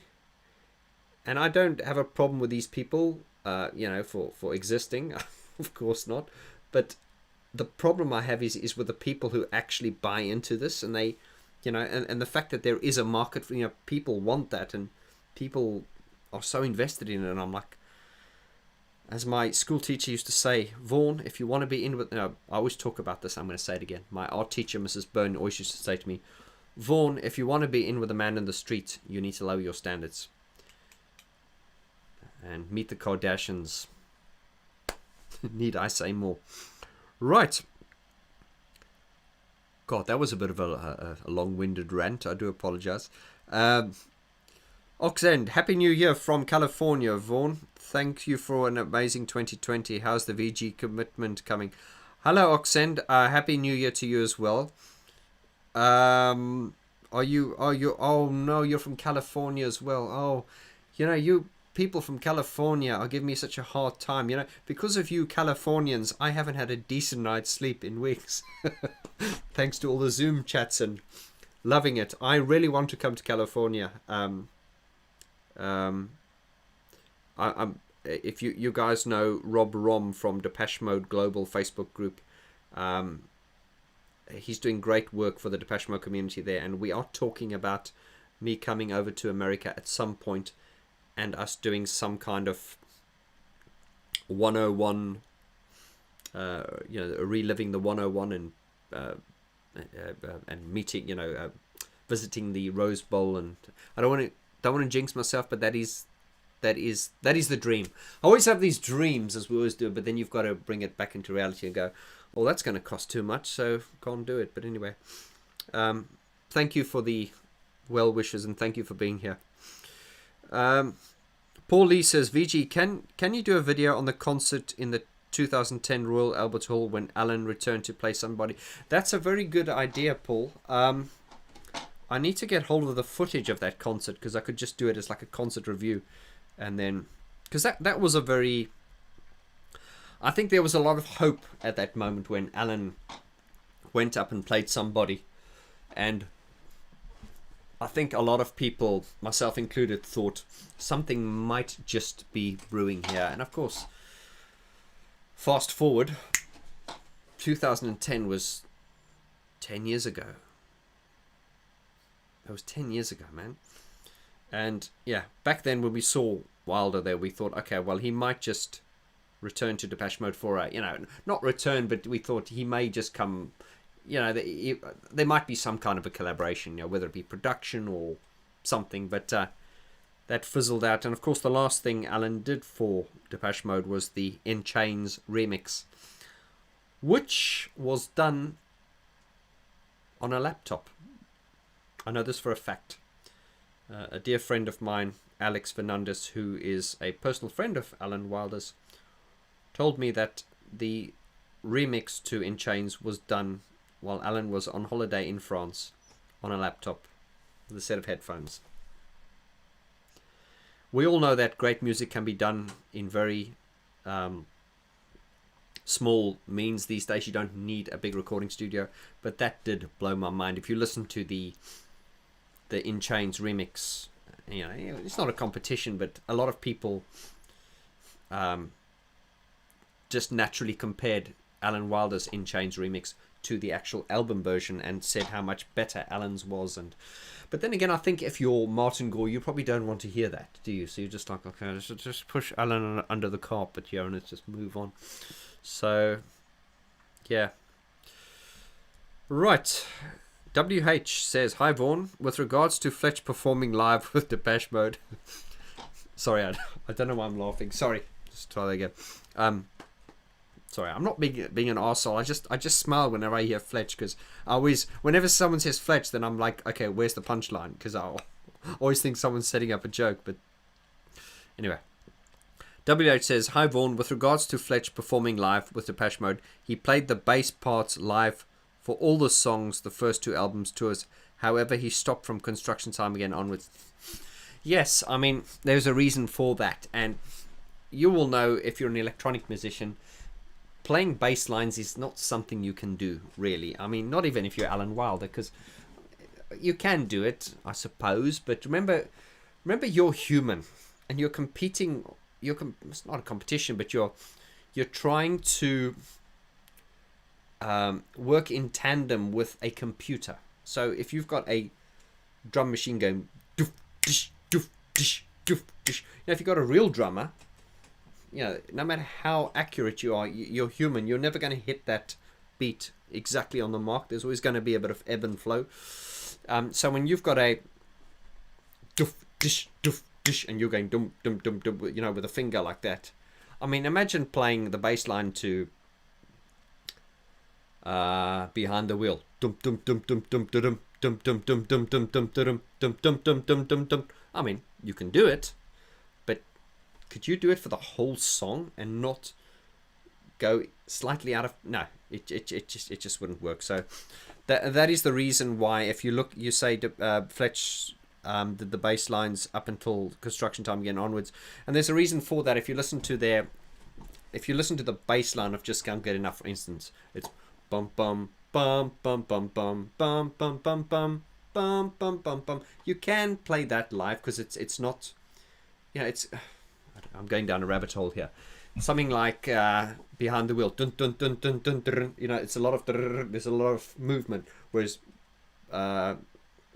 And I don't have a problem with these people, for existing, of course not. But the problem I have is with the people who actually buy into this, and they, and the fact that there is a market for, people want that, and people are so invested in it. And I'm like, as my school teacher used to say, Vaughn, if you want to be in with, I always talk about this, I'm going to say it again. My art teacher, Mrs. Byrne, always used to say to me, Vaughn, if you want to be in with a man in the street, you need to lower your standards. And meet the Kardashians. Need I say more? Right. God, that was a bit of a long-winded rant. I do apologize. Oxend, Happy New Year from California, Vaughn. Thank you for an amazing 2020. How's the VG commitment coming? Hello, Oxend. Happy New Year to you as well. Are you? Oh no, you're from California as well. Oh, you. People from California are giving me such a hard time. Because of you Californians, I haven't had a decent night's sleep in weeks. Thanks to all the Zoom chats and loving it. I really want to come to California. If you guys know Rob Rom from Depeche Mode Global Facebook group, he's doing great work for the Depeche Mode community there, and we are talking about me coming over to America at some point, and us doing some kind of 101, reliving the 101 and meeting, visiting the Rose Bowl. And I don't want to jinx myself, but that is the dream. I always have these dreams, as we always do, but then you've got to bring it back into reality and go, well, that's going to cost too much, so can't do it. But anyway, thank you for the well wishes, and thank you for being here. Paul Lee says, VG, can you do a video on the concert in the 2010 Royal Albert Hall when Alan returned to play somebody? That's a very good idea, Paul. I need to get hold of the footage of that concert, because I could just do it as like a concert review. And then, because that was a very, I think there was a lot of hope at that moment when Alan went up and played somebody. And I think a lot of people, myself included, thought something might just be brewing here. And of course, fast forward, 2010 was 10 years ago. That was 10 years ago, man. And yeah, back then when we saw Wilder there, we thought, okay, well, he might just return to Depeche Mode for a, not return, but we thought he may just come, there might be some kind of a collaboration, whether it be production or something, but that fizzled out. And of course, the last thing Alan did for Depeche Mode was the In Chains remix, which was done on a laptop. I know this for a fact. A dear friend of mine, Alex Fernandez, who is a personal friend of Alan Wilder's, told me that the remix to In Chains was done while Alan was on holiday in France on a laptop with a set of headphones. We all know that great music can be done in very small means these days. You don't need a big recording studio, but that did blow my mind. If you listen to the In Chains remix, it's not a competition, but a lot of people just naturally compared Alan Wilder's In Chains remix to the actual album version and said how much better Alan's was. But then again, I think if you're Martin Gore, you probably don't want to hear that, do you? So you're just like, okay, let's just push Alan under the carpet here and let's just move on. So yeah, right. WH says, hi Vaughn, with regards to Fletch performing live with Depeche Mode. Sorry, I don't know why I'm laughing. Sorry, just try that again. Sorry, I'm not being an arsehole. I just smile whenever I hear Fletch, because whenever someone says Fletch, then I'm like, okay, where's the punchline? Because I always think someone's setting up a joke. But anyway, WH says, hi Vaughn, with regards to Fletch performing live with Depeche Mode, he played the bass parts live for all the songs, the first two albums tours. However, he stopped from Construction Time Again onwards. Yes, I mean, there's a reason for that. And you will know, if you're an electronic musician, playing bass lines is not something you can do, really. I mean, not even if you're Alan Wilder, because you can do it, I suppose. But remember, you're human, and you're competing. It's not a competition, but you're trying to work in tandem with a computer. So if you've got a drum machine going doof dish doof dish doof dish, if you've got a real drummer, no matter how accurate you are, you're human. You're never going to hit that beat exactly on the mark. There's always going to be a bit of ebb and flow. So when you've got a doof dish, and you're going dum dum dum dum, with a finger like that. I mean, imagine playing the bass line to Behind the Wheel. Dum dum dum dum dum dum dum dum dum dum dum dum dum dum dum dum dum dum dum. I mean, you can do it. Could you do it for the whole song and not go slightly out of? No, it just wouldn't work. So that is the reason why, if you look, you say Fletch did the bass lines up until Construction Time Again onwards, and there's a reason for that. If you listen to the bass line of Just Can't Get Enough, for instance, it's bum bum bum bum bum bum bum bum bum bum bum bum bum bum. You can play that live because it's not, it's. I'm going down a rabbit hole here. Something like Behind the Wheel, dun dun dun dun dun dun. It's a lot of there's a lot of movement. Whereas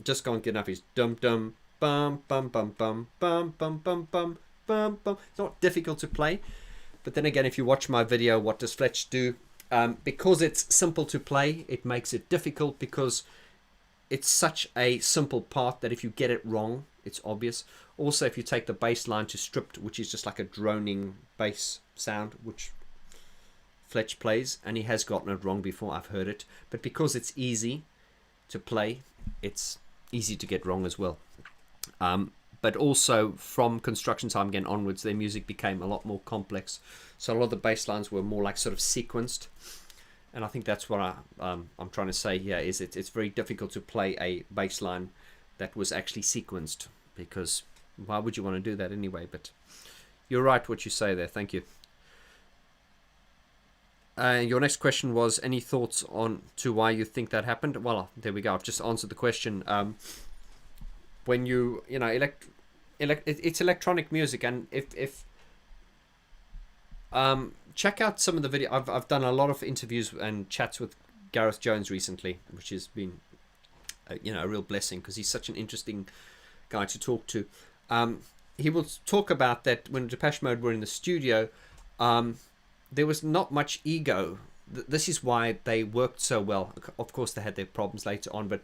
Just Can't Get Enough is dum dum bum bum bum bum bum bum bum bum bum bum. It's not difficult to play, but then again, if you watch my video, what does Fletch do? Because it's simple to play, it makes it difficult because it's such a simple part that if you get it wrong, it's obvious. Also, if you take the bass line to stripped, which is just like a droning bass sound, which Fletch plays, and he has gotten it wrong before, I've heard it. But because it's easy to play, it's easy to get wrong as well. But also, from Construction Time Again onwards, their music became a lot more complex. So a lot of the bass lines were more like sort of sequenced. And I think that's what I'm trying to say here, is it's very difficult to play a bass line that was actually sequenced, because why would you want to do that anyway? But you're right what you say there. Thank you. Your next question was, any thoughts on to why you think that happened? Well, there we go. I've just answered the question. when you know it's electronic music, and if check out some of the video. I've done a lot of interviews and chats with Gareth Jones recently, which has been a real blessing, because he's such an interesting guy to talk to. He will talk about that when Depeche Mode were in the studio, there was not much ego. This is why they worked so well. Of course, they had their problems later on, but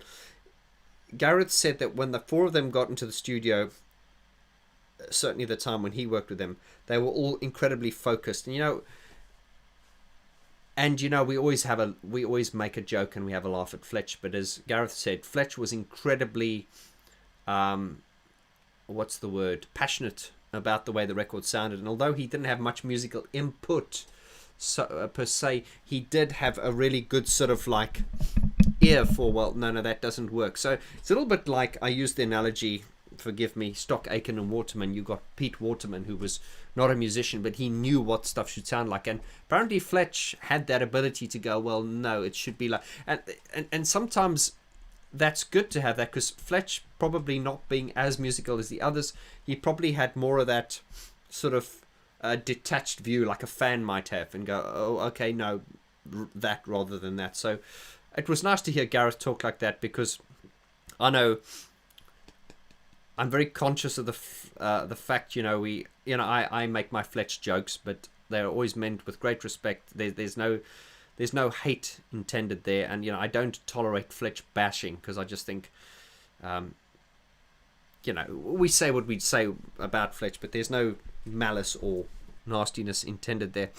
Gareth said that when the four of them got into the studio, certainly the time when he worked with them, they were all incredibly focused. And we always make a joke and we have a laugh at Fletch, but as Gareth said, Fletch was incredibly passionate about the way the record sounded. And although he didn't have much musical input per se, he did have a really good sort of like ear for, well, no, that doesn't work. So it's a little bit like, I used the analogy, forgive me, Stock, Aitken and Waterman. You got Pete Waterman, who was not a musician, but he knew what stuff should sound like, and apparently Fletch had that ability to go, well, no, it should be like, and sometimes that's good to have that, because Fletch, probably not being as musical as the others, he probably had more of that sort of detached view, like a fan might have, and go, oh, okay, no, that rather than that. So it was nice to hear Gareth talk like that, because I know I'm very conscious of the fact, I make my Fletch jokes, but they're always meant with great respect. There's no hate intended there, and I don't tolerate Fletch bashing, because I just think, we say what we'd say about Fletch, but there's no malice or nastiness intended there.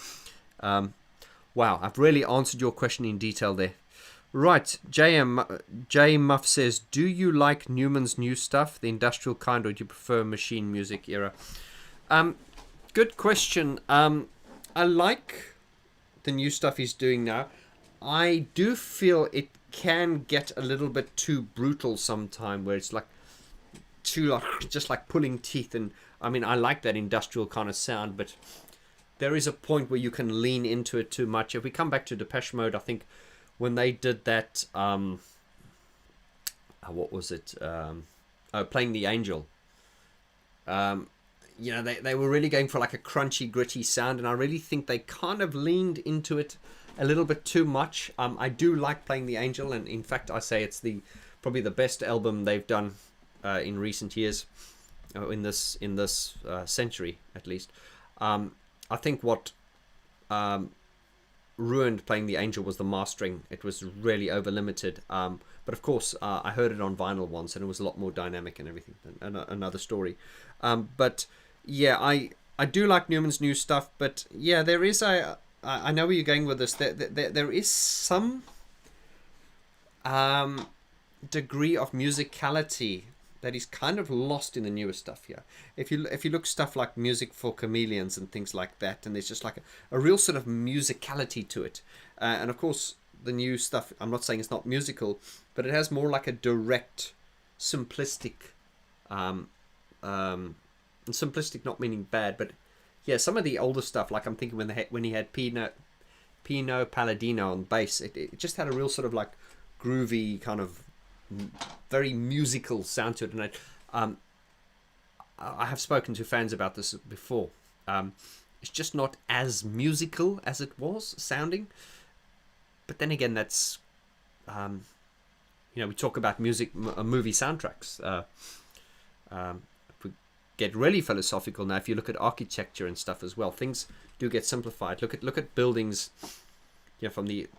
Wow, I've really answered your question in detail there. Right, J Muff says, do you like Numan's new stuff, the industrial kind, or do you prefer machine music era? Good question. I like the new stuff he's doing now. I do feel it can get a little bit too brutal sometime, where it's like too just like pulling teeth. And I mean, I like that industrial kind of sound, but there is a point where you can lean into it too much. If we come back to Depeche Mode, I think when they did that, what was it? Playing the Angel. They were really going for like a crunchy, gritty sound, and I really think they kind of leaned into it a little bit too much. I do like Playing the Angel, and in fact, I say it's probably the best album they've done in recent years, in this century at least. I think what ruined Playing the Angel was the mastering. It was really over limited, but of course I heard it on vinyl once, and it was a lot more dynamic and everything. Another story. But yeah, I do like Numan's new stuff, but yeah, there is I know where you're going with this. There is some degree of musicality that is kind of lost in the newer stuff here. If you look stuff like Music for Chameleons and things like that, and there's just like a real sort of musicality to it. And of course, the new stuff, I'm not saying it's not musical, but it has more like a direct, simplistic, and simplistic not meaning bad, but yeah, some of the older stuff, like I'm thinking when he had Pino Palladino on bass, it just had a real sort of like groovy kind of very musical sound to it. And I have spoken to fans about this before. It's just not as musical as it was sounding. But then again, that's we talk about music, movie soundtracks. If we get really philosophical now, if you look at architecture and stuff as well, things do get simplified. Look at buildings, from the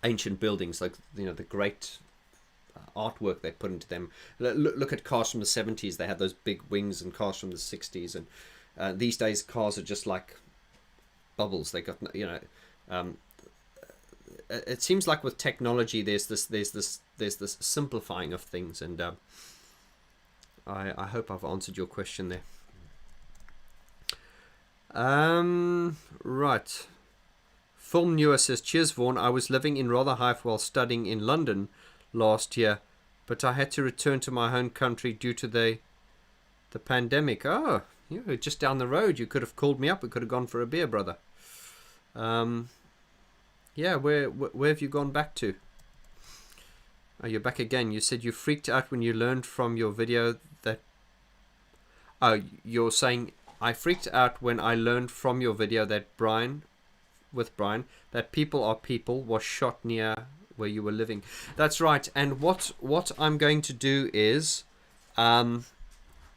ancient buildings, like the great artwork they put into them. Look at cars from the 70s. They had those big wings, and cars from the 60s, and these days cars are just like bubbles. They got it seems like with technology there's this simplifying of things, and I hope I've answered your question there. Right. Film Newer says, cheers Vaughn, I was living in Rotherhithe while studying in London last year, but I had to return to my home country due to the pandemic. Oh, just down the road. You could have called me up. We could have gone for a beer, brother. Yeah, where have you gone back to? Oh, you're back again. You said you freaked out when you learned from your video that... Oh, you're saying, I freaked out when I learned from your video that Brian, that People Are People was shot near where you were living. That's right. And what I'm going to do is, when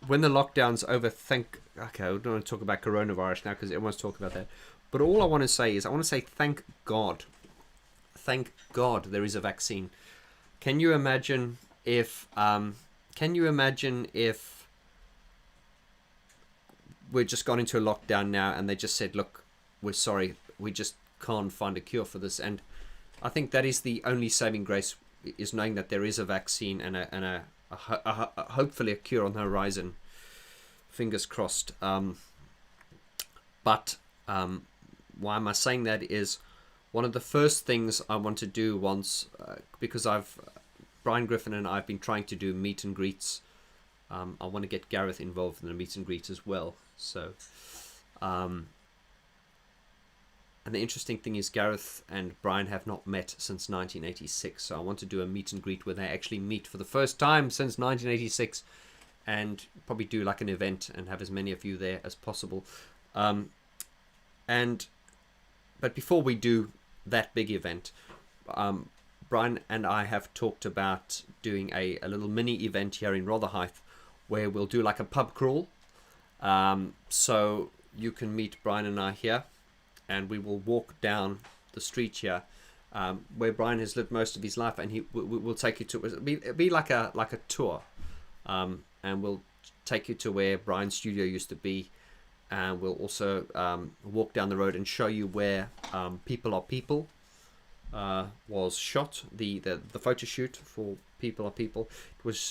the lockdown's over, okay, I don't want to talk about coronavirus now because everyone's talking about that. But all I want to say is, I want to say thank God. Thank God there is a vaccine. Can you imagine if we're just gone into a lockdown now and they just said, look, we're sorry, we just can't find a cure for this. And I think that is the only saving grace, is knowing that there is a vaccine and hopefully a cure on the horizon. Fingers crossed. But why am I saying that is one of the first things I want to do once, because Brian Griffin and I have been trying to do meet and greets. I want to get Gareth involved in the meet and greet as well. So, and the interesting thing is Gareth and Brian have not met since 1986. So I want to do a meet and greet where they actually meet for the first time since 1986, and probably do like an event and have as many of you there as possible. But before we do that big event, Brian and I have talked about doing a little mini event here in Rotherhithe where we'll do like a pub crawl. So you can meet Brian and I here, and we will walk down the street here where Brian has lived most of his life, and we'll take you to, it'll be like a tour, and we'll take you to where Brian's studio used to be, and we'll also walk down the road and show you where People Are People was shot. The photo shoot for People Are People,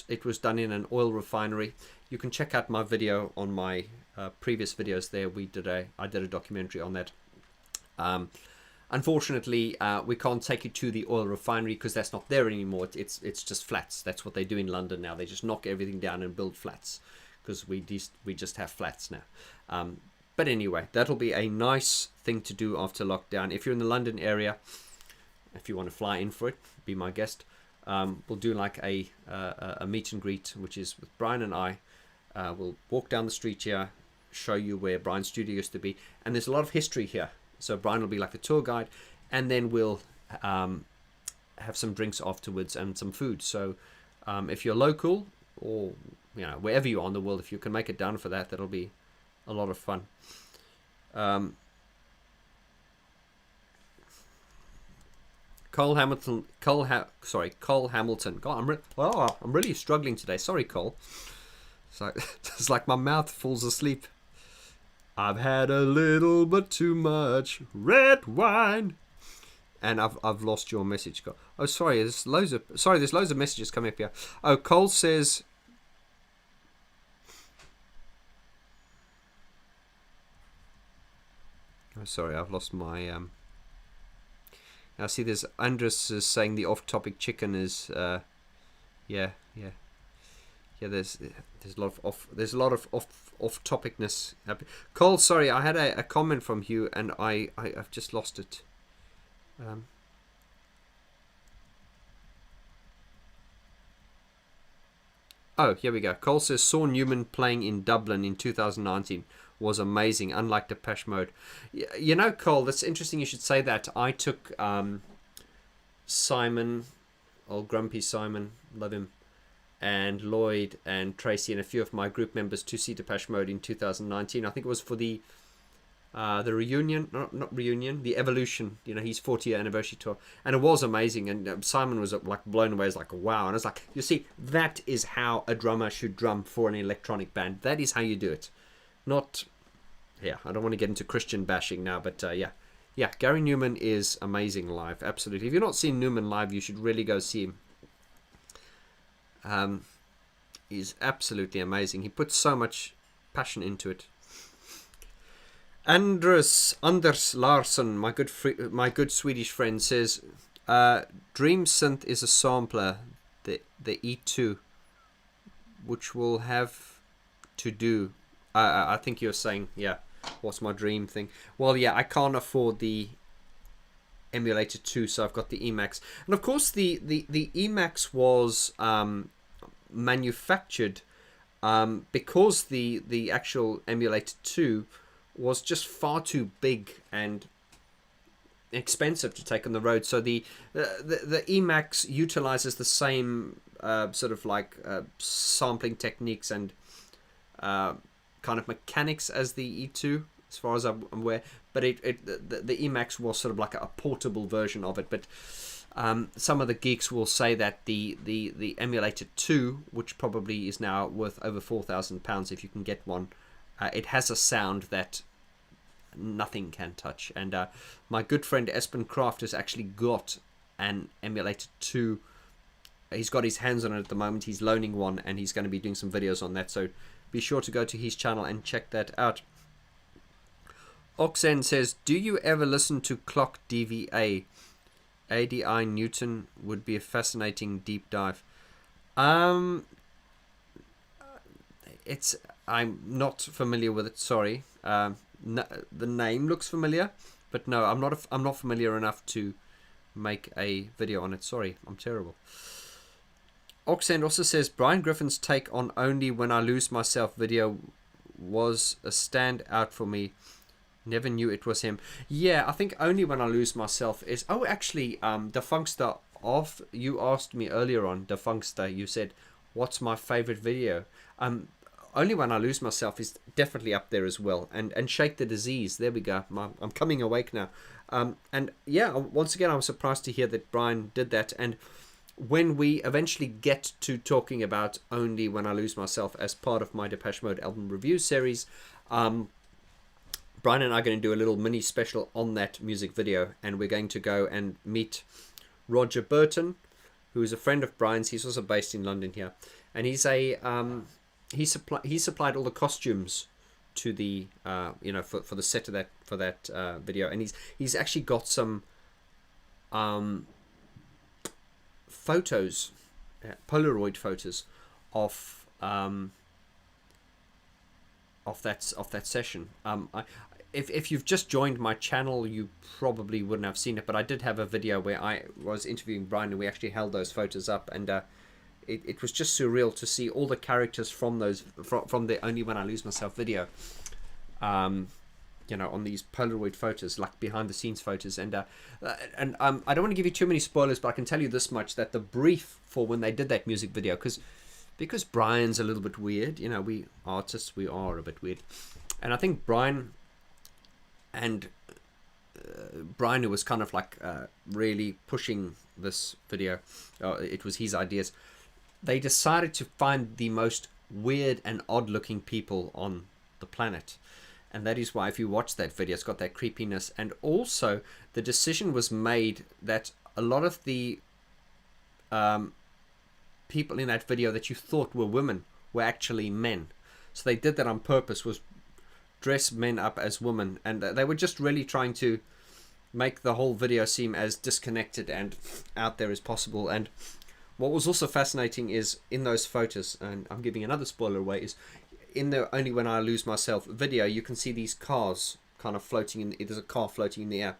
it was done in an oil refinery. You can check out my video on my previous videos there. I did a documentary on that. Unfortunately, we can't take you to the oil refinery because that's not there anymore. It's just flats. That's what they do in London now. They just knock everything down and build flats, because we just have flats now. But anyway, that'll be a nice thing to do after lockdown. If you're in the London area, if you want to fly in for it, be my guest. We'll do like a meet and greet, which is with Brian and I. We'll walk down the street here, show you where Brian's studio used to be, and there's a lot of history here. So Brian will be like the tour guide, and then we'll have some drinks afterwards and some food. So if you're local, or wherever you are in the world, if you can make it down for that, that'll be a lot of fun. Cole Hamilton. Cole Hamilton. God, I'm really struggling today. Sorry, Cole. It's like my mouth falls asleep. I've had a little but too much red wine, and I've lost your message. Oh, sorry. There's loads of messages coming up here. Oh, Cole says. Oh, sorry, I've lost my. I see there's Andres is saying the off-topic chicken is. Yeah. There's a lot of off-topicness. Cole, sorry, I had a comment from you and I've just lost it. Oh, here we go. Cole says saw Numan playing in Dublin in 2019. Was amazing, unlike Depeche Mode. Cole, that's interesting you should say that. I took Simon, old grumpy Simon, love him, and Lloyd and Tracy and a few of my group members to see Depeche Mode in 2019. I think it was for the reunion, not reunion, the Evolution, his 40th anniversary tour, and it was amazing. And Simon was like blown away. It's like, wow. And it's like, you see, that is how a drummer should drum for an electronic band. That is how you do it. Not, I don't want to get into Christian bashing now, but Gary Numan is amazing live, absolutely. If you've not seen Numan live, you should really go see him. He's absolutely amazing. He puts so much passion into it. Anders Larsson, my good Swedish friend, says, Dream Synth is a sampler, the E2, which will have to do. I think you're saying, what's my dream thing? Well, I can't afford the emulator 2, so I've got the Emax. And of course the Emax was manufactured because the actual emulator 2 was just far too big and expensive to take on the road. So the Emax utilizes the same sort of like sampling techniques and kind of mechanics as the E2, as far as I'm aware, but the Emax was sort of like a portable version of it. But some of the geeks will say that the emulator 2, which probably is now worth over £4,000 if you can get one, it has a sound that nothing can touch. And my good friend Espen Kraft has actually got an emulator 2. He's got his hands on it at the moment. He's loaning one, and he's going to be doing some videos on that, so be sure to go to his channel and check that out. Oxen says, do you ever listen to Clock DVA? ADI Newton would be a fascinating deep dive. I'm not familiar with it, sorry. No, the name looks familiar, but no, I'm not familiar enough to make a video on it. Sorry, I'm terrible. Oxend also says Brian Griffin's take on Only When I Lose Myself video was a standout for me. Never knew it was him. Yeah, I think Only When I Lose Myself is... Oh, actually, Defunkster, you asked me earlier on, Defunkster, you said, what's my favorite video? Only When I Lose Myself is definitely up there as well. And Shake the Disease, there we go. I'm coming awake now. And yeah, once again, I was surprised to hear that Brian did that. And when we eventually get to talking about Only When I Lose Myself as part of my Depeche Mode album review series, Brian and I are going to do a little mini special on that music video, and we're going to go and meet Roger Burton, who is a friend of Brian's. He's also based in London here, and he's a he supplied all the costumes to the for the set of that video, and he's actually got some photos, Polaroid photos of that session. If you've just joined my channel, you probably wouldn't have seen it, but I did have a video where I was interviewing Brian, and we actually held those photos up, and it was just surreal to see all the characters from the Only When I Lose Myself video, on these Polaroid photos, like behind the scenes photos. And I don't want to give you too many spoilers, but I can tell you this much, that the brief for when they did that music video, because Brian's a little bit weird, we artists, we are a bit weird, and I think Brian, who was kind of like really pushing this video, it was his ideas, they decided to find the most weird and odd looking people on the planet. And that is why, if you watch that video, it's got that creepiness. And also, the decision was made that a lot of the people in that video that you thought were women were actually men. So they did that on purpose, was dress men up as women. And they were just really trying to make the whole video seem as disconnected and out there as possible. And what was also fascinating is, in those photos, and I'm giving another spoiler away, is in the Only When I Lose Myself video, you can see these cars kind of floating there's a car floating in the air.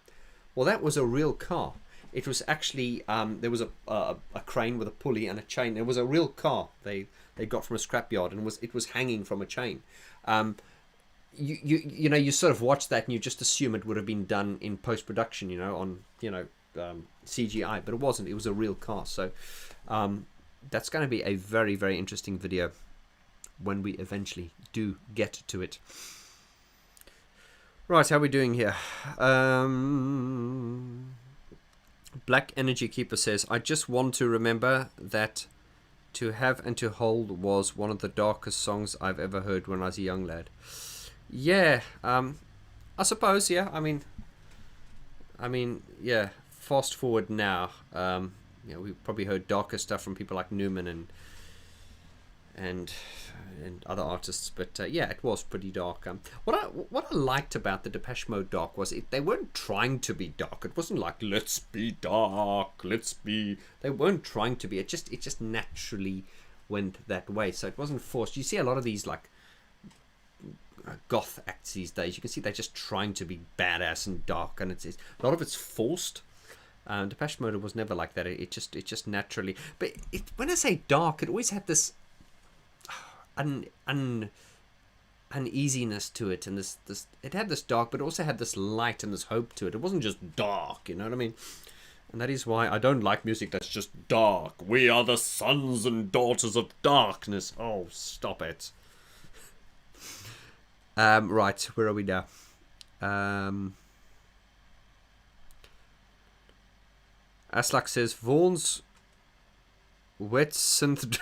Well, that was a real car. It was actually there was a crane with a pulley and a chain. There was a real car they got from a scrapyard, and it was hanging from a chain. You sort of watch that and you just assume it would have been done in post production, on CGI, but it wasn't. It was a real car. So that's going to be a very, very interesting video when we eventually do get to it. Right, how are we doing here? Black Energy Keeper says, I just want to remember that To Have and To Hold was one of the darkest songs I've ever heard when I was a young lad. Yeah, I suppose, yeah. I mean, yeah, fast forward now, we've probably heard darker stuff from people like Numan and other artists, but yeah, it was pretty dark. What I liked about the Depeche Mode dark was they weren't trying to be dark. It wasn't like, let's be dark, they weren't trying to be. It just naturally went that way, so it wasn't forced. You see a lot of these like goth acts these days, you can see they're just trying to be badass and dark, and it's a lot of it's forced. Depeche Mode was never like that. It just naturally. But when I say dark, it always had this uneasiness to it, and this it had this dark, but it also had this light and this hope to it. It wasn't just dark, you know what I mean? And that is why I don't like music that's just dark. We are the sons and daughters of darkness. Oh, stop it. Right, where are we now? Aslak says Vaughn's wet synth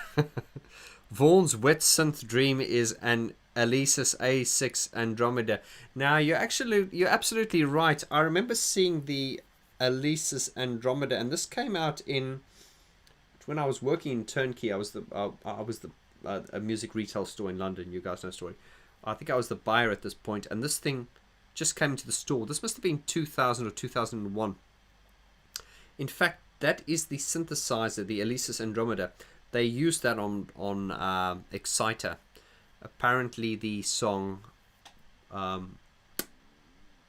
Vaughn's wet synth dream is an Alesis A6 Andromeda. Now you're absolutely right. I remember seeing the Alesis Andromeda, and this came out when I was working in Turnkey. I was a music retail store in London. You guys know the story. I think I was the buyer at this point, and this thing just came into the store. This must have been 2000 or 2001. In fact, that is the synthesizer, the Alesis Andromeda. They used that on Exciter. Apparently, the song,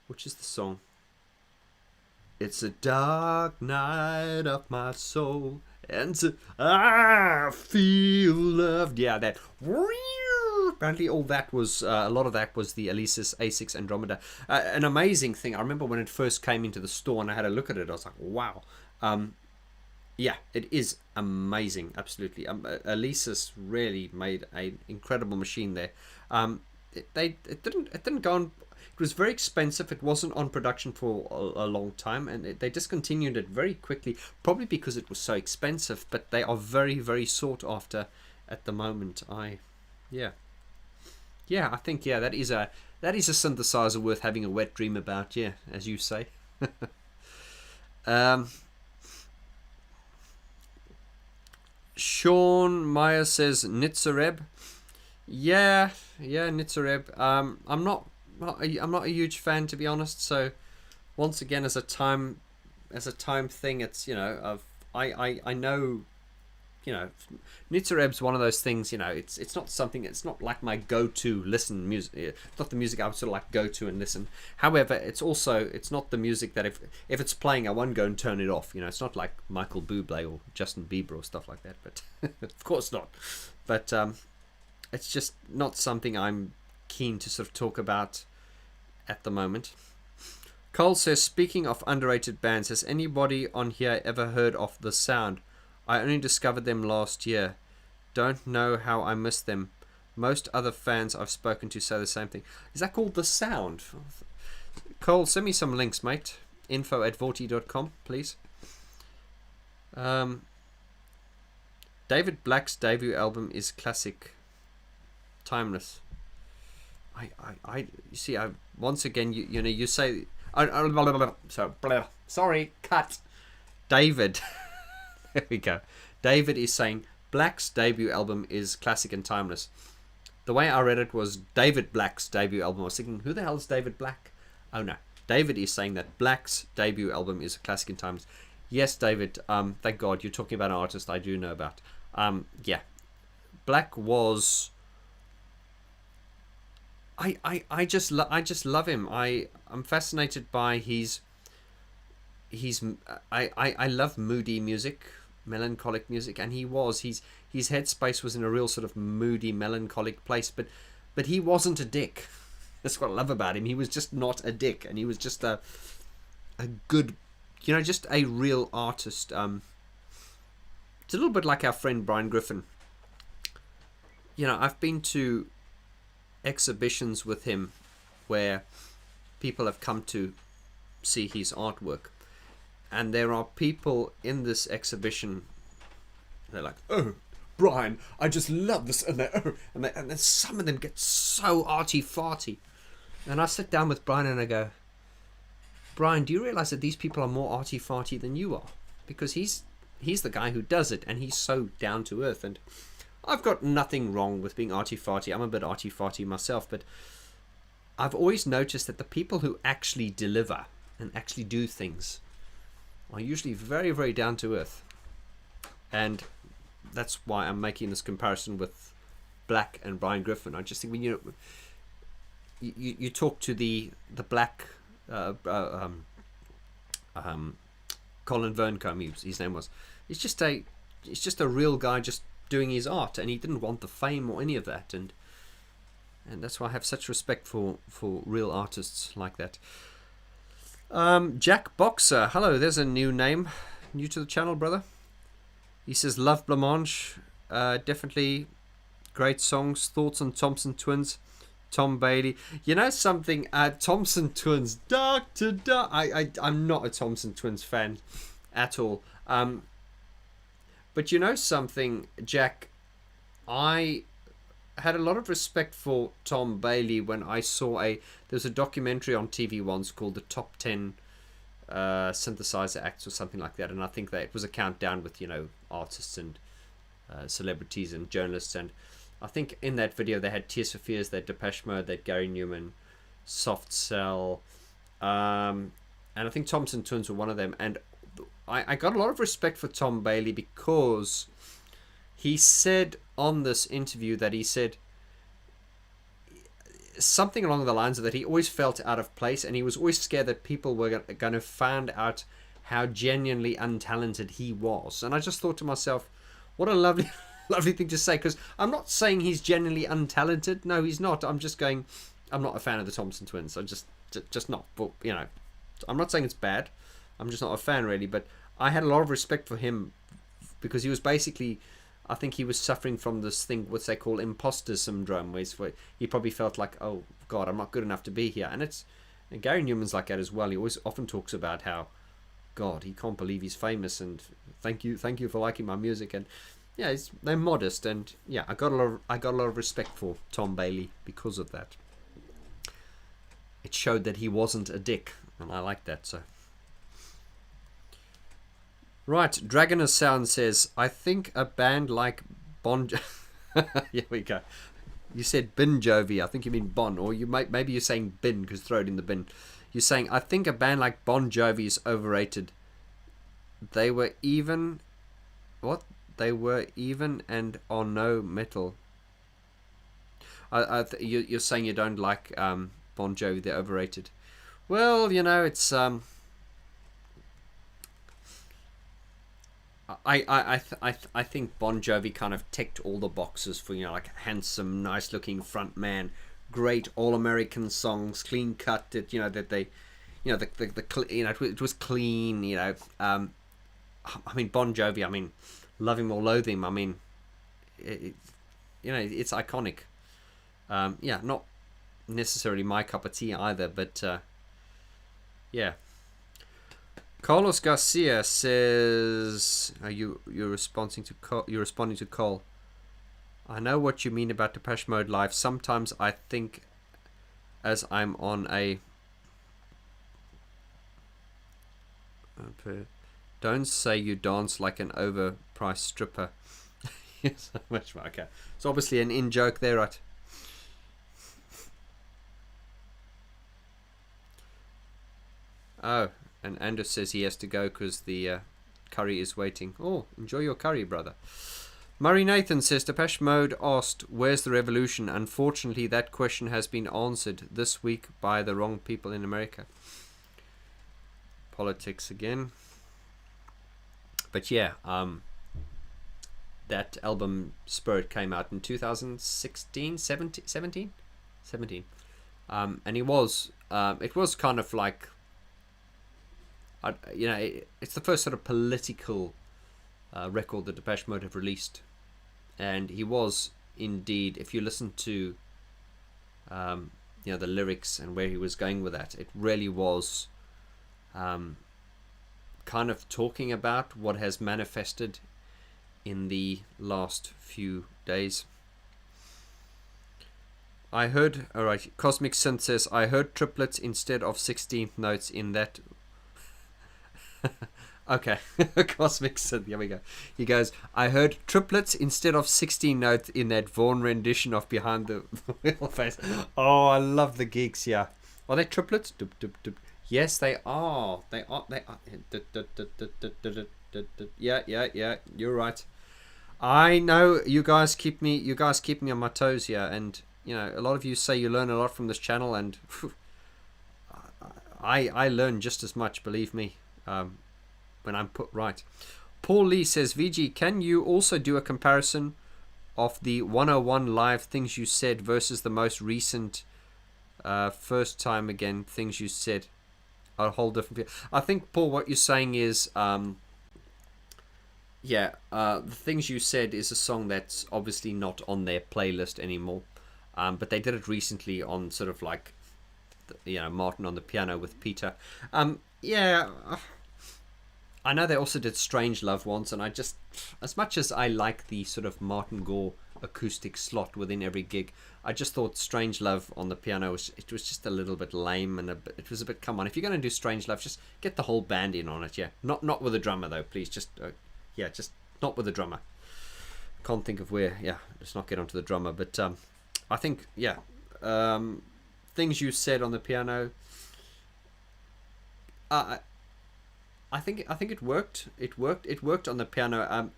which is the song? It's a dark night of my soul, and I feel loved. Yeah, that. Apparently, all that was a lot of that was the Alesis A6 Andromeda. An amazing thing. I remember when it first came into the store and I had a look at it. I was like, wow. Yeah, it is amazing. Absolutely. Alesis really made an incredible machine there. It didn't go on. It was very expensive. It wasn't on production for a long time, and they discontinued it very quickly, probably because it was so expensive. But they are very, very sought after at the moment. I think that is a synthesizer worth having a wet dream about. Yeah, as you say. Sean Meyer says Nitzareb. Yeah, Nitzareb. I'm not a huge fan, to be honest. So once again, as a time thing, it's I know, Nitzareb's one of those things. It's not something. It's not like my go-to listen music. It's not the music I would sort of like go to and listen. However, it's not the music that if it's playing, I won't go and turn it off. It's not like Michael Bublé or Justin Bieber or stuff like that. But of course not. But it's just not something I'm keen to sort of talk about at the moment. Cole says, speaking of underrated bands, has anybody on here ever heard of The Sound? I only discovered them last year. Don't know how I missed them. Most other fans I've spoken to say the same thing. Is that called The Sound? Cole, send me some links, mate. info@vorty.com, please. David Black's debut album is classic. Timeless. You see, once again, you say... Sorry, cut. David... There we go. David is saying Black's debut album is classic and timeless. The way I read it was David Black's debut album. I was thinking, who the hell is David Black? Oh no. David is saying that Black's debut album is classic and timeless. Yes, David. Thank God you're talking about an artist I do know about. Yeah. Black was... I just love him. I'm fascinated by I love moody music, melancholic music, and his headspace was in a real sort of moody, melancholic place, but he wasn't a dick. That's what I love about him. He was just not a dick, and he was just a good, just a real artist. It's a little bit like our friend Brian Griffin. I've been to exhibitions with him where people have come to see his artwork. And there are people in this exhibition. They're like, "Oh, Brian, I just love this," and then some of them get so arty-farty. And I sit down with Brian and I go, "Brian, do you realize that these people are more arty-farty than you are? Because he's the guy who does it, and he's so down to earth. And I've got nothing wrong with being arty-farty. I'm a bit arty-farty myself, but I've always noticed that the people who actually deliver and actually do things are usually very, very down to earth. And that's why I'm making this comparison with Black and Brian Griffin. I just think when you talk to the Black Colin Verncombe, his name was. It's just a real guy just doing his art, and he didn't want the fame or any of that, and that's why I have such respect for real artists like that. Jack Boxer, hello, there's a new name, new to the channel, brother. He says, love Blancmange, definitely great songs. Thoughts on Thompson Twins, Tom Bailey. You know something, Thompson Twins, dark to dark. I'm not a Thompson Twins fan at all. But you know something, Jack, I had a lot of respect for Tom Bailey when I saw there's a documentary on TV once called the Top 10 Synthesizer Acts or something like that, and I think that it was a countdown with, you know, artists and celebrities and journalists, and I think in that video they had Tears for Fears, they had Depeche Mode, they had Gary Numan, Soft Cell, and I think Thompson Twins were one of them, and I got a lot of respect for Tom Bailey because he said on this interview that he said something along the lines of that he always felt out of place, and he was always scared that people were going to find out how genuinely untalented he was. And I just thought to myself, what a lovely lovely thing to say, because I'm not saying he's genuinely untalented. No, he's not. I'm just going, I'm not a fan of the Thompson Twins. I'm just not. But, you know, I'm not saying it's bad. I'm just not a fan, really. But I had a lot of respect for him because he was basically, I think he was suffering from this thing, what they call imposter syndrome, where he probably felt like, oh, God, I'm not good enough to be here. And Gary Numan's like that as well. He always often talks about how, God, he can't believe he's famous, and thank you for liking my music. And yeah, they're modest, and yeah, I got a lot of respect for Tom Bailey because of that. It showed that he wasn't a dick, and I like that. So, right, Dragoner Sound says, I think a band like Bon. Here we go. You said Bin Jovi. I think you mean Bon, or maybe you're saying bin because throw it in the bin. You're saying, I think a band like Bon Jovi is overrated. They were even and are no metal. You're saying you don't like Bon Jovi, they're overrated. Well, you know, it's I think Bon Jovi kind of ticked all the boxes for, you know, like handsome, nice looking front man, great all American songs, clean cut. That, you know, that they, you know, it was clean. You know, I mean, Bon Jovi. I mean, love him or loathe him. I mean, you know, it's iconic. Yeah, not necessarily my cup of tea either, but yeah. Carlos Garcia says, you're responding to Cole. I know what you mean about Depeche Mode live. Sometimes I think, as I'm on a don't say you dance like an overpriced stripper. Yes, much more. Okay, it's obviously an in joke there, right? Oh, and Anders says he has to go because the curry is waiting. Oh, enjoy your curry, brother. Murray Nathan says, Depeche Mode asked, where's the revolution? Unfortunately, that question has been answered this week by the wrong people in America. Politics again. But yeah, that album Spirit came out in 2016, 17? And it was kind of like, you know, it's the first sort of political record that Depeche Mode have released, and he was indeed, if you listen to you know, the lyrics and where he was going with that, it really was kind of talking about what has manifested in the last few days. I heard, alright, Cosmic Synth says, I heard triplets instead of 16th notes in that. Okay, Cosmic Synth, here we go. He goes, I heard triplets instead of 16 notes in that Vaughn rendition of Behind the Wheel Face. Oh, I love the geeks, yeah. Are they triplets? Yes, they are. They are. Yeah, you're right. I know you guys keep me on my toes here, and you know, a lot of you say you learn a lot from this channel, and I learn just as much, believe me. when I'm put right. Paul Lee says, VG, can you also do a comparison of the 101 live things you said versus the most recent first time again things you said? A whole different. I think, Paul, what you're saying is, the things you said is a song that's obviously not on their playlist anymore, but they did it recently on sort of like, Martin on the piano with Peter. I know they also did Strange Love once, and I just, as much as I like the sort of Martin Gore acoustic slot within every gig, I just thought Strange Love on the piano was just a little bit lame, and it was a bit, come on, if you're going to do Strange Love, just get the whole band in on it. Not with a drummer though, please. Just not with a drummer. Can't think of where. Let's not get onto the drummer, but I think things you said on the piano, I think it worked. It worked on the piano.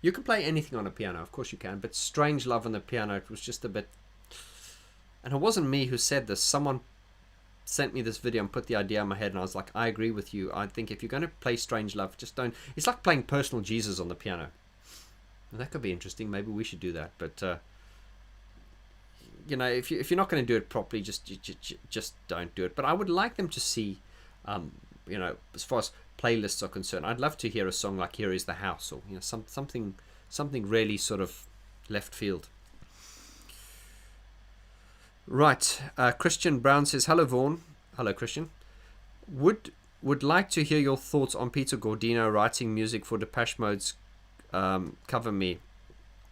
You can play anything on a piano, of course you can, but Strange Love on the piano, it was just a bit. And it wasn't me who said this. Someone sent me this video and put the idea in my head, and I was like, I agree with you. I think if you're going to play Strange Love, just don't. It's like playing Personal Jesus on the piano. And that could be interesting. Maybe we should do that. But if you're not going to do it properly, just don't do it. But I would like them to see, as far as playlists are concerned, I'd love to hear a song like Here Is the House, or something really sort of left field. Right, Christian Brown says, hello Vaughn. Hello Christian. Would like to hear your thoughts on Peter Gordino writing music for Depeche Mode's Cover Me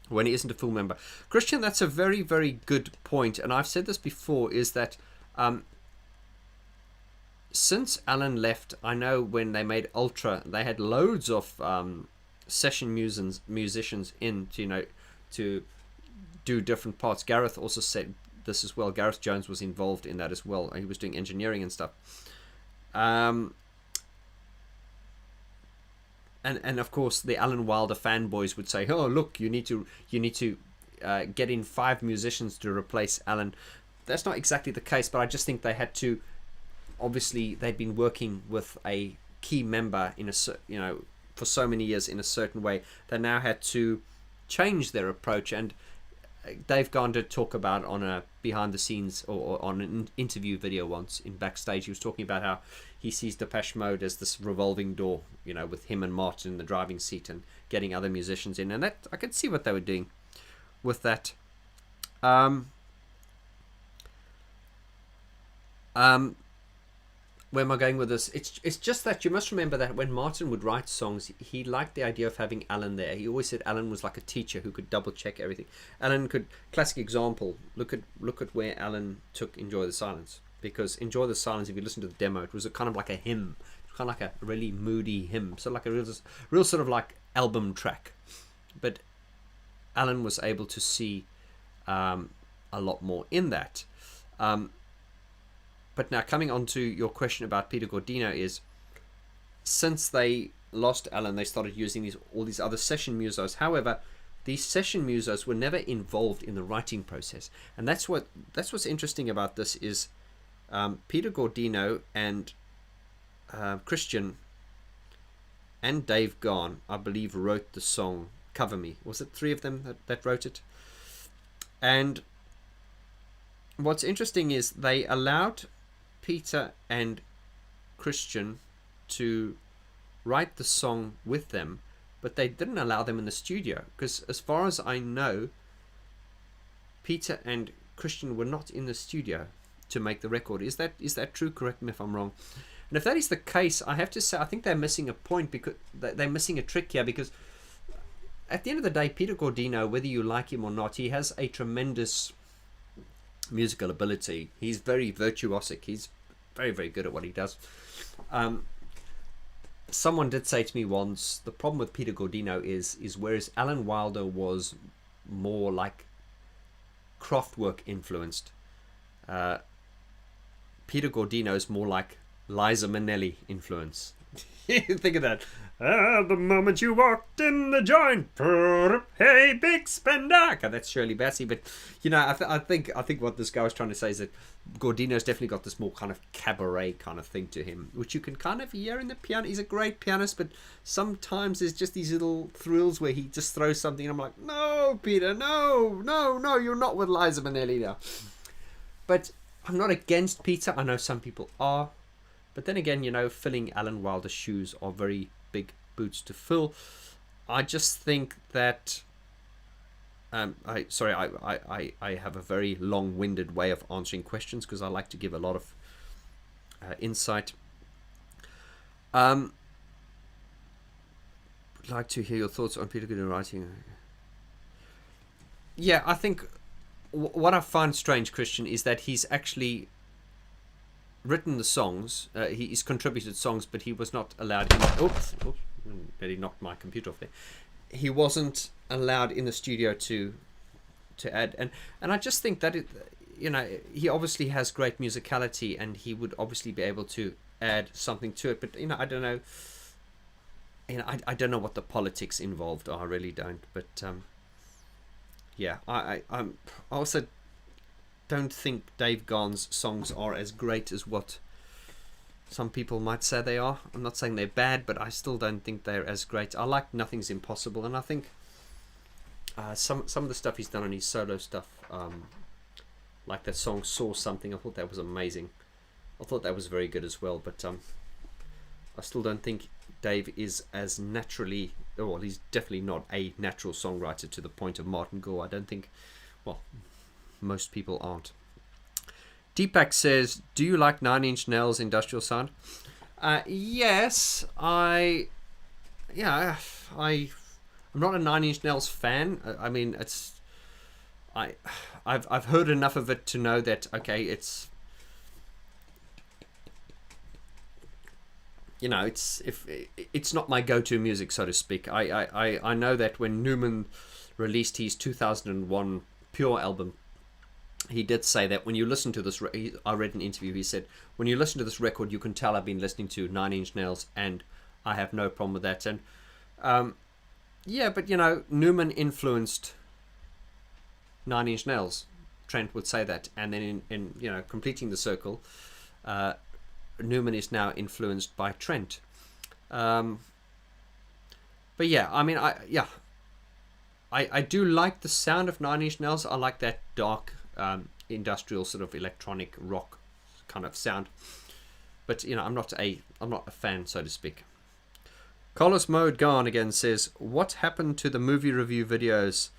when he isn't a full member. Christian, that's a very, very good point, and I've said this before, is that since Alan left, I know when they made Ultra, they had loads of session musicians in to do different parts. Gareth also said this as well. Gareth Jones was involved in that as well. He was doing engineering and stuff. And of course the Alan Wilder fanboys would say, oh look, you need to get in 5 musicians to replace Alan. That's not exactly the case, but I just think they had to. Obviously, they'd been working with a key member for so many years in a certain way. They now had to change their approach, and Dave Gone did talk about on a behind the scenes or on an interview video once in Backstage. He was talking about how he sees Depeche Mode as this revolving door, with him and Martin in the driving seat and getting other musicians in, and that I could see what they were doing with that. Where am I going with this? It's just that you must remember that when Martin would write songs, he liked the idea of having Alan there. He always said Alan was like a teacher who could double check everything. Alan could, classic example, look at where Alan took Enjoy the Silence, because Enjoy the Silence, if you listen to the demo, it was kind of like a hymn, kind of like a really moody hymn, so like a real sort of like album track. But Alan was able to see a lot more in that. But now coming on to your question about Peter Gordino is, since they lost Alan, they started using all these other session musos. However, these session musos were never involved in the writing process, and that's what's interesting about this is Peter Gordino and Christian and Dave Gone, I believe, wrote the song Cover Me. Was it 3 of them that wrote it? And what's interesting is they allowed Peter and Christian to write the song with them, but they didn't allow them in the studio, because as far as I know, Peter and Christian were not in the studio to make the record. Is that true? Correct me if I'm wrong. And if that is the case, I have to say I think they're missing a point, because they're missing a trick here, because at the end of the day, Peter Gordino, whether you like him or not, he has a tremendous musical ability. He's very virtuosic. He's very, very good at what he does. Someone did say to me once, the problem with Peter Gordino is whereas Alan Wilder was more like Kraftwerk influenced, Peter Gordino is more like Liza Minnelli influence. Think of that. The moment you walked in the joint, hey, big spender. Okay, that's Shirley Bassey, but you know, I think what this guy was trying to say is that Gordino's definitely got this more kind of cabaret kind of thing to him, which you can kind of hear in the piano. He's a great pianist, but sometimes there's just these little thrills where he just throws something, and I'm like, no, Peter, no, you're not with Liza Minnelli now. But I'm not against Peter. I know some people are. But then again, you know, filling Alan Wilder's shoes are very big boots to fill. I just think that... I have a very long-winded way of answering questions because I like to give a lot of insight. Would like to hear your thoughts on Peter Gooding writing. Yeah, I think what I find strange, Christian, is that he's actually written the songs. He's contributed songs, but he was not allowed. Oops, nearly knocked my computer off there. He wasn't allowed in the studio to add, and I just think that you know, he obviously has great musicality, and he would obviously be able to add something to it. But you know, I don't know. You know, I don't know what the politics involved are. I really don't. But yeah, I also don't think Dave Gahan's songs are as great as what some people might say they are. I'm not saying they're bad, but I still don't think they're as great. I like Nothing's Impossible, and I think some of the stuff he's done on his solo stuff, like that song Saw Something, I thought that was amazing. I thought that was very good as well, but I still don't think Dave is as naturally, well, he's definitely not a natural songwriter to the point of Martin Gore. I don't think, well, most people aren't. Deepak says, do you like Nine Inch Nails' industrial sound? Yes, I'm not a Nine Inch Nails fan. I mean, I've heard enough of it to know that, okay, it's, you know, it's not my go-to music, so to speak. I know that when Numan released his 2001 Pure album, he did say that when you listen to this, I read an interview, he said, when you listen to this record, you can tell I've been listening to Nine Inch Nails, and I have no problem with that. And yeah, but you know, Numan influenced Nine Inch Nails. Trent would say that. And then in you know, completing the circle, Numan is now influenced by Trent. But yeah, I mean, I do like the sound of Nine Inch Nails. I like that dark industrial sort of electronic rock kind of sound. But you know, I'm not a fan, so to speak. Carlos Mode Gone again says, what happened to the movie review videos?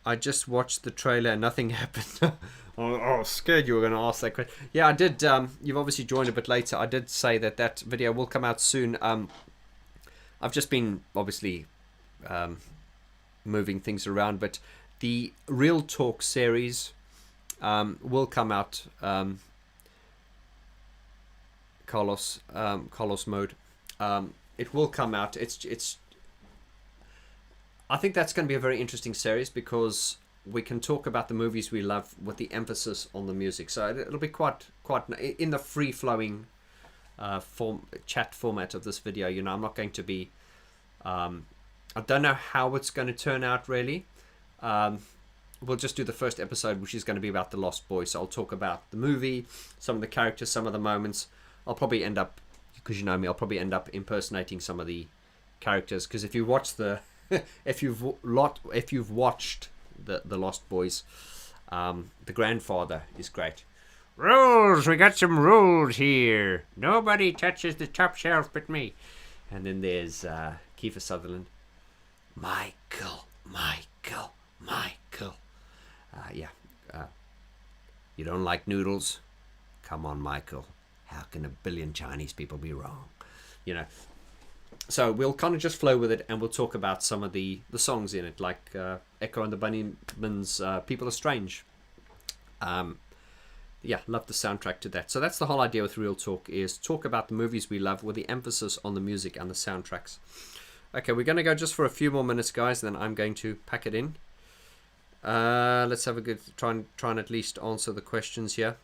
I just watched the trailer and nothing happened. Oh, scared you were going to ask that question. Yeah, I did. You've obviously joined a bit later. I did say that video will come out soon. I've just been obviously moving things around, but the Real Talk series will come out. Carlos Mode. It will come out. It's. I think that's going to be a very interesting series because we can talk about the movies we love with the emphasis on the music. So it'll be quite in the free-flowing chat format of this video. You know, I'm not going to be. I don't know how it's going to turn out really. We'll just do the first episode, which is going to be about The Lost Boys. So I'll talk about the movie, some of the characters, some of the moments. I'll probably end up, because you know me, I'll probably end up impersonating some of the characters. Because if you watch if you've watched the Lost Boys, the grandfather is great. Rules, we got some rules here. Nobody touches the top shelf but me. And then there's Kiefer Sutherland. Michael. You don't like noodles? Come on, Michael. How can a billion Chinese people be wrong? You know. So we'll kind of just flow with it, and we'll talk about some of the songs in it, like Echo and the Bunnymen's People Are Strange. Yeah, love the soundtrack to that. So that's the whole idea with Real Talk, is talk about the movies we love with the emphasis on the music and the soundtracks. Okay, we're going to go just for a few more minutes, guys, and then I'm going to pack it in. Let's have a good try and at least answer the questions here.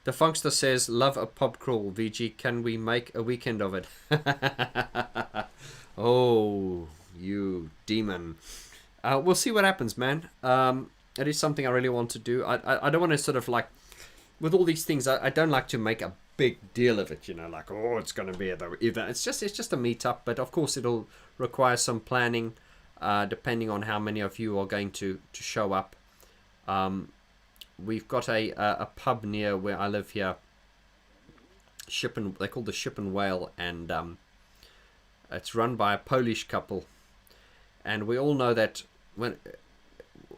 The Funkster says, love a pub crawl, VG. Can we make a weekend of it? Oh, you demon. We'll see what happens, man. It is something I really want to do. I don't want to sort of like, with all these things, I don't like to make a big deal of it, you know, like, oh, it's going to be the event. It's just a meetup, but of course it'll require some planning, depending on how many of you are going to show up. We've got a pub near where I live here, they call the Ship and Whale, and it's run by a Polish couple, and we all know that when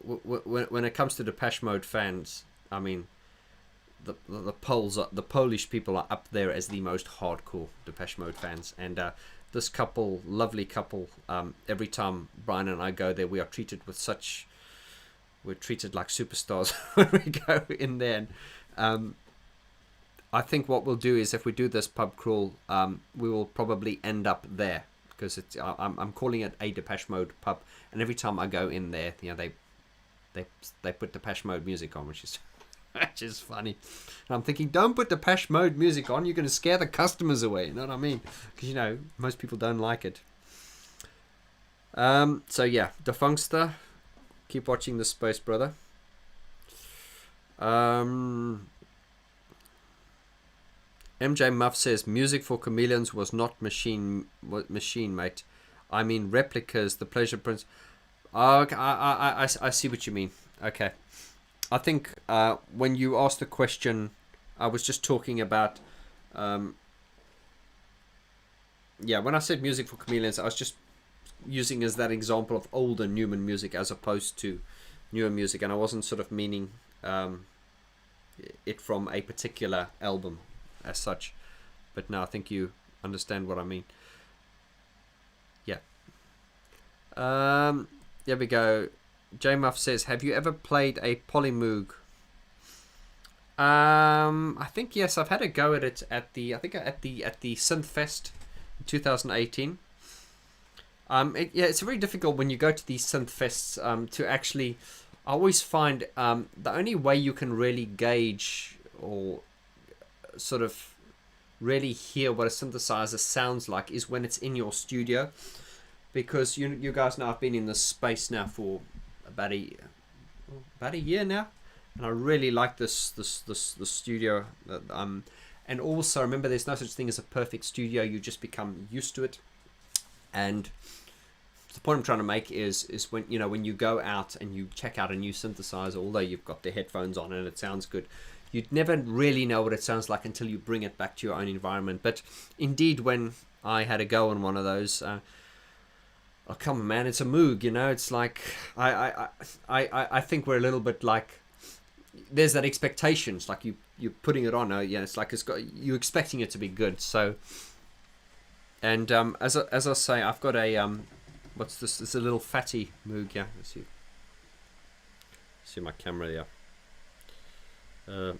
it comes to Depeche Mode fans, I mean, the Polish people are up there as the most hardcore Depeche Mode fans, and this couple, lovely couple, every time Brian and I go there, we're treated like superstars when we go in there. And, I think what we'll do is, if we do this pub crawl, we will probably end up there, because I'm calling it a Depeche Mode pub, and every time I go in there, you know, they put Depeche Mode music on, which is funny. And I'm thinking, don't put Depeche Mode music on, you're going to scare the customers away, you know what I mean? Because, you know, most people don't like it. So yeah, the Funkster, keep watching this space, brother. MJ Muff says, music for Chameleons was not machine, mate. I mean replicas, the Pleasure Prince. Oh, okay, I see what you mean. Okay. I think when you asked the question, I was just talking about... yeah, when I said music for Chameleons, I was just using as that example of older Numan music as opposed to newer music. And I wasn't sort of meaning it from a particular album as such, but now I think you understand what I mean. Yeah. There we go. J Muff says, have you ever played a Polymoog? I think yes, I've had a go at it at the Synthfest in 2018. Yeah, it's very difficult when you go to these Synthfests to actually. I always find the only way you can really gauge or sort of really hear what a synthesizer sounds like is when it's in your studio, because you guys know I've been in this space now for about a year now, and I really like this studio. And also remember, there's no such thing as a perfect studio. You just become used to it. And the point I'm trying to make is when you go out and you check out a new synthesizer, although you've got the headphones on and it sounds good, you'd never really know what it sounds like until you bring it back to your own environment. But indeed, when I had a go on one of those, oh come on, man, it's a Moog, you know. It's like I think we're a little bit like, there's that expectation. It's like you're putting it on. Yeah, it's like you're expecting it to be good. So, and as I say, I've got a what's this? It's a little fatty Moog. Yeah, let's see my camera. Yeah. Am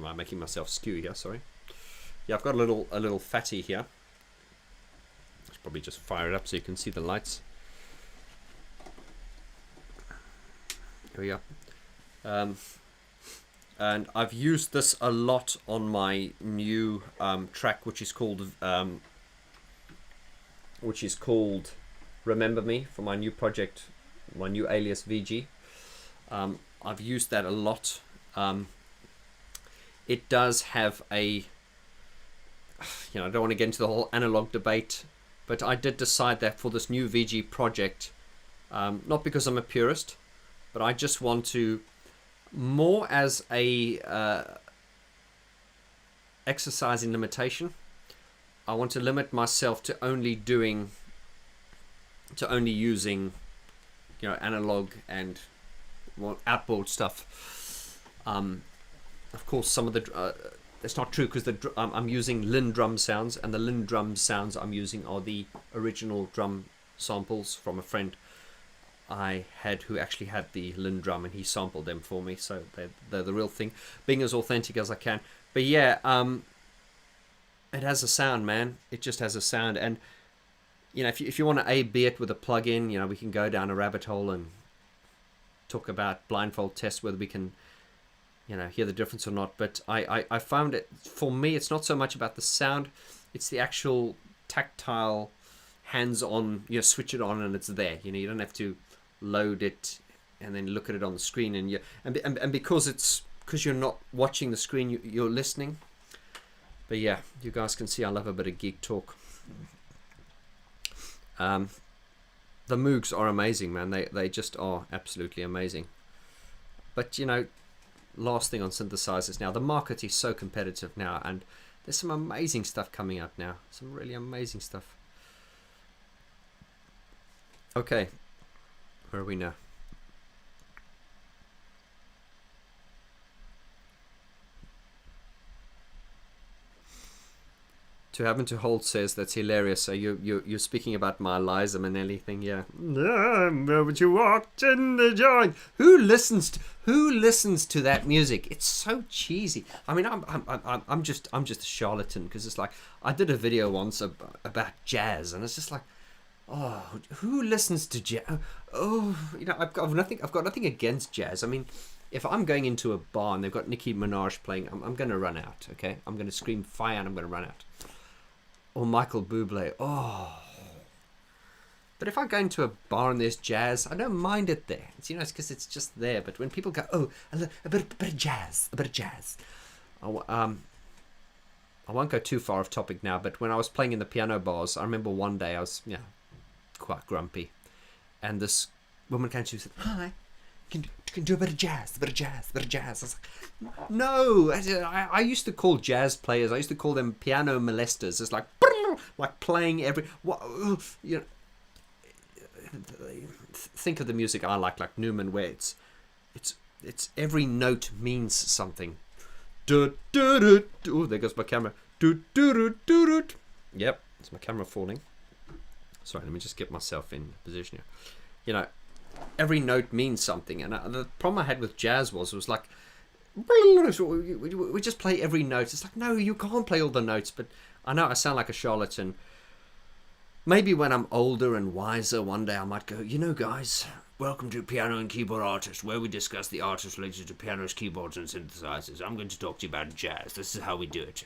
I making myself skew here? Sorry. Yeah, I've got a little fatty here. Let's probably just fire it up so you can see the lights. Here we go. And I've used this a lot on my new track, which is called Remember Me, for my new project, my new alias VG. I've used that a lot. It does have a, I don't want to get into the whole analog debate, but I did decide that for this new VG project, not because I'm a purist, but I just want to, more as a exercise in limitation, I want to limit myself to only using, analog and outboard stuff. Of course, some of the it's not true, because I'm using Linn drum sounds, and the Linn drum sounds I'm using are the original drum samples from a friend I had who actually had the Linn drum, and he sampled them for me, so they're the real thing, being as authentic as I can. But yeah, it has a sound, man. It just has a sound, and if you want to A/B it with a plug-in, we can go down a rabbit hole and talk about blindfold tests, whether we can hear the difference or not. But I found it, for me, it's not so much about the sound, it's the actual tactile, hands-on, switch it on and it's there. You don't have to load it and then look at it on the screen, and because you're not watching the screen, you're listening. But yeah, you guys can see I love a bit of geek talk. The Moogs are amazing, man. They just are absolutely amazing. But last thing on synthesizers now, the market is so competitive now, and there's some amazing stuff coming out now. Some really amazing stuff. Okay, where are we now? To Happen to Hold says that's hilarious. So you're speaking about my Liza Minnelli thing, yeah. But you walked in the joint. Who listens to that music? It's so cheesy. I mean, I'm just a charlatan, because it's like, I did a video once about jazz, and it's just like, oh, who listens to jazz? Oh, I've got nothing against jazz. I mean, if I'm going into a bar and they've got Nicki Minaj playing, I'm going to run out. Okay, I'm going to scream fire and I'm going to run out. Or Michael Bublé. Oh. But if I go into a bar and there's jazz, I don't mind it there. It's because it's just there. But when people go, oh, a bit of jazz, I won't go too far off topic now. But when I was playing in the piano bars, I remember one day I was quite grumpy, and this woman came to me and said, "Hi, can do a bit of jazz, a bit of jazz." I was like, no. I used to call jazz players, I used to call them piano molesters. It's like playing every, think of the music I like Numan, where it's every note means something. Oh, there goes my camera. Yep, it's my camera falling. Sorry, let me just get myself in position here. Every note means something, and the problem I had with jazz was like, we just play every note. It's like, no, you can't play all the notes. But I know I sound like a charlatan. Maybe when I'm older and wiser, one day I might go, guys, welcome to Piano and Keyboard Artist, where we discuss the artists related to pianos, keyboards, and synthesizers. I'm going to talk to you about jazz. This is how we do it.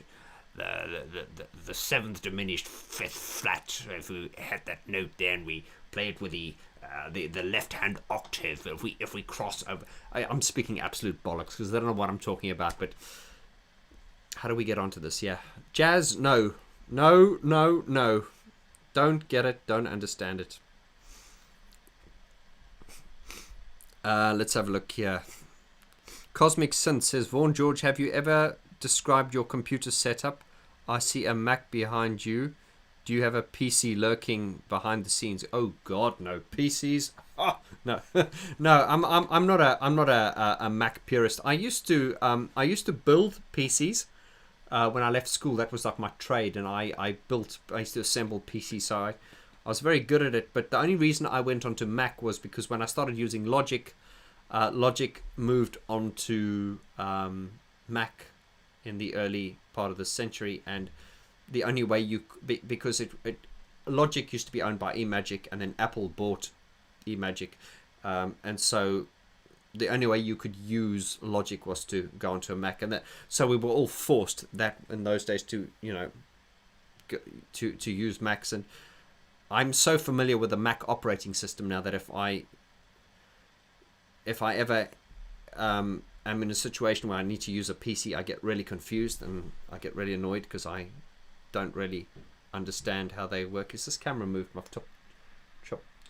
The seventh diminished fifth flat. If we had that note there and we play it with the left hand octave, if we cross over, I'm speaking absolute bollocks because I don't know what I'm talking about. But how do we get onto this? Yeah, jazz. No. Don't get it. Don't understand it. Let's have a look here. Cosmic Synth says, Vaughn George, have you ever described your computer setup? I see a Mac behind you. Do you have a PC lurking behind the scenes? Oh God, no. PCs? Oh, no. No, I'm not a Mac purist. I used to build PCs when I left school. That was like my trade, and I used to assemble PCs, so I was very good at it. But the only reason I went onto Mac was because when I started using Logic, Logic moved onto Mac in the early part of the century, and the only way because Logic used to be owned by eMagic, and then Apple bought eMagic, and so the only way you could use Logic was to go onto a Mac, and so we were all forced that in those days to to use Macs. And I'm so familiar with the Mac operating system now that if I ever am in a situation where I need to use a PC, I get really confused and I get really annoyed because I don't really understand how they work. Is this camera moved? I've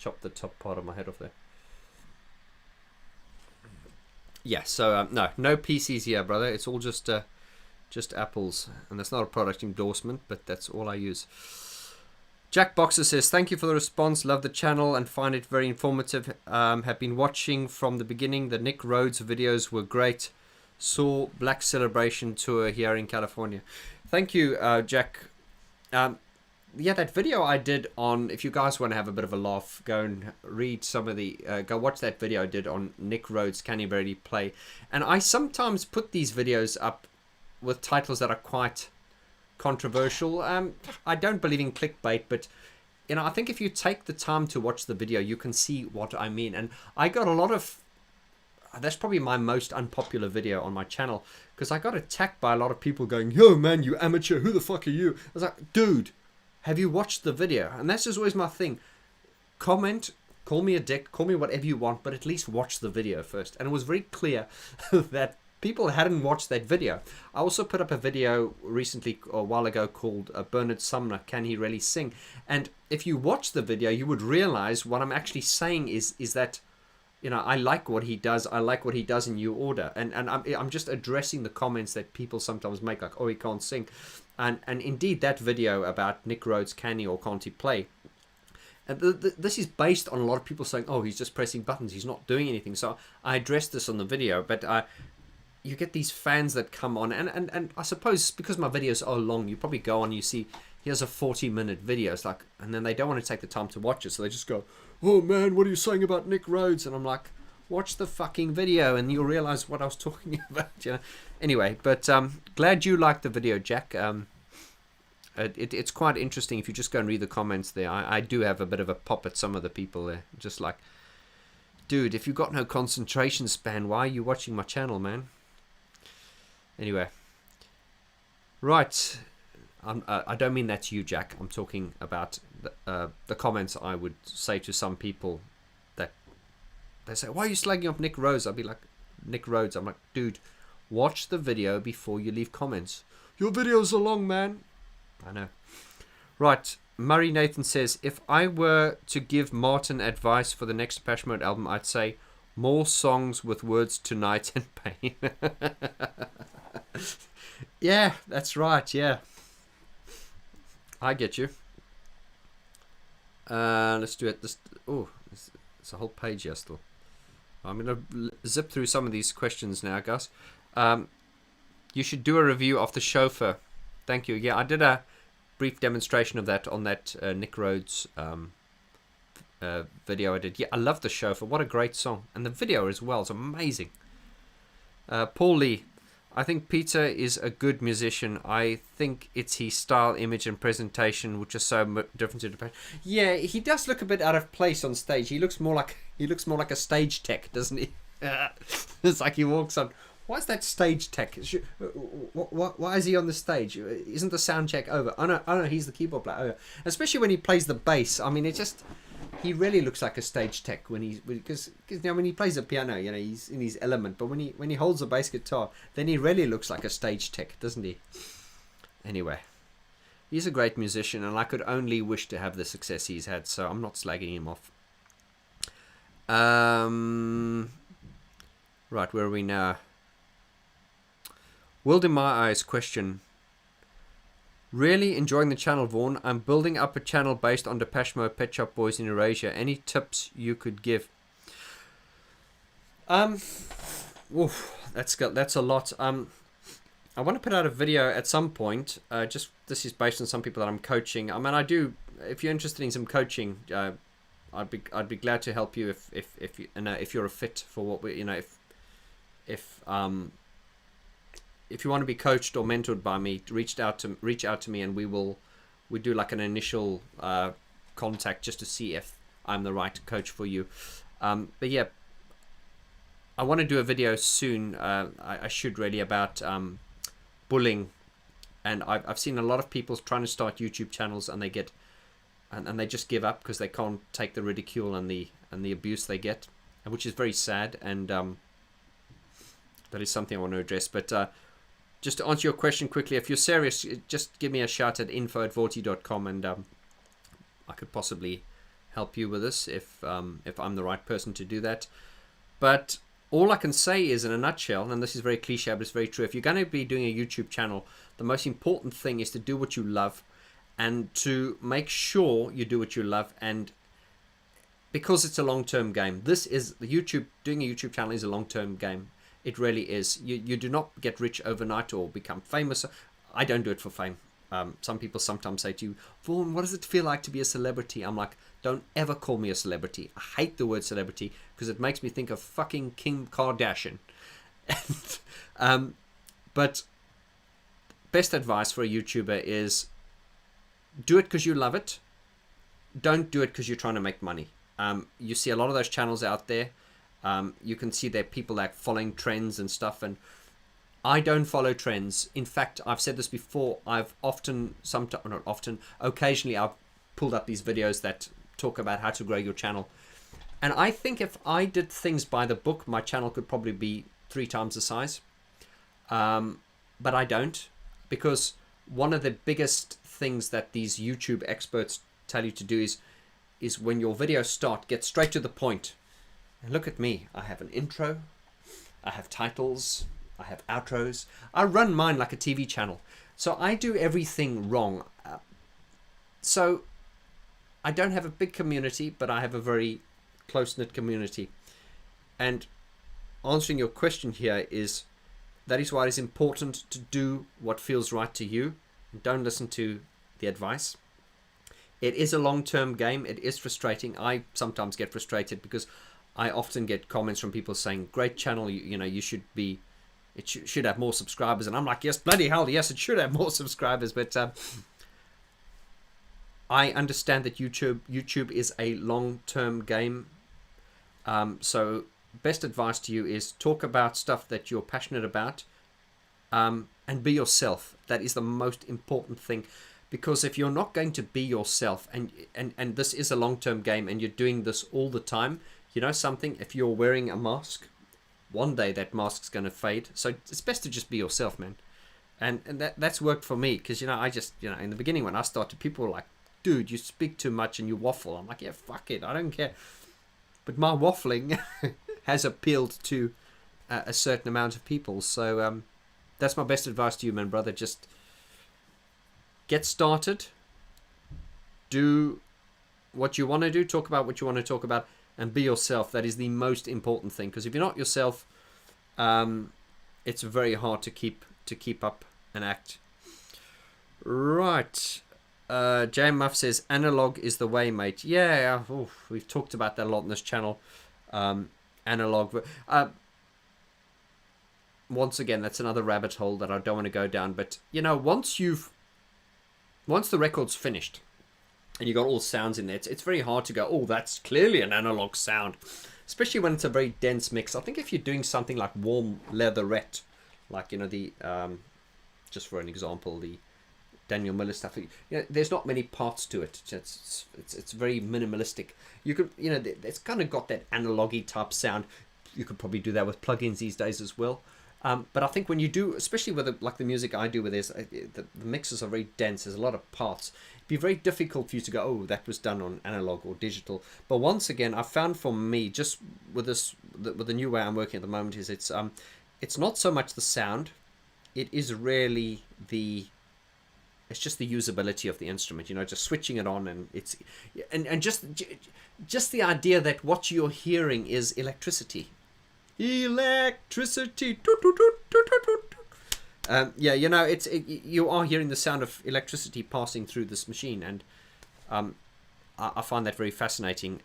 chopped the top part of my head off there. Yeah, so no PCs here, brother. It's all just Apples, and that's not a product endorsement, but that's all I use. Jack Boxer says, thank you for the response. Love the channel and find it very informative. Have been watching from the beginning. The Nick Rhodes videos were great. Saw Black Celebration tour here in California. Thank you, Jack. Yeah, that video I did on, if you guys want to have a bit of a laugh, go and read some of the, go watch that video I did on Nick Rhodes' Can You Barely Play. And I sometimes put these videos up with titles that are quite controversial. I don't believe in clickbait, but I think if you take the time to watch the video, you can see what I mean. And I got a lot of that's probably my most unpopular video on my channel, because I got attacked by a lot of people going, yo man, you amateur, who the fuck are you? I was like, dude, have you watched the video? And that's just always my thing. Comment, call me a dick, call me whatever you want, but at least watch the video first. And it was very clear that people hadn't watched that video. I also put up a video recently, a while ago, called Bernard Sumner, Can He Really Sing? And if you watch the video, you would realize what I'm actually saying is that, you know, I like what he does. I like what he does in New Order. And I'm just addressing the comments that people sometimes make, like, oh, he can't sing. And indeed, that video about Nick Rhodes, can he or can't he play? And this is based on a lot of people saying, oh, he's just pressing buttons. He's not doing anything. So I addressed this on the video. But you get these fans that come on. And I suppose because my videos are long, you probably go on, you see, here's a 40-minute video. It's like, and then they don't want to take the time to watch it. So they just go, oh, man, what are you saying about Nick Rhodes? And I'm like, watch the fucking video and you'll realize what I was talking about. You know? Anyway, but glad you liked the video, Jack. It's quite interesting if you just go and read the comments there. I do have a bit of a pop at some of the people there. Just like, dude, if you've got no concentration span, why are you watching my channel, man? Anyway. Right. I don't mean that's you, Jack. I'm talking about the comments I would say to some people that they say, why are you slagging off Nick Rhodes? I'd be like, Nick Rhodes. I'm like, dude, watch the video before you leave comments. Your videos are long, man. I know. Right. Murray Nathan says, if I were to give Martin advice for the next Depeche Mode album, I'd say more songs with words tonight and pain. Yeah, that's right. Yeah. I get you. Let's do it. Oh, it's a whole page here still. I'm going to zip through some of these questions now, Gus. You should do a review of the Chauffeur. Thank you. Yeah, I did a brief demonstration of that on that Nick Rhodes video I did. Yeah, I love the Chauffeur. What a great song. And the video as well. It's amazing. Paul Lee. I think Peter is a good musician. I think it's his style, image, and presentation which are so different to Depeche. Yeah, he does look a bit out of place on stage. He looks more like a stage tech, doesn't he? It's like he walks on. Why is that stage tech? Why is he on the stage? Isn't the sound check over? Oh no, he's the keyboard player. Oh, especially when he plays the bass. I mean, he really looks like a stage tech because you know, when he plays the piano, you know, he's in his element. But when he holds a bass guitar, then he really looks like a stage tech, doesn't he? Anyway, he's a great musician, and I could only wish to have the success he's had. So I'm not slagging him off. Right, where are we now? World in My Eyes question. Really enjoying the channel, Vaughn. I'm building up a channel based on Depeche Mode, Pet Shop Boys in Eurasia. Any tips you could give? That's a lot. I want to put out a video at some point. This is based on some people that I'm coaching. I mean, if you're interested in some coaching, I'd be glad to help you if you're a fit for what we, you know, if you want to be coached or mentored by me, reach out to me, and we do like an initial contact just to see if I'm the right coach for you. But yeah, I want to do a video soon. I should really about bullying, and I've seen a lot of people trying to start YouTube channels, and they get and they just give up because they can't take the ridicule and the abuse they get, which is very sad. And that is something I want to address. But just to answer your question quickly, if you're serious, just give me a shout at info@vorty.com, and I could possibly help you with this if I'm the right person to do that. But all I can say is, in a nutshell, and this is very cliche, but it's very true, if you're going to be doing a YouTube channel, the most important thing is to do what you love, and to make sure you do what you love. And because it's a long-term game, doing a YouTube channel is a long-term game. It really is. You do not get rich overnight or become famous. I don't do it for fame. Some people sometimes say to you, Vaughn, what does it feel like to be a celebrity? I'm like, don't ever call me a celebrity. I hate the word celebrity because it makes me think of fucking Kim Kardashian. But best advice for a YouTuber is do it because you love it. Don't do it because you're trying to make money. You see a lot of those channels out there. You can see that people like following trends and stuff, and I don't follow trends. In fact, I've said this before. I've often, sometimes not often, occasionally I've pulled up these videos that talk about how to grow your channel. And I think if I did things by the book, my channel could probably be 3 times the size. But I don't, because one of the biggest things that these YouTube experts tell you to do is when your videos start, get straight to the point. And look at me. I have an intro. I have titles. I have outros. I run mine like a TV channel. So I do everything wrong. So I don't have a big community, but I have a very close-knit community. And answering your question here is, that is why it is important to do what feels right to you. Don't listen to the advice. It is a long-term game. It is frustrating. I sometimes get frustrated because I often get comments from people saying, great channel, you know, you should be, it should have more subscribers. And I'm like, yes, bloody hell, yes, it should have more subscribers. But I understand that YouTube is a long-term game. So best advice to you is talk about stuff that you're passionate about, and be yourself. That is the most important thing, because if you're not going to be yourself, and this is a long-term game, and you're doing this all the time, you know something, if you're wearing a mask, one day that mask's going to fade. So it's best to just be yourself, man. And that's worked for me, because, you know, I just, you know, in the beginning when I started, people were like, dude, you speak too much and you waffle. I'm like, yeah, fuck it, I don't care. But my waffling has appealed to a certain amount of people. So that's my best advice to you, man, brother. Just get started. Do what you want to do. Talk about what you want to talk about. And be yourself. That is the most important thing. Because if you're not yourself, it's very hard to keep up an act. Right. J Muff says, analog is the way, mate. Yeah, we've talked about that a lot on this channel. Analog. Once again, that's another rabbit hole that I don't want to go down. But, you know, once the record's finished and you got all the sounds in there, it's very hard to go, oh, that's clearly an analog sound. Especially when it's a very dense mix. I think if you're doing something like Warm Leatherette, like, you know, the, just for an example, the Daniel Miller stuff, you know, there's not many parts to it. It's very minimalistic. You could, you know, it's kind of got that analog-y type sound. You could probably do that with plugins these days as well. But I think when you do, especially with like the music I do, where there's the mixes are very dense, there's a lot of parts. It'd be very difficult for you to go, oh, that was done on analog or digital. But once again, I found for me, just with this, with the new way I'm working at the moment, is it's not so much the sound. It is really it's just the usability of the instrument, you know, just switching it on, and it's and just the idea that what you're hearing is electricity. Electricity. Yeah, you know, you are hearing the sound of electricity passing through this machine, and I find that very fascinating,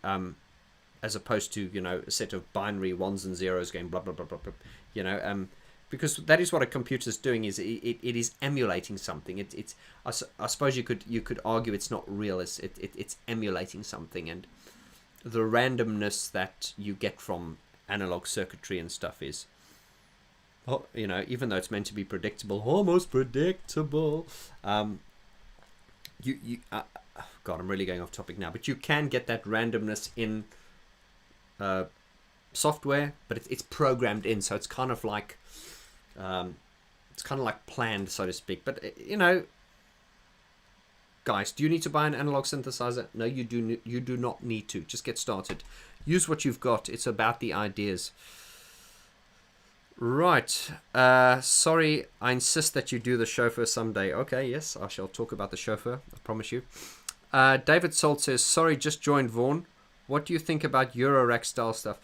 as opposed to, you know, a set of binary ones and zeros going blah blah blah blah blah, you know, because that is what a computer's doing, is it is emulating something. It's I suppose you could argue it's not real. It's emulating something, and the randomness that you get from analog circuitry and stuff is, you know, even though it's meant to be predictable, almost predictable, God, I'm really going off topic now, but you can get that randomness in software, but it's programmed in, so it's kind of like planned, so to speak. But you know, guys, do you need to buy an analog synthesizer? No, you do not need to. Just get started. Use what you've got. It's about the ideas. Right. Sorry, I insist that you do the chauffeur someday. Okay, yes, I shall talk about the chauffeur. I promise you. David Salt says, sorry, just joined Vaughn. What do you think about Eurorack style stuff?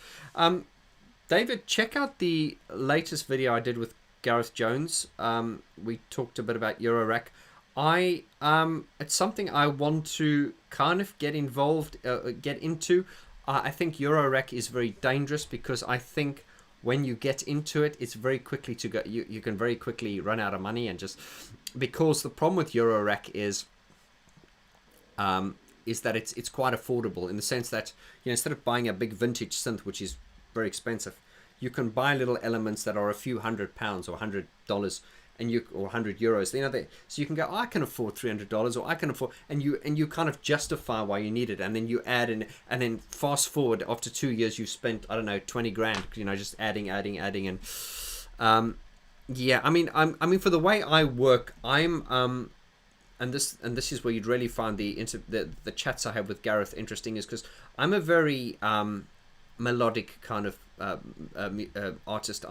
David, check out the latest video I did with Gareth Jones. We talked a bit about Eurorack. It's something I want to kind of get into. I think Eurorack is very dangerous, because I think when you get into it, it's very quickly to go. You can very quickly run out of money, and just because the problem with Eurorack is that it's quite affordable, in the sense that, you know, instead of buying a big vintage synth, which is very expensive. You can buy little elements that are a few £100 or $100, and you or €100. You know, so you can go, oh, I can afford $300, or I can afford, and you kind of justify why you need it, and then you add in, and then fast forward after 2 years, you've spent, I don't know, 20 grand, you know, just adding, and yeah, I mean for the way I work, I'm and this is where you'd really find the chats I have with Gareth interesting, is because I'm a very melodic kind of artist.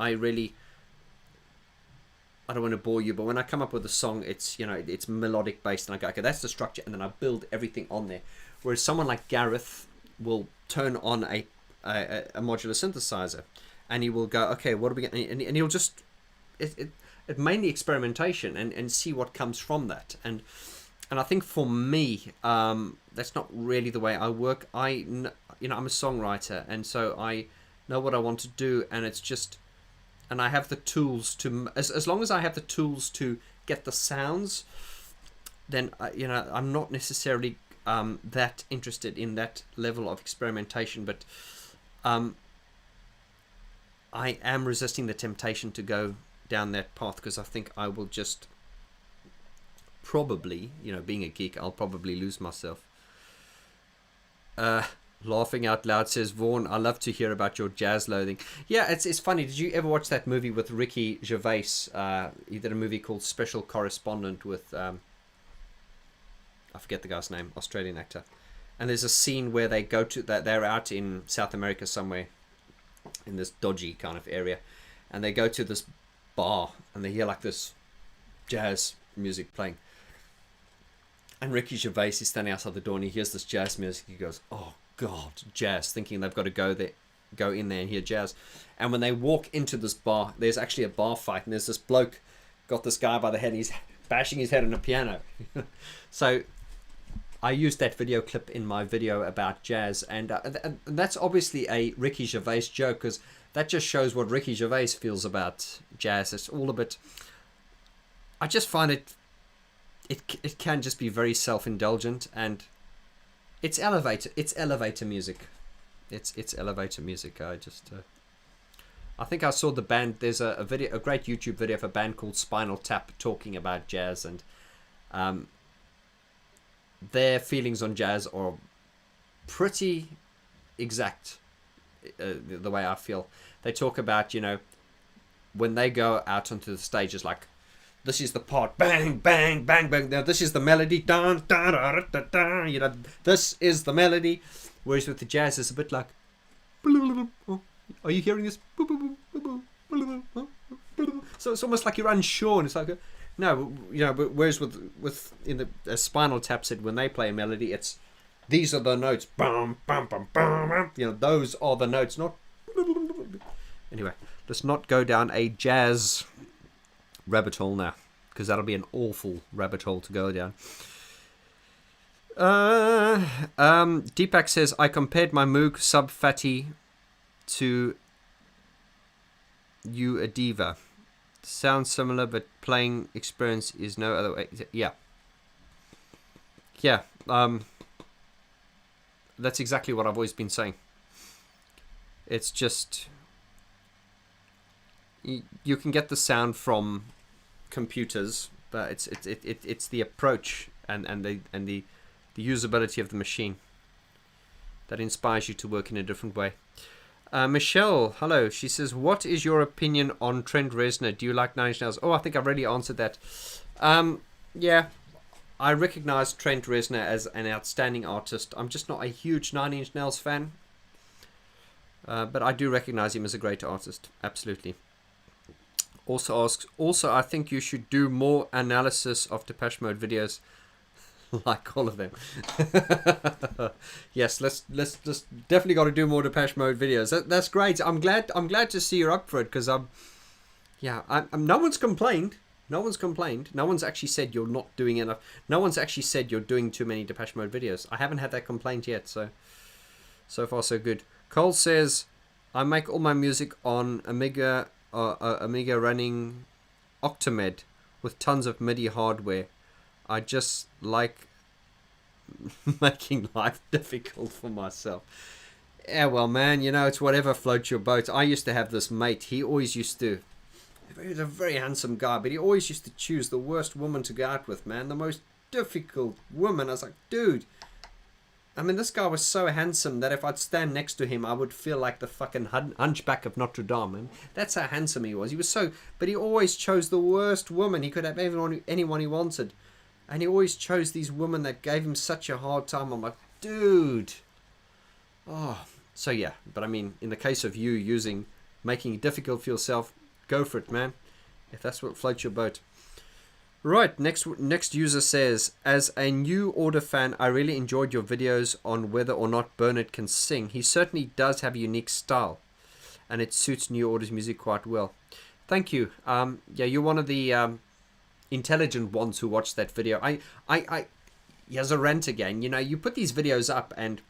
I don't want to bore you, but when I come up with a song, it's, you know, it's melodic based, and I go, okay, that's the structure, and then I build everything on there. Whereas someone like Gareth will turn on a modular synthesizer, and he will go, okay, what are we getting? And he'll just it mainly experimentation and see what comes from that. And I think for me, that's not really the way I work. I'm a songwriter, and so I know what I want to do, and it's just. And I have the tools to, as long as I have the tools to get the sounds, then I'm not necessarily that interested in that level of experimentation. But I am resisting the temptation to go down that path, because I think I will just probably, being a geek, I'll probably lose myself. Laughing out loud says Vaughn, I love to hear about your jazz loathing. Yeah, it's funny. Did you ever watch that movie with Ricky Gervais? He did a movie called Special Correspondent with I forget the guy's name, Australian actor. And there's a scene where they go to that, they're out in South America somewhere in this dodgy kind of area, and they go to this bar and they hear like this jazz music playing. And Ricky Gervais is standing outside the door, and he hears this jazz music. He goes, "Oh God, jazz!" Thinking they've got to go in there and hear jazz. And when they walk into this bar, there's actually a bar fight, and there's this bloke got this guy by the head, and he's bashing his head on a piano. So I used that video clip in my video about jazz, and that's obviously a Ricky Gervais joke, because that just shows what Ricky Gervais feels about jazz. It's all a bit. I just find it can just be very self-indulgent, and it's elevator music. It's elevator music. I think I saw the band. There's a great YouTube video of a band called Spinal Tap talking about jazz, and their feelings on jazz are pretty exact the way I feel. They talk about, when they go out onto the stage, it's like, this is the part, bang, bang, bang, bang. Now this is the melody, dun, dun, dun, dun, dun, this is the melody. Whereas with the jazz, it's a bit like, are you hearing this? So it's almost like you're unsure, and it's like, no, but whereas with the Spinal Tap said, when they play a melody, it's, these are the notes, bum, bum, bum, bum, those are the notes, not. Anyway, let's not go down a jazz rabbit hole now, because that'll be an awful rabbit hole to go down. Deepak says, I compared my Moog Sub Fatty to a Diva. Sounds similar, but playing experience is no other way. Yeah. That's exactly what I've always been saying. It's just, you can get the sound from computers, but it's the approach and the usability of the machine that inspires you to work in a different way. Michelle, hello. She says, what is your opinion on Trent Reznor? Do you like Nine Inch Nails? Oh, I think I've already answered that. Yeah, I recognize Trent Reznor as an outstanding artist. I'm just not a huge Nine Inch Nails fan, but I do recognize him as a great artist. Absolutely. Also asks, I think you should do more analysis of Depeche Mode videos, like all of them. Yes, let's just definitely got to do more Depeche Mode videos. That's great. I'm glad to see you're up for it, because no one's complained. No one's actually said you're not doing enough. No one's actually said you're doing too many Depeche Mode videos. I haven't had that complaint yet, so far so good. Cole says, I make all my music on Amiga running Octamed with tons of MIDI hardware. I just like making life difficult for myself. Yeah, well, man, you know, it's whatever floats your boat. I used to have this mate. He always used to. He was a very handsome guy, but he always used to choose the worst woman to go out with, man. The most difficult woman. I was like, dude. I mean, this guy was so handsome that if I'd stand next to him, I would feel like the fucking hunchback of Notre Dame. And that's how handsome he was. He was so... But he always chose the worst woman. He could have anyone he wanted. And he always chose these women that gave him such a hard time. I'm like, dude. Oh, so yeah. But I mean, in the case of you making it difficult for yourself, go for it, man. If that's what floats your boat. Right, next user says, as a new Order fan, I really enjoyed your videos on whether or not Bernard can sing. He certainly does have a unique style, and it suits New Order's music quite well. Thank you. Yeah, you're one of the intelligent ones who watched that video. Here's a rant again. You know, you put these videos up, and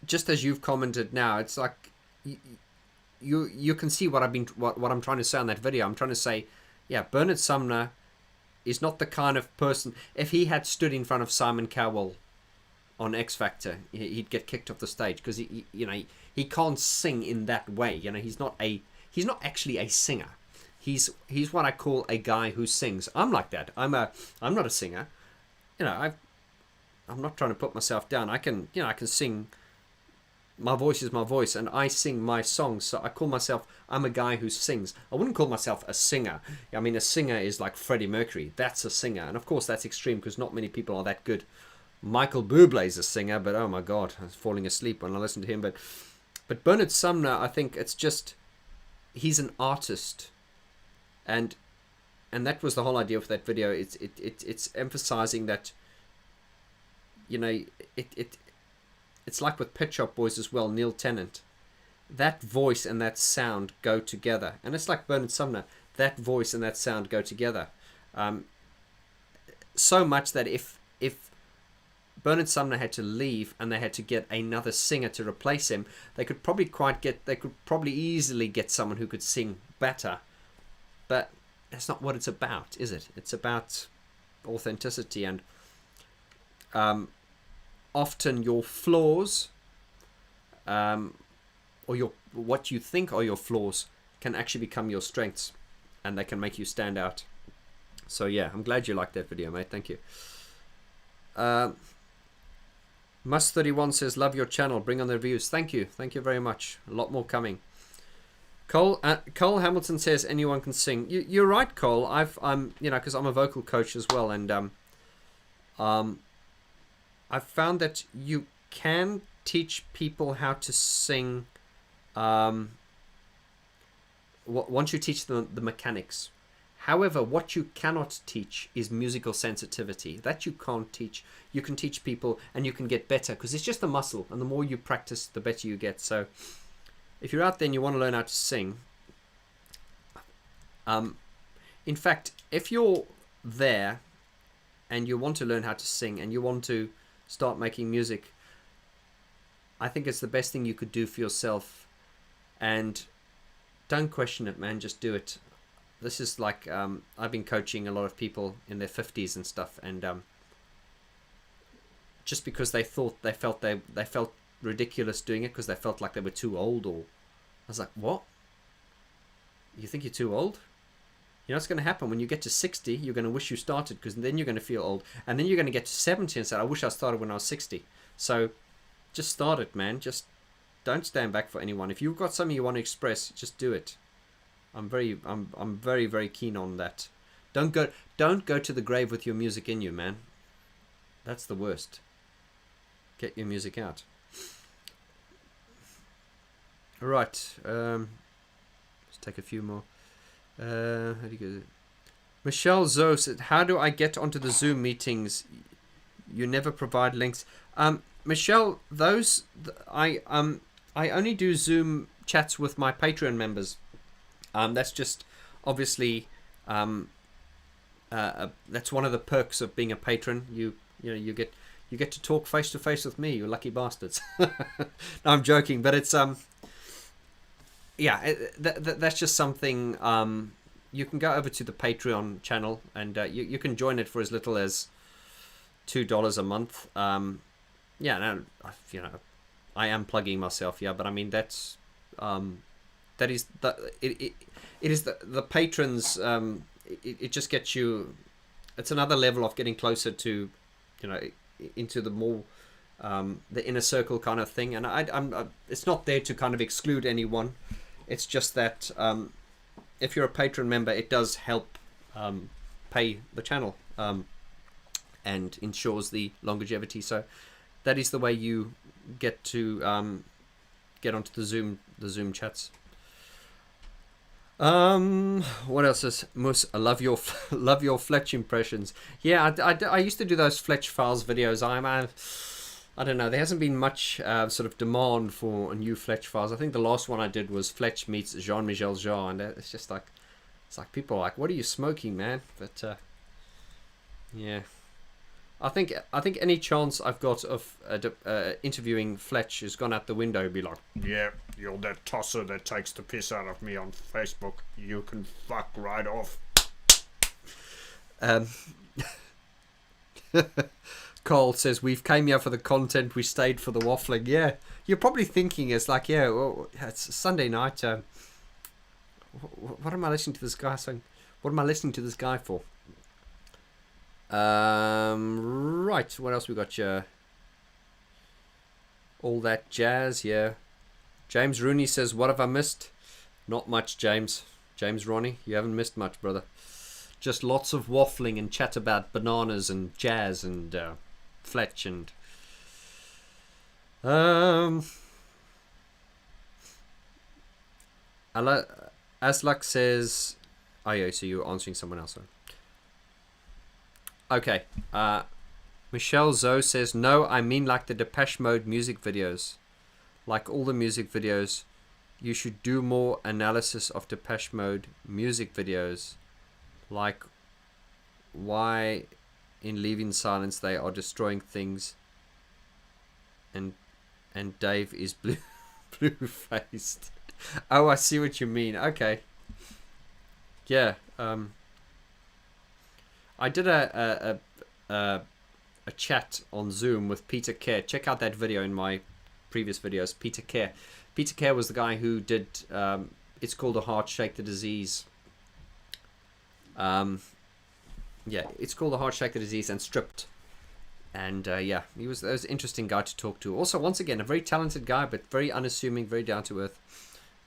just as you've commented now, it's like you can see what I'm trying to say on that video. I'm trying to say, yeah, Bernard Sumner is not the kind of person... If he had stood in front of Simon Cowell on X Factor, he'd get kicked off the stage because he can't sing in that way. You know, he's not actually a singer. He's what I call a guy who sings. I'm like that. I'm not a singer. You know, I'm not trying to put myself down. I can sing. My voice is my voice, and I sing my songs. So I call myself, I'm a guy who sings. I wouldn't call myself a singer. I mean, a singer is like Freddie Mercury. That's a singer. And of course, that's extreme because not many people are that good. Michael Bublé's a singer, but oh my God, I was falling asleep when I listened to him. But Bernard Sumner, I think it's just, he's an artist. And that was the whole idea of that video. It's emphasizing that, you know, it's like with Pet Shop Boys as well, Neil Tennant. That voice and that sound go together. And it's like Bernard Sumner. That voice and that sound go together. So much that if Bernard Sumner had to leave and they had to get another singer to replace him, they could probably easily get someone who could sing better. But that's not what it's about, is it? It's about authenticity, and often your flaws, or what you think are your flaws, can actually become your strengths, and they can make you stand out. So yeah, I'm glad you liked that video, mate. Thank you. Mus31 says, love your channel, bring on the reviews. Thank you very much. A lot more coming. Cole Hamilton says, anyone can sing. You're right, Cole. I'm because I'm a vocal coach as well, and I've found that you can teach people how to sing once you teach them the mechanics. However, what you cannot teach is musical sensitivity. That you can't teach. You can teach people, and you can get better because it's just a muscle, and the more you practice, the better you get. So if you're out there and you want to learn how to sing, in fact, if you're there and you want to learn how to sing and you want to start making music, I think it's the best thing you could do for yourself. And don't question it, man. Just do it. This is like, I've been coaching a lot of people in their 50s and stuff, and just because they felt ridiculous doing it because they felt like they were too old, or I was like, what? You think you're too old? You know what's going to happen when you get to 60? You're going to wish you started, because then you're going to feel old, and then you're going to get to 70 and say, I wish I started when I was 60. So just start it, man. Just don't stand back for anyone. If you've got something you want to express, just do it. I'm very, very keen on that. Don't go to the grave with your music in you, man. That's the worst. Get your music out. All right. Let's take a few more. How do you go? Michelle Zoe said, how do I get onto the Zoom meetings? You never provide links. Michelle, I only do Zoom chats with my Patreon members. That's just obviously that's one of the perks of being a patron. You get to talk face to face with me. You lucky bastards. No, I'm joking, but it's yeah, that's just something. You can go over to the Patreon channel, and you can join it for as little as $2 a month. Yeah, no, I am plugging myself, yeah, but I mean that is it is the patrons. It just gets you. It's another level of getting closer to, into the more the inner circle kind of thing. And it's not there to kind of exclude anyone. It's just that if you're a patron member, it does help pay the channel and ensures the longevity. So that is the way you get to get onto the Zoom chats. What else is Mus? I love your Fletch impressions. Yeah, I used to do those Fletch Files videos. I don't know. There hasn't been much sort of demand for new Fletch Files. I think the last one I did was Fletch meets Jean-Michel Jarre, and it's just like, it's like people are like, what are you smoking, man? But yeah, I think any chance I've got of interviewing Fletch has gone out the window. Be like, yeah, you're that tosser that takes the piss out of me on Facebook. You can fuck right off. Carl says, we've came here for the content, we stayed for the waffling. Yeah, you're probably thinking it's like, yeah, well, it's Sunday night. What am I listening to this guy saying? What am I listening to this guy for? Right, what else we got here? All that jazz, yeah. James Rooney says, what have I missed? Not much, James. James Ronnie, you haven't missed much, brother. Just lots of waffling and chat about bananas and jazz and Fletch and Aslak says, oh yeah, so you're answering someone else. Okay. Michelle Zoe says, no, I mean like the Depeche Mode music videos. Like all the music videos, you should do more analysis of Depeche Mode music videos. Like why in Leaving Silence they are destroying things and Dave is blue faced. Oh, I see what you mean. Okay. Yeah. I did a chat on Zoom with Peter Kerr. Check out that video in my previous videos. Peter Kerr. Peter Kerr was the guy who did It's Called a Heart, Shake the Disease. Yeah, It's Called a Heart, Shake the Disease and Stripped. And yeah, that was an interesting guy to talk to. Also, once again, a very talented guy, but very unassuming, very down to earth.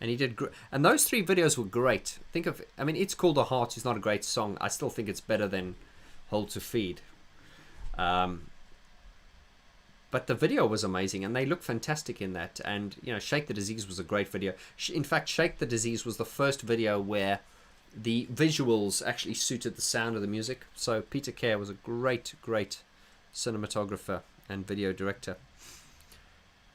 And he did and those 3 videos were great. Think of, I mean, It's Called a Heart is not a great song. I still think it's better than Hold to Feed. But the video was amazing, and they look fantastic in that. And Shake the Disease was a great video. In fact, Shake the Disease was the first video where the visuals actually suited the sound of the music. So Peter Kerr was a great cinematographer and video director.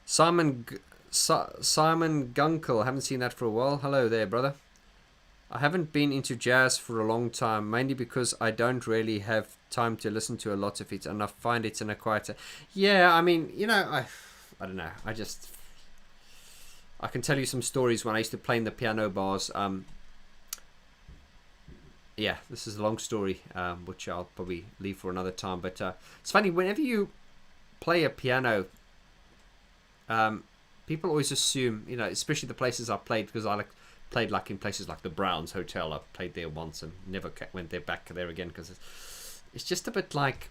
Simon Gunkel, I haven't seen that for a while. Hello there, brother. I haven't been into jazz for a long time, mainly because I don't really have time to listen to a lot of it, and I find it in a quieter. Yeah, I mean, I don't know. I can tell you some stories when I used to play in the piano bars. Yeah, this is a long story, which I'll probably leave for another time. But it's funny, whenever you play a piano, people always assume, especially the places I played, because I played like in places like the Browns Hotel. I played there once and never went back there again, because it's just a bit like,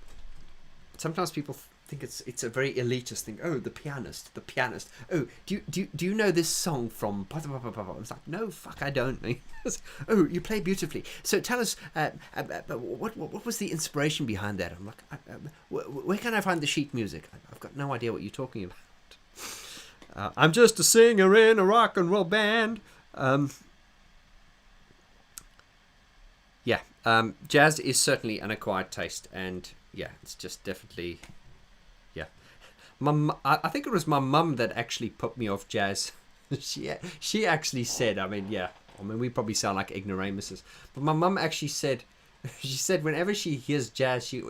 sometimes people think it's a very elitist thing. Oh, the pianist. Oh, do you know this song from? It's like, no, fuck, I don't. Oh, you play beautifully. So tell us, what was the inspiration behind that? I'm like, where can I find the sheet music? I've got no idea what you're talking about. I'm just a singer in a rock and roll band. Yeah, jazz is certainly an acquired taste, and yeah, it's just definitely, yeah. I think it was my mum that actually put me off jazz. she actually said, I mean, we probably sound like ignoramuses, but my mum actually said, she said whenever she hears jazz, she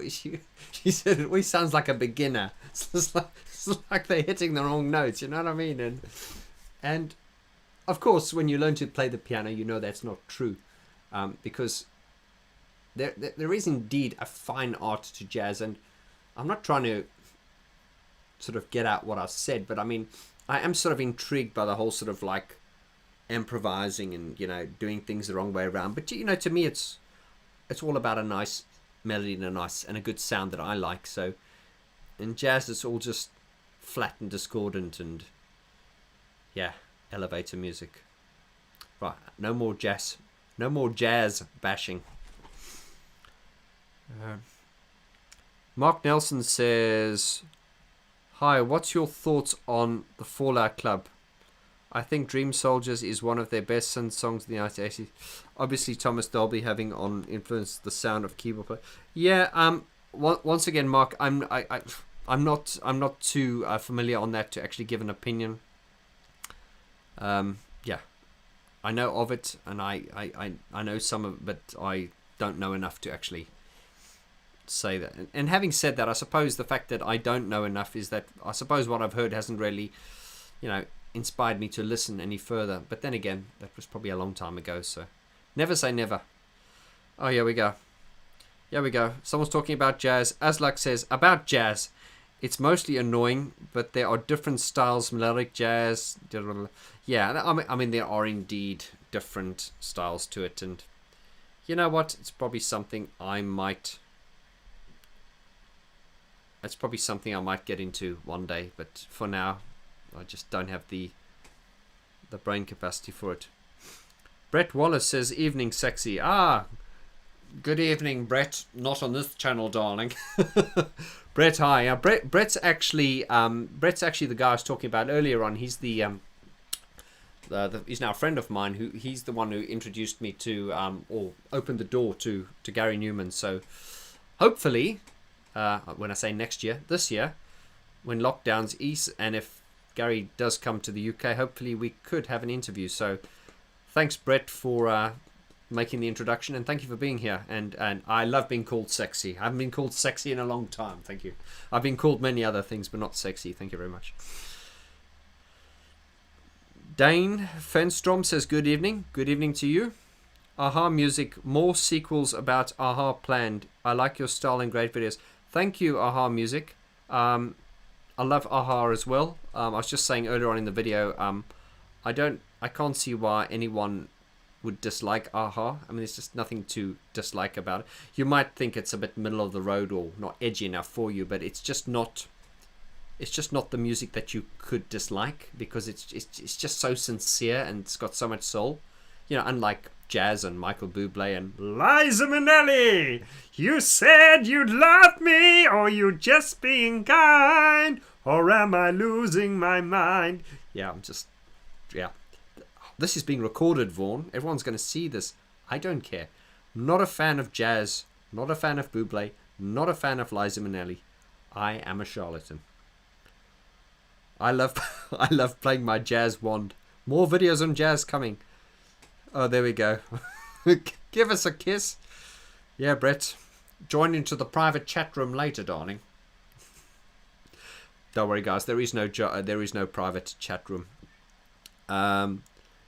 said it always sounds like a beginner. It's like they're hitting the wrong notes, you know what I mean? And of course, when you learn to play the piano, you know that's not true, because there is indeed a fine art to jazz, and I'm not trying to sort of get out what I said, but I mean, I am sort of intrigued by the whole sort of like improvising and, you know, doing things the wrong way around. But, you know, to me, it's all about a nice melody and a good sound that I like. So in jazz, it's all just flat and discordant and, yeah, elevator music. Right, no more jazz bashing. Mark Nelson says, hi, what's your thoughts on the Fallout Club? I think Dream Soldiers is one of their best synth songs in the 1980s. Obviously, Thomas Dolby having influenced the sound of keyboard play. Yeah. Once again, Mark, I'm not too familiar on that to actually give an opinion. Yeah, I know of it, and I know some of it, but I don't know enough to actually say that. And having said that, I suppose the fact that I don't know enough is that I suppose what I've heard hasn't really, you know, inspired me to listen any further. But then again, that was probably a long time ago, so never say never. Oh, here we go. Someone's talking about jazz. Aslak says, about jazz, it's mostly annoying, but there are different styles, melodic jazz. Yeah, I mean there are indeed different styles to it, and you know what? It's probably something I might get into one day, but for now, I just don't have the brain capacity for it. Brett Wallace says, evening sexy. Good evening, Brett. Not on this channel, darling. Brett, hi. Brett's actually the guy I was talking about earlier on. He's he's now a friend of mine. He's the one who introduced me to or opened the door to Gary Numan. So hopefully, when I say next year, this year, when lockdowns ease, and if Gary does come to the UK, hopefully we could have an interview. So thanks, Brett, for making the introduction, and thank you for being here. And I love being called sexy. I haven't been called sexy in a long time. Thank you. I've been called many other things, but not sexy. Thank you very much. Dane Fenstrom says, good evening. Good evening to you. AHA music, more sequels about AHA planned. I like your style and great videos. Thank you, AHA music. I love AHA as well. I was just saying earlier on in the video, I can't see why anyone would dislike AHA. I mean, there's just nothing to dislike about it. You might think it's a bit middle of the road or not edgy enough for you, but it's just not the music that you could dislike, because it's just so sincere and it's got so much soul. You know, unlike jazz and Michael Bublé and Liza Minnelli, you said you'd love me, or you just being kind, or am I losing my mind? Yeah, this is being recorded, Vaughn. Everyone's going to see this. I don't care. I'm not a fan of jazz, not a fan of Bublé, not a fan of Liza Minnelli. I am a charlatan. I love playing my jazz wand. More videos on jazz coming. Oh, there we go. Give us a kiss. Yeah, Brett. Join into the private chat room later, darling. Don't worry, guys. There is no private chat room.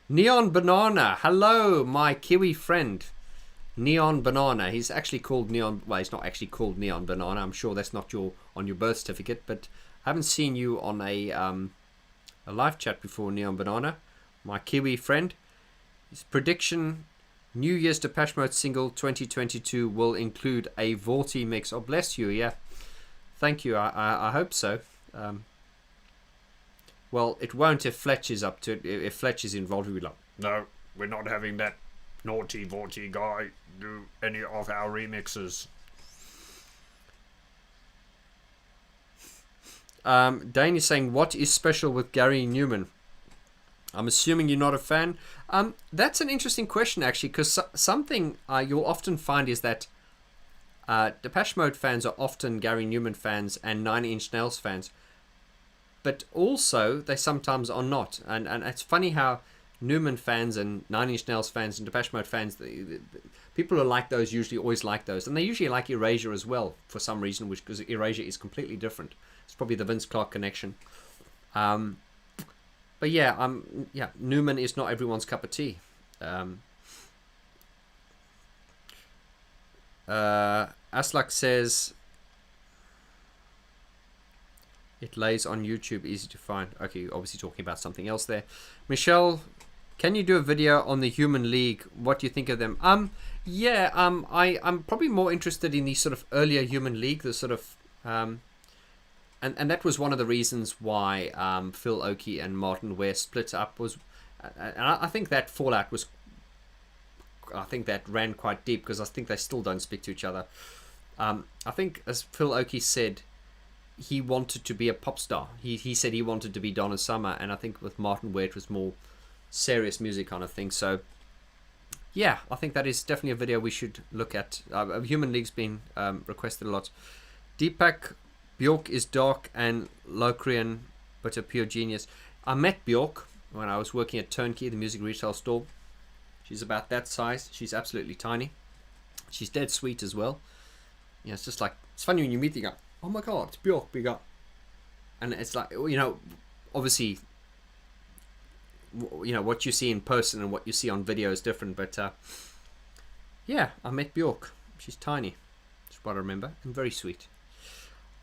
Neon Banana. Hello, my Kiwi friend. Neon Banana. He's actually called Neon. Well, he's not actually called Neon Banana. I'm sure that's not on your birth certificate, but I haven't seen you on a live chat before, Neon Banana. My Kiwi friend. His prediction: New Year's Depeche Mode single 2022 will include a Vorti mix. Oh, bless you. Yeah, thank you. I hope so. Well, it won't if Fletch is up to it. If Fletch is involved, we'll be like, No, we're not having that naughty Vorti guy do any of our remixes. Dane is saying, what is special with Gary Numan? I'm assuming you're not a fan. That's an interesting question, actually, because something you'll often find is that Depeche Mode fans are often Gary Numan fans and Nine Inch Nails fans. But also, they sometimes are not. And it's funny how Numan fans and Nine Inch Nails fans and Depeche Mode fans, the people who like those usually always like those. And they usually like Erasure as well, for some reason, because Erasure is completely different. It's probably the Vince Clarke connection. But yeah, Numan is not everyone's cup of tea. Aslak says, It lays on YouTube, easy to find. Okay, you're obviously talking about something else there. Michelle, can you do a video on the Human League? What do you think of them? Yeah, I'm probably more interested in the sort of earlier Human League, the sort of and that was one of the reasons why Phil Oakey and Martin Ware split up, was and I think that fallout was, I think that ran quite deep, because I think they still don't speak to each other. I think, as Phil Oakey said, he wanted to be a pop star. He said he wanted to be Donna Summer, and I think with Martin Ware it was more serious music kind of thing. So yeah, I think that is definitely a video we should look at. Human League's been requested a lot. Deepak, Bjork is dark and Locrian, but a pure genius. I met Bjork when I was working at Turnkey, the music retail store. She's about that size. She's absolutely tiny. She's dead sweet as well. Yeah, it's just like, it's funny when you meet the guy. Oh my god, it's Bjork, bigger. And it's like, you know, obviously, you know, what you see in person and what you see on video is different. But yeah, I met Bjork. She's tiny. That's what I remember. And very sweet.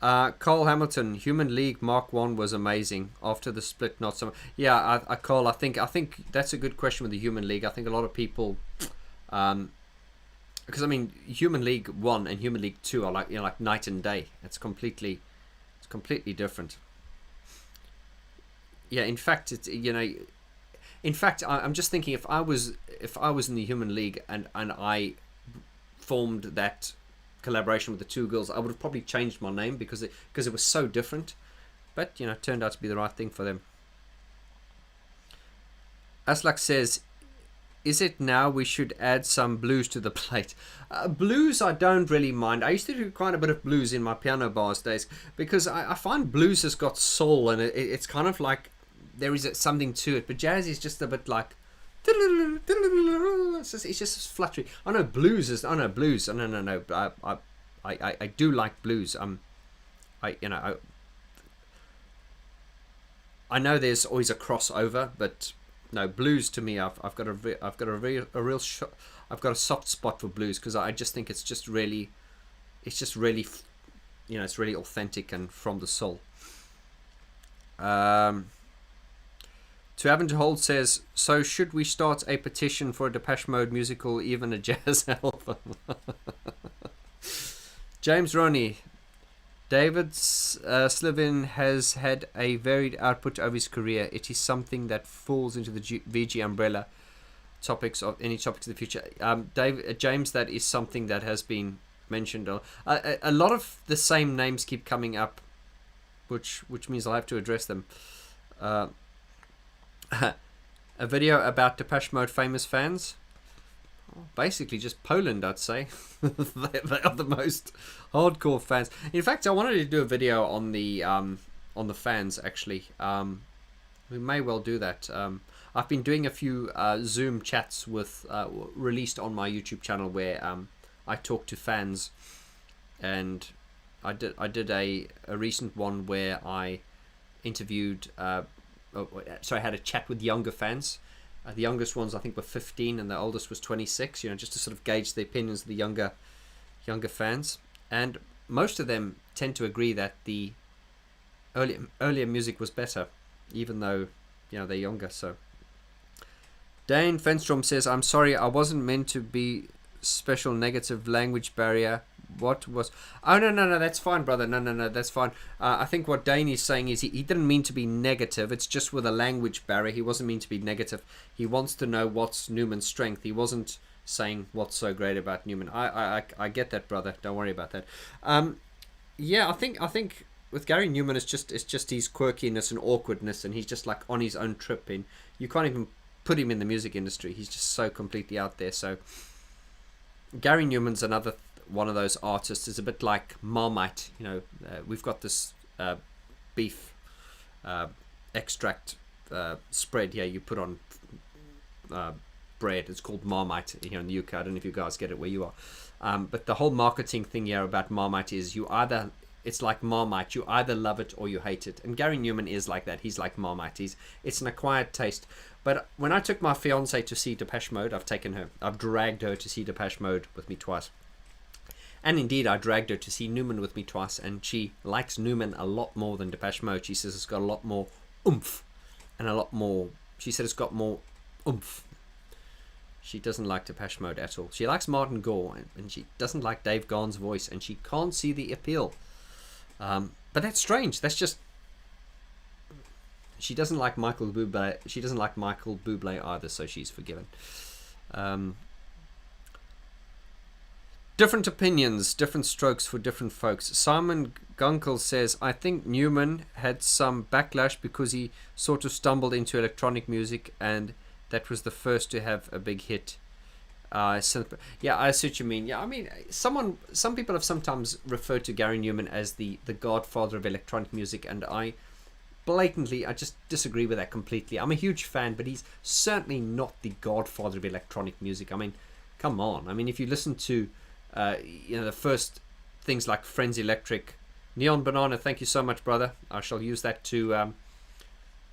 Carl Hamilton, Human League Mark 1 was amazing. After the split, not so much. Yeah, Carl, I think that's a good question with the Human League. I think a lot of people, because I mean, Human League 1 and Human League 2 are like, you know, like night and day. It's completely different. Yeah, in fact, it's, you know, in fact, I'm just thinking, if I was in the Human League and I formed that collaboration with the two girls, I would have probably changed my name because it was so different. But you know, it turned out to be the right thing for them. Aslak says, is it now we should add some blues to the plate? Blues I don't really mind. I used to do quite a bit of blues in my piano bars days, because I find blues has got soul, and it's kind of like there is something to it. But jazz is just a bit like, it's just fluttery. I know blues is, no. I do like blues. I know there's always a crossover, but no, blues to me, I've got a soft spot for blues, because I just think it's really, you know, it's really authentic and from the soul. To Having to Hold says, so should we start a petition for a Depeche Mode musical, even a jazz album? James Ronnie, David Slivin has had a varied output of his career. It is something that falls into the VG umbrella. Topics of any topics in the future. James, that is something that has been mentioned. A lot of the same names keep coming up, which means I'll have to address them. A video about Depeche Mode famous fans. Basically just Poland, I'd say. They are the most hardcore fans. In fact, I wanted to do a video on the fans, actually. We may well do that. I've been doing a few Zoom chats with released on my YouTube channel, where I talk to fans, and I did a recent one where I interviewed I had a chat with younger fans. The youngest ones I think were 15 and the oldest was 26, you know, just to sort of gauge the opinions of the younger fans. And most of them tend to agree that the earlier music was better, even though, you know, they're younger. So Dane Fenstrom says, I'm sorry, I wasn't meant to be special negative language barrier. What was... Oh, no, that's fine, brother. No, that's fine. I think what Dane is saying is he didn't mean to be negative. It's just with a language barrier. He wasn't mean to be negative. He wants to know what's Numan's strength. He wasn't saying what's so great about Numan. I get that, brother. Don't worry about that. Yeah, I think with Gary Numan, it's just his quirkiness and awkwardness, and he's just like on his own trip. And you can't even put him in the music industry. He's just so completely out there. So Gary Numan's another one of those artists. Is a bit like Marmite, you know. We've got this beef extract spread here you put on bread. It's called Marmite here in the UK. I don't know if you guys get it where you are, but the whole marketing thing here about Marmite is it's like Marmite, you either love it or you hate it. And Gary Numan is like that. He's like Marmite. It's an acquired taste. But when I took my fiance to see Depeche Mode, I've dragged her to see Depeche Mode with me twice. And indeed, I dragged her to see Numan with me twice, and she likes Numan a lot more than Depeche Mode. She says it's got a lot more oomph, and a lot more. She said it's got more oomph. She doesn't like Depeche Mode at all. She likes Martin Gore, and she doesn't like Dave Gahan's voice, and she can't see the appeal. But that's strange. That's just. She doesn't like Michael Bublé. She doesn't like Michael Bublé either, so she's forgiven. Different opinions, different strokes for different folks. Simon Gunkel says, I think Numan had some backlash because he sort of stumbled into electronic music, and that was the first to have a big hit. Yeah, I see what you mean. Yeah, I mean, some people have sometimes referred to Gary Numan as the godfather of electronic music, and I just disagree with that completely. I'm a huge fan, but he's certainly not the godfather of electronic music. I mean, come on. I mean, if you listen to the first things like Friends Electric, Neon Banana, thank you so much, brother. I shall use that to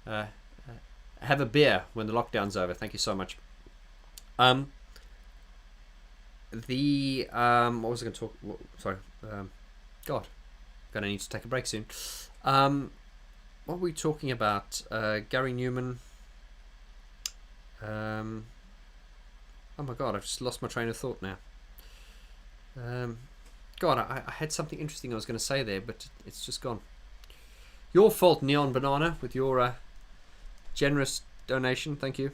have a beer when the lockdown's over. Thank you so much. What was I going to talk? Sorry. God, gonna need to take a break soon. What were we talking about? Gary Numan. Oh my God, I've just lost my train of thought now. God, I had something interesting I was going to say there, but it's just gone. Your fault, Neon Banana, with your generous donation. Thank you.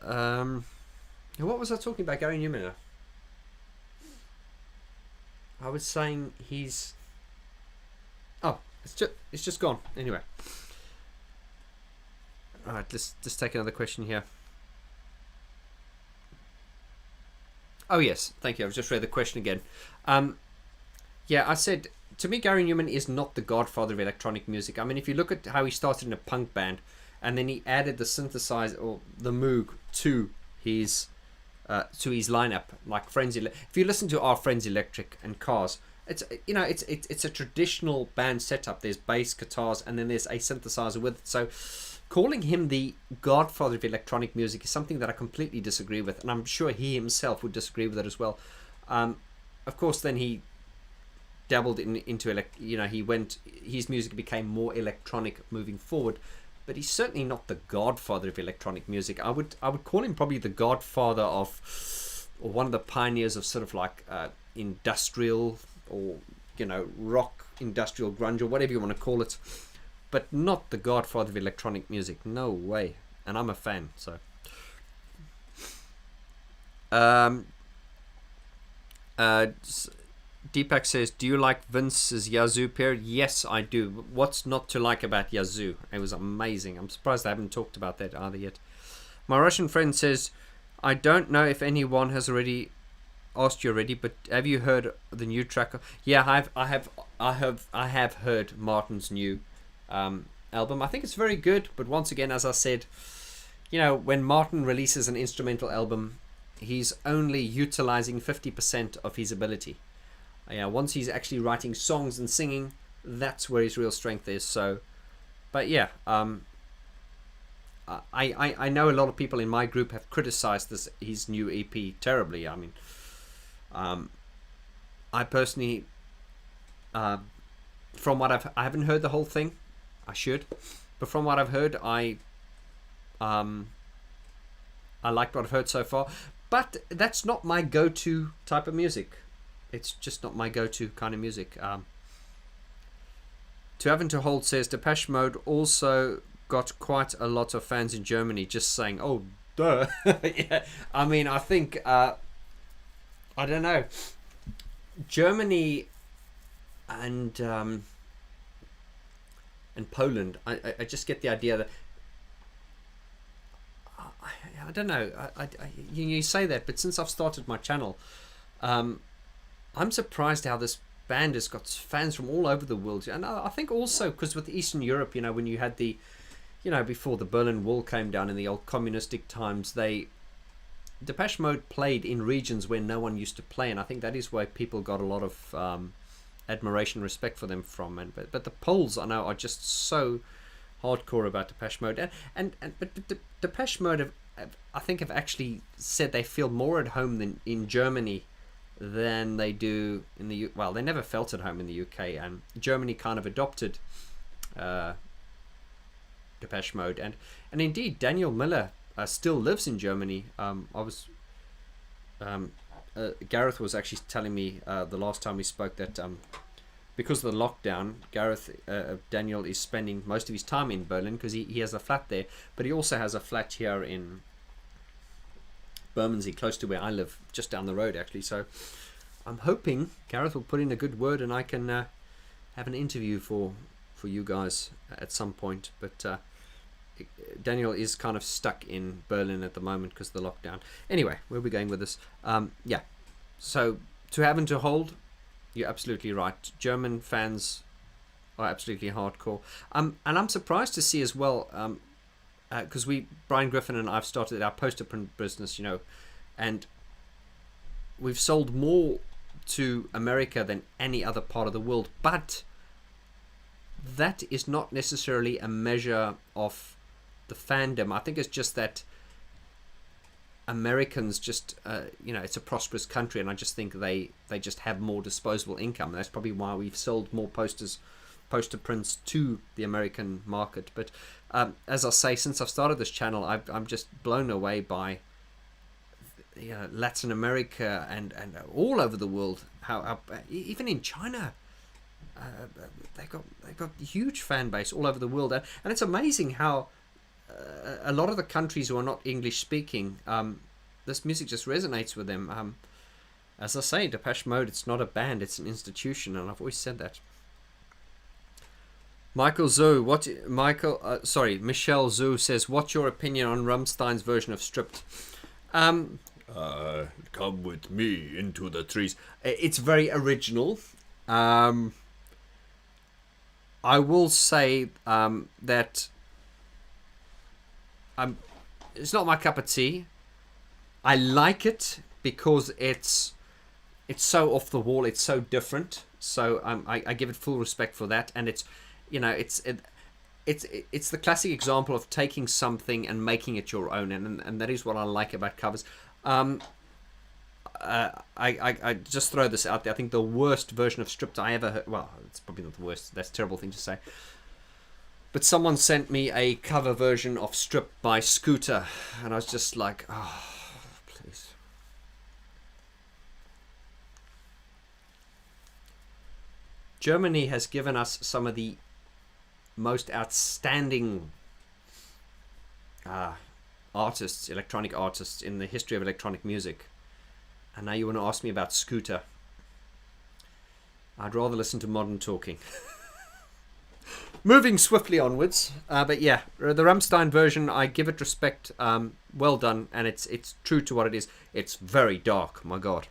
What was I talking about, Gary Numan? I was saying he's. Oh, it's just gone. Anyway. All right, let's just take another question here. Oh yes, thank you. I've just read the question again. Yeah, I said, to me, Gary Numan is not the godfather of electronic music. I mean, if you look at how he started in a punk band, and then he added the synthesizer or the Moog to his lineup, like Friends. If you listen to our Friends Electric and Cars, it's a traditional band setup. There's bass, guitars, and then there's a synthesizer with it. So calling him the godfather of electronic music is something that I completely disagree with, and I'm sure he himself would disagree with it as well. Of course, then he dabbled into his music became more electronic moving forward, but he's certainly not the godfather of electronic music. I would call him probably the godfather of, or one of the pioneers of sort of like industrial, or rock, industrial grunge, or whatever you want to call it, but not the godfather of electronic music. No way. And I'm a fan, so. Deepak says, do you like Vince's Yazoo period? Yes, I do. What's not to like about Yazoo? It was amazing. I'm surprised I haven't talked about that either yet. My Russian friend says, I don't know if anyone has already asked you already, but have you heard the new track? Yeah, I have heard Martin's new album. I think it's very good, but once again, as I said, when Martin releases an instrumental album, he's only utilizing 50% of his ability. Once he's actually writing songs and singing, that's where his real strength is. So, but yeah, I know a lot of people in my group have criticized his new EP terribly. I mean, I personally, from what I haven't heard the whole thing. I should, but from what I've heard, I liked what I've heard so far. But that's not my go-to type of music. It's just not my go-to kind of music. To Have and to Hold says, Depeche Mode also got quite a lot of fans in Germany. Just saying, oh, duh. Yeah. I mean, I think, I don't know. Germany and Poland, I just get the idea that, I don't know, you say that, but since I've started my channel, I'm surprised how this band has got fans from all over the world. And I think also because with Eastern Europe, when you had the, before the Berlin Wall came down in the old communistic times, Depeche Mode played in regions where no one used to play, and I think that is why people got a lot of admiration, respect for them from. But the Poles, I know, are just so hardcore about Depeche Mode, but Depeche Mode have actually said they feel more at home than in Germany than they do in the well, they never felt at home in the UK, and Germany kind of adopted Depeche Mode, and indeed Daniel Miller still lives in Germany. Gareth was actually telling me the last time we spoke that because of the lockdown, Daniel is spending most of his time in Berlin because he has a flat there, but he also has a flat here in Bermondsey, close to where I live, just down the road actually. So I'm hoping Gareth will put in a good word and I can have an interview for you guys at some point. But Daniel is kind of stuck in Berlin at the moment because of the lockdown. Anyway, where are we going with this? Yeah, so to have and to hold, you're absolutely right. German fans are absolutely hardcore. And I'm surprised to see as well, because Brian Griffin and I've started our poster print business, and we've sold more to America than any other part of the world, but that is not necessarily a measure of the fandom. I think it's just that Americans just it's a prosperous country, and I just think they just have more disposable income. That's probably why we've sold more poster prints to the American market. But as I say, since I've started this channel, I'm just blown away by Latin America and all over the world. How even in China, they've got a huge fan base all over the world, and it's amazing how a lot of the countries who are not English speaking, this music just resonates with them. As I say, Depeche Mode, it's not a band, it's an institution, and I've always said that. Michel Zhu says, what's your opinion on Rammstein's version of Stripped? Come with me into the trees. It's very original. I will say that it's not my cup of tea. I like it because it's so off the wall. It's so different. So I give it full respect for that, and it's the classic example of taking something and making it your own, and that is what I like about covers. I just throw this out there. I think the worst version of Stripped I ever heard. Well, it's probably not the worst. That's a terrible thing to say. But someone sent me a cover version of Stripped by Scooter, and I was just like, oh, please. Germany has given us some of the most outstanding artists, electronic artists in the history of electronic music. And now you want to ask me about Scooter. I'd rather listen to Modern Talking. Moving swiftly onwards, but yeah, the Rammstein version, I give it respect. Well done, and it's true to what it is. It's very dark, my God.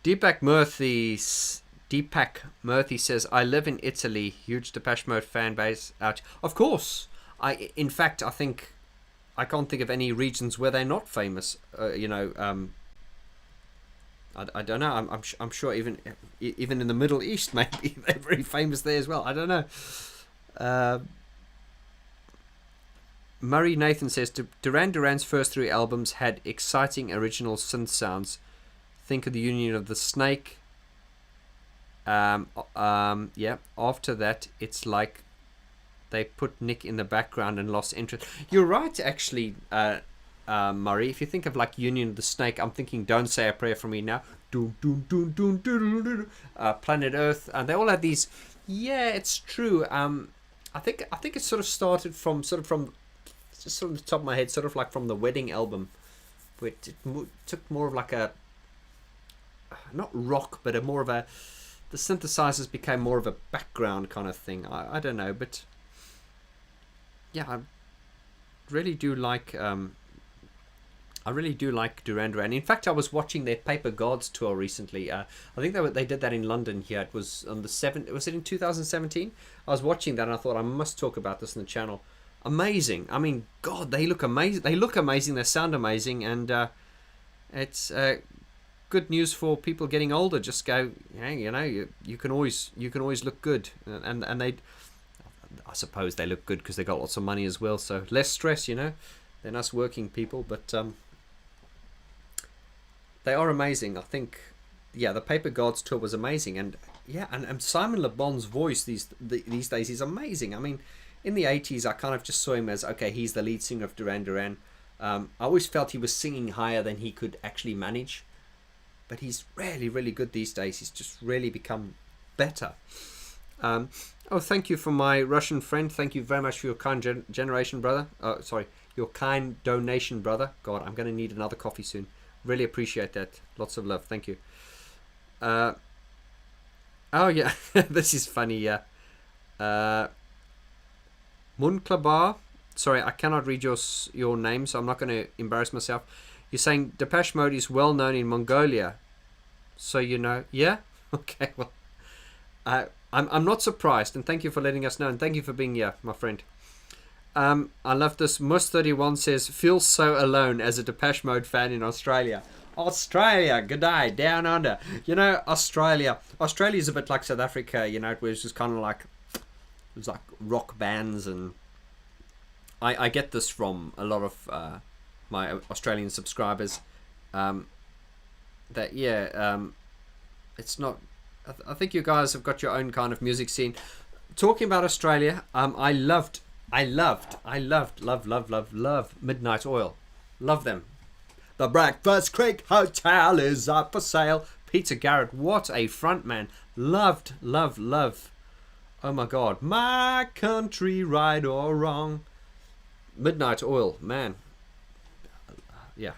Deepak Murthy says, I live in Italy, huge Depeche Mode fan base out. Of course, in fact, I think I can't think of any regions where they're not famous. I don't know. I'm sure even in the Middle East, maybe they're very famous there as well. I don't know. Murray Nathan says, Duran Duran's first 3 albums had exciting original synth sounds. Think of the Union of the Snake. Yeah. After that, it's like they put Nick in the background and lost interest. You're right, actually. Murray, if you think of like Union of the Snake, I'm thinking Don't Say a Prayer for Me Now, Planet Earth, and they all had these. Yeah, it's true. I think it sort of started from just sort of the top of my head, sort of like from the Wedding album, where it took more of like a not rock, but the synthesizers became more of a background kind of thing. I don't know, but yeah, I really do like. I really do like Duran Duran. In fact, I was watching their Paper Gods tour recently. I think they did that in London here. It was on the 7th. Was it in 2017? I was watching that and I thought I must talk about this on the channel. Amazing. I mean, God, they look amazing. They look amazing. They sound amazing, and it's good news for people getting older. Just go, you can always look good, and they, I suppose they look good because they got lots of money as well. So less stress, than us working people, but. They are amazing. I think, yeah, the Paper Gods tour was amazing, and yeah, and Simon Le Bon's voice these days is amazing. I mean, in the 80s, I kind of just saw him as, okay, he's the lead singer of Duran Duran. I always felt he was singing higher than he could actually manage, but he's really, really good these days. He's just really become better. Oh, thank you for my Russian friend. Thank you very much for your kind generation, brother. Sorry, your kind donation, brother. God, I'm going to need another coffee soon. Really appreciate that. Lots of love. Thank you. Oh, yeah. This is funny, yeah. Munklabar. Sorry, I cannot read your name, so I'm not going to embarrass myself. You're saying Depeche Mode is well known in Mongolia. So you know. Yeah? Okay, well. I'm not surprised, and thank you for letting us know, and thank you for being here, my friend. I love this. Mus31 says, feels so alone as a Depeche Mode fan in Australia. Australia, good day, down under. You know, Australia's a bit like South Africa, you know, it was just kind of like, it was like rock bands, and I get this from a lot of my Australian subscribers, that, yeah, it's not, I think you guys have got your own kind of music scene. Talking about Australia, I loved Midnight Oil. Love them. The Breakfast Creek Hotel is up for sale. Peter Garrett, what a front man. Loved. Oh my God. My Country, Right or Wrong. Midnight Oil, man. Yeah.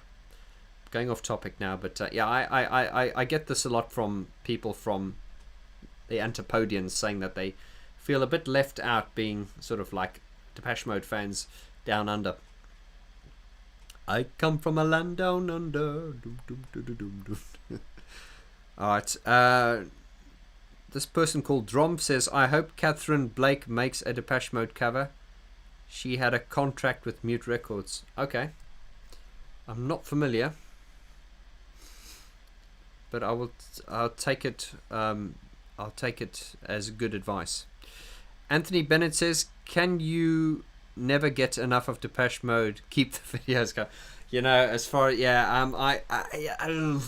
Going off topic now, but yeah, I get this a lot from people from the Antipodeans saying that they feel a bit left out being sort of like Depeche Mode fans down under. I come from a land down under. Alright, this person called Drom says, I hope Catherine Blake makes a Depeche Mode cover. She had a contract with Mute Records. Okay. I'm not familiar, but I'll take it. I'll take it as good advice. Anthony Bennett says, can you never get enough of Depeche Mode? Keep the videos going. You know, as far as, yeah,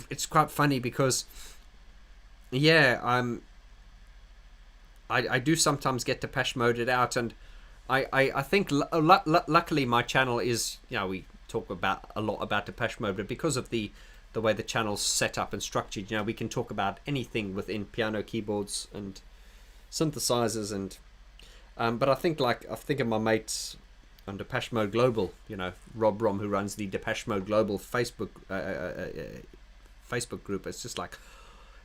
it's quite funny because, yeah, I do sometimes get Depeche Moded out, and I think luckily my channel is, you know, we talk about a lot about Depeche Mode, but because of the way the channel's set up and structured, you know, we can talk about anything within piano, keyboards, and synthesizers, and but I think of my mates on Depeche Mode Global, you know, Rob Rom, who runs the Depeche Mode Global Facebook group. It's just like,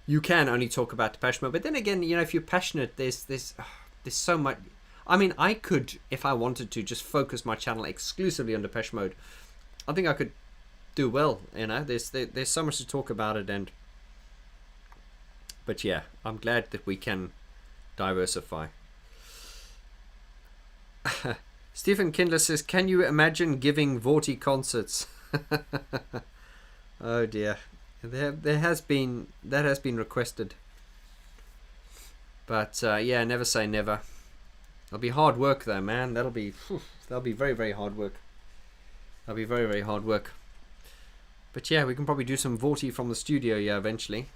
you can only talk about Depeche Mode, but then again, you know, if you're passionate, there's so much. I mean, I could, if I wanted to, just focus my channel exclusively on Depeche Mode. I think I could do well, you know. There's so much to talk about it, but yeah, I'm glad that we can diversify. Stephen Kindler says, can you imagine giving Vorty concerts? Oh dear, that has been requested, but yeah, never say never. It'll be hard work though, man. That'll be very, very hard work. That'll be very, very hard work. But yeah, we can probably do some Vorty from the studio, yeah, eventually,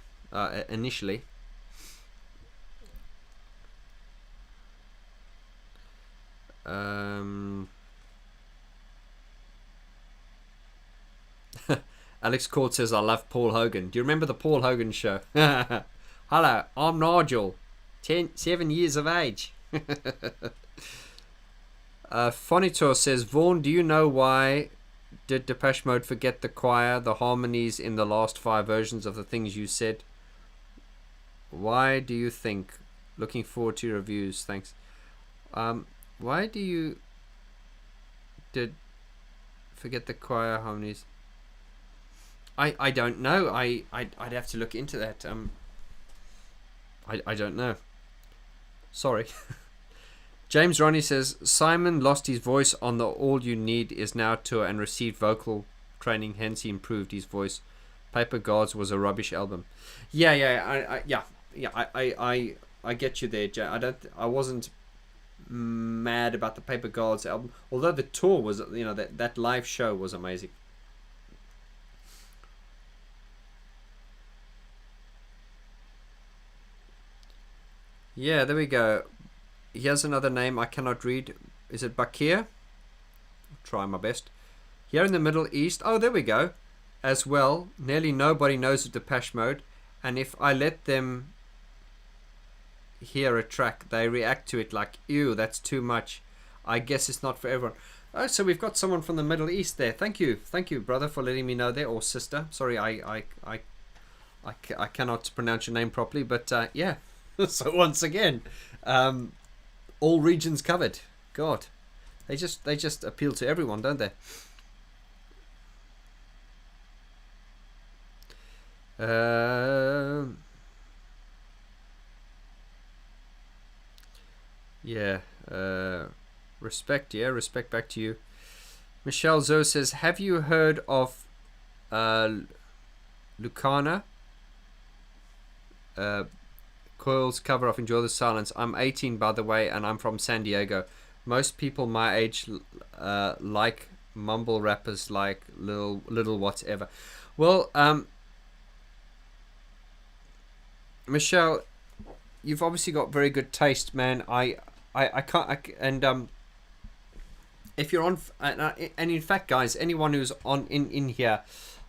initially. Alex Cord says, I love Paul Hogan. Do you remember the Paul Hogan show? Hello, I'm Nigel, 7 years of age. Fonitor says, Vaughn, do you know why did Depeche Mode forget the choir, the harmonies in the last 5 versions of the things you said? Why do you think? Looking forward to your reviews. Thanks. Why do you did forget the choir harmonies? I don't know. I'd have to look into that. I don't know. Sorry. James Ronnie says, Simon lost his voice on the All You Need Is Now tour and received vocal training, hence he improved his voice. Paper Gods was a rubbish album. I get you there, Jay. I wasn't mad about the Paper Gods album, although the tour was, you know, that live show was amazing. Yeah, there we go. Here's another name I cannot read. Is it Bakir? I'll try my best. Here in the Middle East. Oh, there we go. As well, nearly nobody knows of Depeche Mode, and if I let them hear a track, they react to it like, ew, that's too much. I guess it's not for everyone. Oh, so we've got someone from the Middle East there. Thank you, brother, for letting me know there, or sister. Sorry, I cannot pronounce your name properly, but yeah. So once again, all regions covered. God, they just appeal to everyone, don't they? Yeah. Respect. Yeah, respect back to you. Michelle Zo says, have you heard of Lucana? Coil's cover of Enjoy the Silence. I'm 18, by the way, and I'm from San Diego. Most people my age like mumble rappers like little whatever. Well, Michelle, you've obviously got very good taste, man. I can't, and if you're on, and in fact, guys, anyone who's on in here,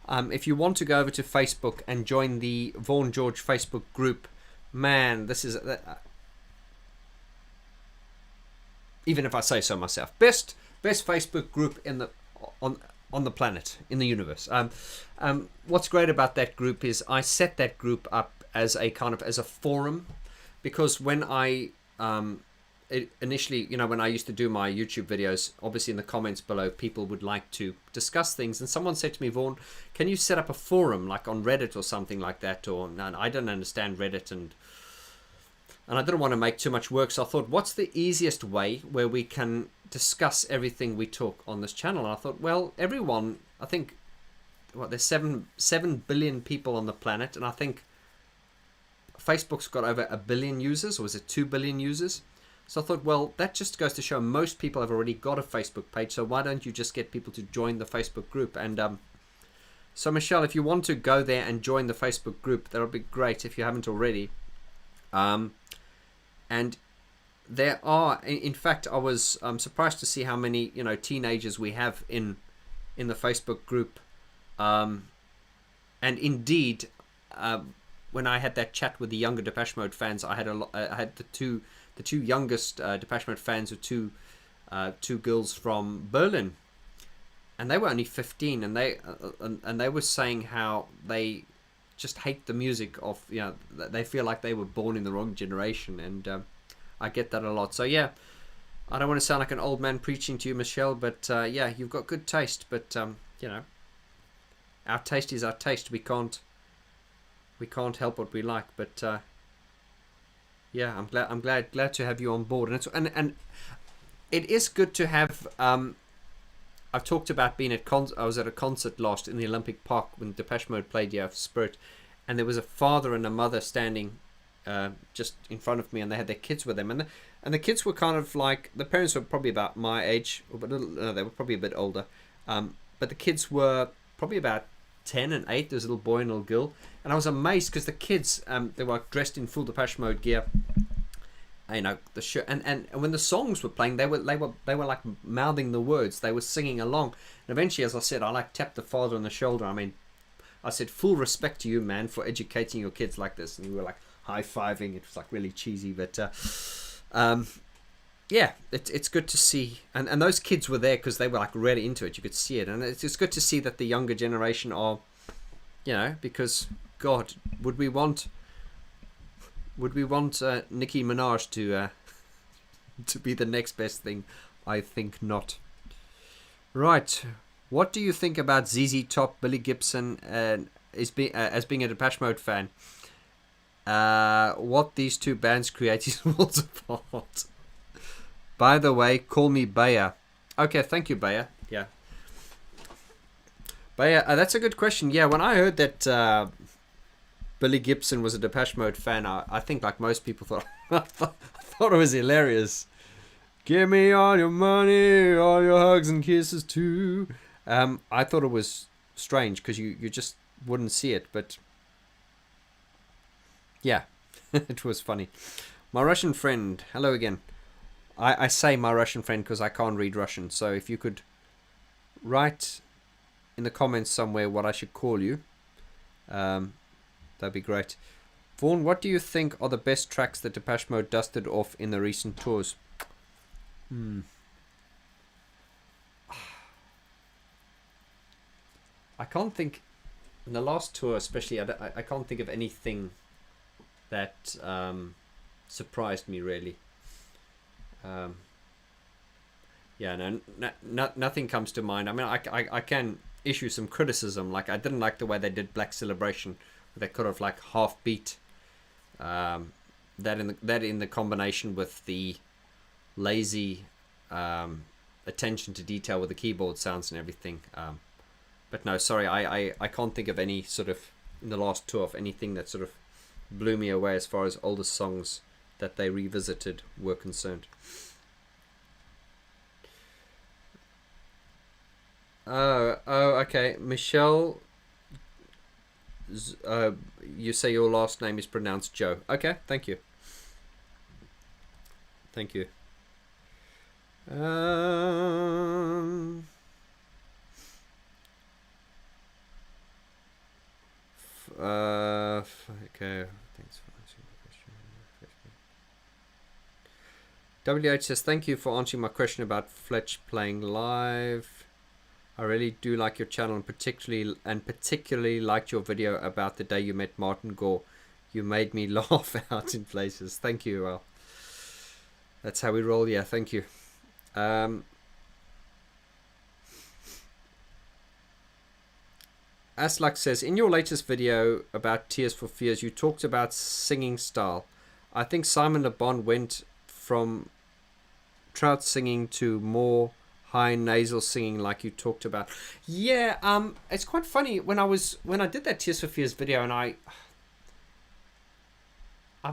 if you want to go over to Facebook and join the Vaughn George Facebook group, man, this is even if I say so myself, best Facebook group in the on the planet, in the universe. What's great about that group is I set that group up as a kind of as a forum, because when I initially, when I used to do my YouTube videos, obviously in the comments below, people would like to discuss things, and someone said to me, Vaughn, can you set up a forum like on Reddit or something like that? Or no, I don't understand Reddit, and I didn't want to make too much work, so I thought, what's the easiest way where we can discuss everything we talk on this channel? And I thought, well, everyone, I think, there's 7 billion people on the planet, and I think Facebook's got over 1 billion users, or is it 2 billion users? So I thought, well, that just goes to show most people have already got a Facebook page, so why don't you just get people to join the Facebook group? And so, Michelle, if you want to go there and join the Facebook group, that'll be great if you haven't already. And there are, in fact, I was surprised to see how many teenagers we have in the Facebook group. And indeed, when I had that chat with the younger Depeche Mode fans, I had the two youngest Depeche Mode fans were two girls from Berlin, and they were only 15, and they were saying how they just hate the music of they feel like they were born in the wrong generation, and I get that a lot. So yeah, I don't want to sound like an old man preaching to you, Michelle, but yeah, you've got good taste, but our taste is our taste. We can't help what we like, but yeah, I'm glad to have you on board, and it is good to have. I've talked about being I was at a concert last in the Olympic Park when Depeche Mode played Year of Spirit, and there was a father and a mother standing just in front of me, and they had their kids with them, and the kids were kind of like, the parents were probably about my age, or they were probably a bit older, but the kids were probably about 10 and 8. There's a little boy and a little girl, and I was amazed because the kids they were dressed in full Depeche Mode gear, the shirt, and when the songs were playing, they were like mouthing the words, they were singing along, and eventually, as I said, I tapped the father on the shoulder. I said, full respect to you, man, for educating your kids like this, and we were like high-fiving. It was like really cheesy, but yeah, it's good to see, and those kids were there because they were like really into it. You could see it, and it's good to see that the younger generation are, because God, would we want Nicki Minaj to be the next best thing? I think not. Right, what do you think about ZZ Top, Billy Gibson, as being a Depeche Mode fan? What these two bands create is worlds apart. By the way, call me Bayer. Okay, thank you, Bayer. Yeah. Bayer, that's a good question. Yeah, when I heard that Billy Gibson was a Depeche Mode fan, I think like most people thought, I thought it was hilarious. Give me all your money, all your hugs and kisses too. I thought it was strange because you just wouldn't see it, but yeah, it was funny. My Russian friend, hello again. I say my Russian friend because I can't read Russian. So if you could write in the comments somewhere what I should call you, that'd be great. Vaughn, what do you think are the best tracks that Depeche Mode dusted off in the recent tours? I can't think, in the last tour especially, I can't think of anything that surprised me really. Nothing comes to mind. I mean, I can issue some criticism. Like, I didn't like the way they did Black Celebration. They could have like half beat that in the combination with the lazy attention to detail with the keyboard sounds and everything. But no, sorry, I can't think of any sort of, in the last tour, of anything that sort of blew me away as far as older songs that they revisited were concerned. Oh, okay. Michelle, you say your last name is pronounced Joe. Okay, thank you. Thank you. Okay. Thanks for answering my question. WH says, thank you for answering my question about Fletch playing live. I really do like your channel, and particularly liked your video about the day you met Martin Gore. You made me laugh out in places. Thank you. Well, that's how we roll. Yeah, thank you. Aslak says, in your latest video about Tears for Fears, you talked about singing style. I think Simon Le Bon went from trout singing to more high nasal singing like you talked about. Yeah, it's quite funny when I did that Tears for Fears video, and I've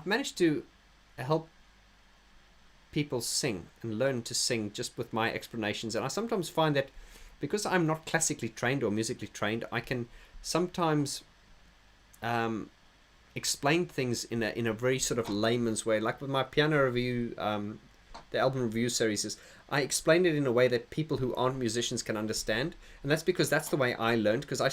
managed to help people sing and learn to sing just with my explanations. And I sometimes find that because I'm not classically trained or musically trained, I can sometimes explain things in a very sort of layman's way. Like with my piano review, the album review series, is I explain it in a way that people who aren't musicians can understand. And that's because that's the way I learned, because I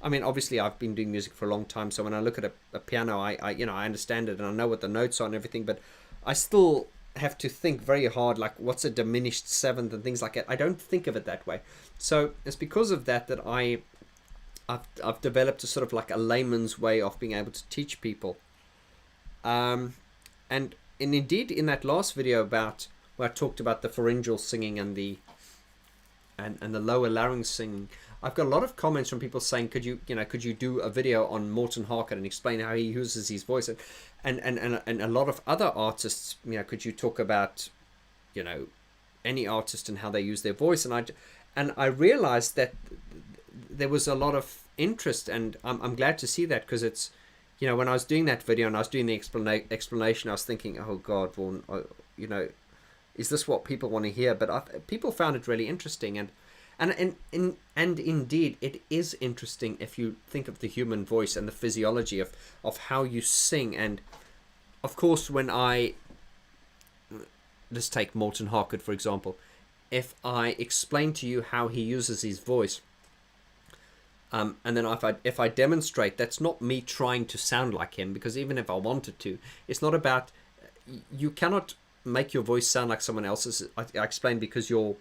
mean, obviously I've been doing music for a long time, so when I look at a piano, I understand it and I know what the notes are and everything, but I still have to think very hard, like what's a diminished seventh and things like that. I don't think of it that way. So it's because of that I've developed a sort of like a layman's way of being able to teach people. And indeed in that last video about where I talked about the pharyngeal singing and the lower larynx singing, I've got a lot of comments from people saying, could you do a video on Morten Harket and explain how he uses his voice, and a lot of other artists, could you talk about any artist and how they use their voice, and I realized that there was a lot of interest, and I'm glad to see that, because it's when I was doing that video and I was doing the explanation, I was thinking, oh God, Vaughn, is this what people want to hear? But people found it really interesting, and indeed it is interesting if you think of the human voice and the physiology of how you sing. And of course, when let's take Morten Harket for example, if I explain to you how he uses his voice, and then if I demonstrate, that's not me trying to sound like him, because even if I wanted to, it's not about, you cannot make your voice sound like someone else's. I explained because your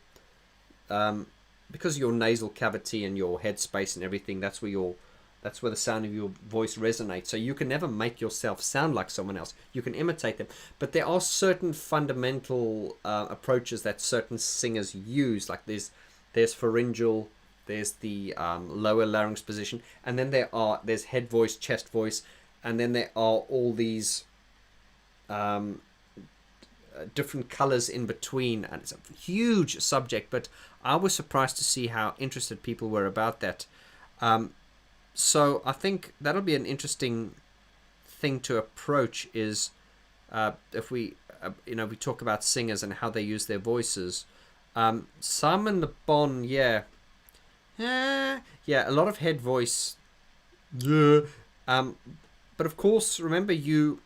nasal cavity and your head space and everything, that's where the sound of your voice resonates. So you can never make yourself sound like someone else. You can imitate them, but there are certain fundamental approaches that certain singers use. Like there's pharyngeal, there's the lower larynx position, and then there's head voice, chest voice, and then there are all these different colors in between, and it's a huge subject, but I was surprised to see how interested people were about that. So I think that'll be an interesting thing to approach, is if we we talk about singers and how they use their voices. Simon Le Bon, yeah, a lot of head voice, yeah. But of course, remember, you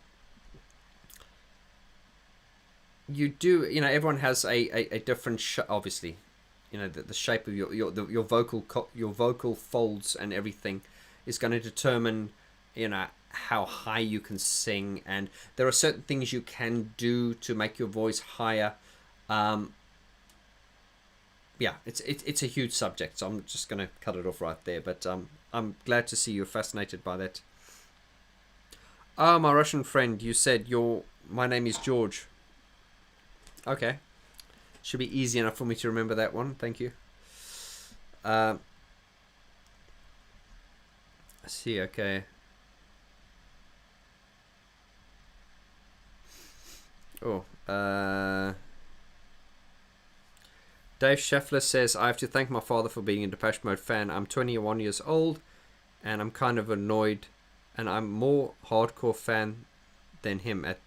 you do, you know, everyone has a different obviously, you know, the shape of your vocal folds and everything is going to determine, you know, how high you can sing, and there are certain things you can do to make your voice higher. Yeah, it's a huge subject, so I'm just going to cut it off right there, but I'm glad to see you're fascinated by that. Oh, my Russian friend, you said my name is George. Okay. Should be easy enough for me to remember that one. Thank you. Let's see, okay. Oh, Dave Scheffler says, I have to thank my father for being a Depeche Mode fan. I'm 21 years old, and I'm kind of annoyed, and I'm more hardcore fan than him at...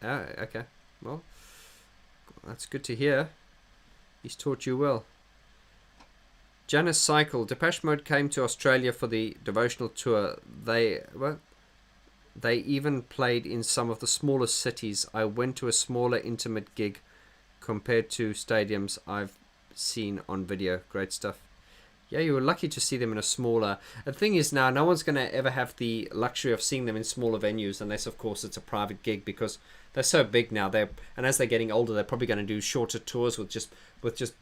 okay. Well, that's good to hear. He's taught you well. Janice Cycle. Depeche Mode came to Australia for the devotional tour. They even played in some of the smallest cities. I went to a smaller, intimate gig compared to stadiums I've seen on video. Great stuff. Yeah, you were lucky to see them in a smaller... The thing is now, no one's going to ever have the luxury of seeing them in smaller venues, unless, of course, it's a private gig, because they're so big now. And as they're getting older, they're probably going to do shorter tours with just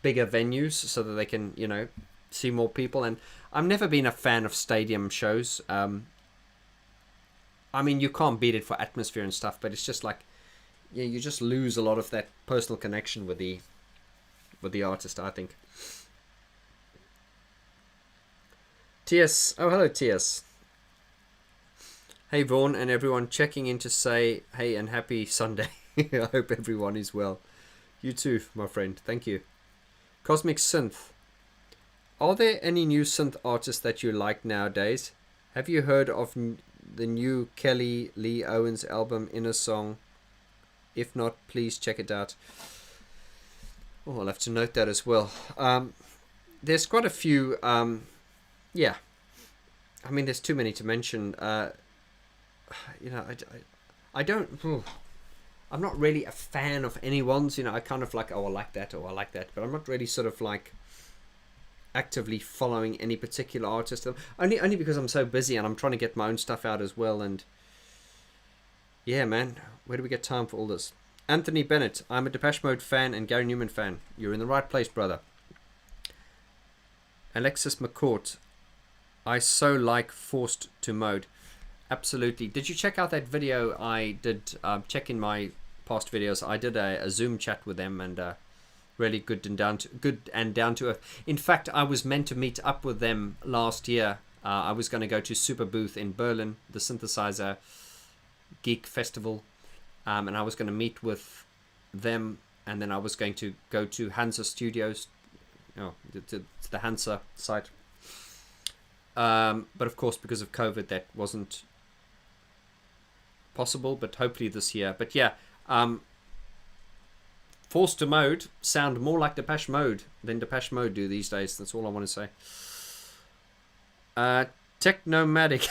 bigger venues, so that they can, you know, see more people. And I've never been a fan of stadium shows. I mean, you can't beat it for atmosphere and stuff, but it's just like, yeah, you just lose a lot of that personal connection with the artist, I think. TS. Oh, hello, TS. Hey, Vaughn and everyone, checking in to say hey and happy Sunday. I hope everyone is well. You too, my friend. Thank you. Cosmic Synth. Are there any new synth artists that you like nowadays? Have you heard of the new Kelly Lee Owens album, Inner Song? If not, please check it out. Oh, I'll have to note that as well. There's quite a few... yeah, I mean, there's too many to mention. You know, I don't... I'm not really a fan of anyone's. You know, I kind of like, oh, I like that, or I like that. But I'm not really sort of like actively following any particular artist. Only because I'm so busy and I'm trying to get my own stuff out as well. And yeah, man, where do we get time for all this? Anthony Bennett, I'm a Depeche Mode fan and Gary Numan fan. You're in the right place, brother. Alexis McCourt, I so like Forced to Mode. Absolutely. Did you check out that video I did? Check in my past videos. I did a Zoom chat with them, and really good and down to earth. In fact, I was meant to meet up with them last year. I was going to go to Super Booth in Berlin, the Synthesizer Geek Festival, and I was going to meet with them, and then I was going to go to Hansa Studios, to the Hansa site. But of course, because of COVID, that wasn't possible, but hopefully this year. But yeah, Forced to Mode sound more like Depeche Mode than Depeche Mode do these days. That's all I want to say. Technomatic.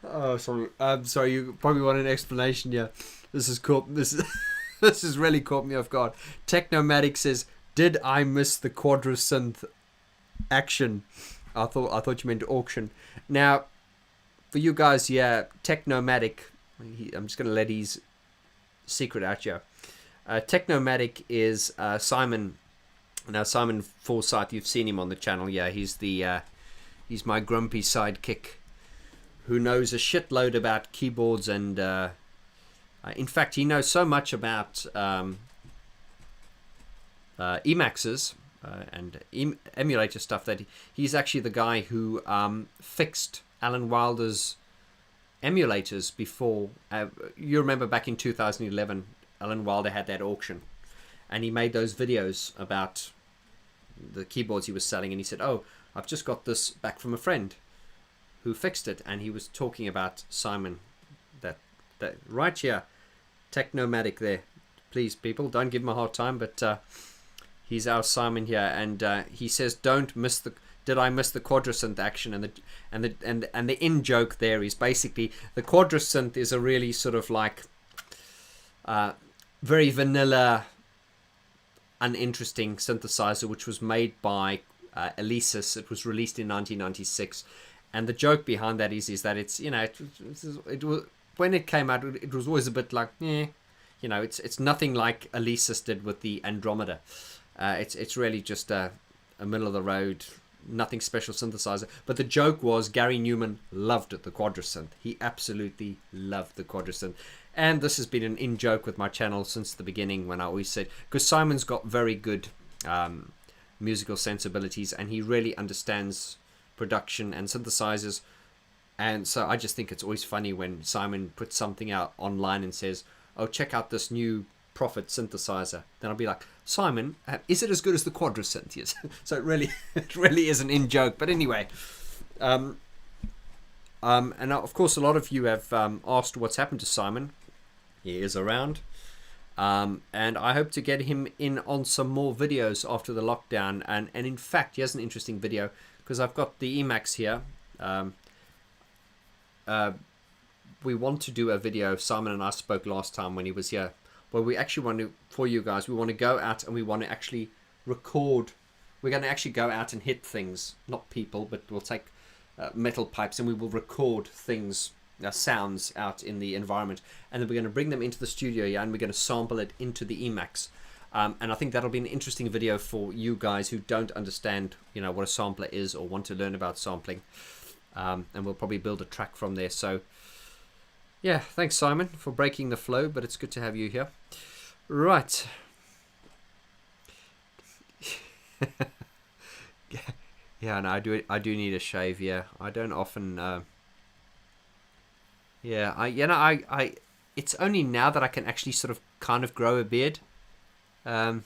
Oh, sorry. I'm sorry. You probably want an explanation. Yeah, this has really caught me off guard. Technomatic says, "Did I miss the quadrasynth action?" I thought you meant auction. Now, for you guys, yeah, Technomatic. I'm just gonna let his secret out here. Technomatic is Simon. Now, Simon Forsyth, you've seen him on the channel. Yeah, he's my grumpy sidekick, who knows a shitload about keyboards, and in fact, he knows so much about Emaxes and emulator stuff that he's actually the guy who fixed Alan Wilder's emulators before. You remember back in 2011, Alan Wilder had that auction, and he made those videos about the keyboards he was selling, and he said, "Oh, I've just got this back from a friend who fixed it," and he was talking about Simon, that right here, Technomatic there. Please, people, don't give him a hard time, but he's our Simon here, and he says, "Don't miss the. Did I miss the quadrasynth action?" And the in joke there is basically the quadrasynth is a really sort of like very vanilla, uninteresting synthesizer, which was made by Alesis. It was released in 1996, and the joke behind that is that it's, you know, it was, when it came out, it was always a bit like, you know, it's nothing like Alesis did with the Andromeda. It's really just a middle of the road, nothing special synthesizer. But the joke was Gary Numan loved the quadrasynth. He absolutely loved the quadrasynth. And this has been an in-joke with my channel since the beginning, when I always said, because Simon's got very good musical sensibilities, and he really understands production and synthesizers. And so I just think it's always funny when Simon puts something out online and says, "Oh, check out this new Prophet synthesizer." Then I'll be like, "Simon, is it as good as the quadrasynth?" Yes. So it really is an in-joke. But anyway, and of course a lot of you have asked what's happened to Simon. He is around, and I hope to get him in on some more videos after the lockdown. And in fact, he has an interesting video, because I've got the Emacs here. We want to do a video. Simon and I spoke last time when he was here, where we actually want to, for you guys, we want to go out and we want to actually record. We're going to actually go out and hit things, not people, but we'll take metal pipes and we will record things, sounds out in the environment, and then we're going to bring them into the studio here, and we're going to sample it into the Emacs. And I think that'll be an interesting video for you guys who don't understand, you know, what a sampler is or want to learn about sampling. And we'll probably build a track from there. So yeah, thanks Simon for breaking the flow, but it's good to have you here. Right. Yeah, no, I do need a shave. Yeah, I don't often. Yeah, I it's only now that I can actually sort of kind of grow a beard. But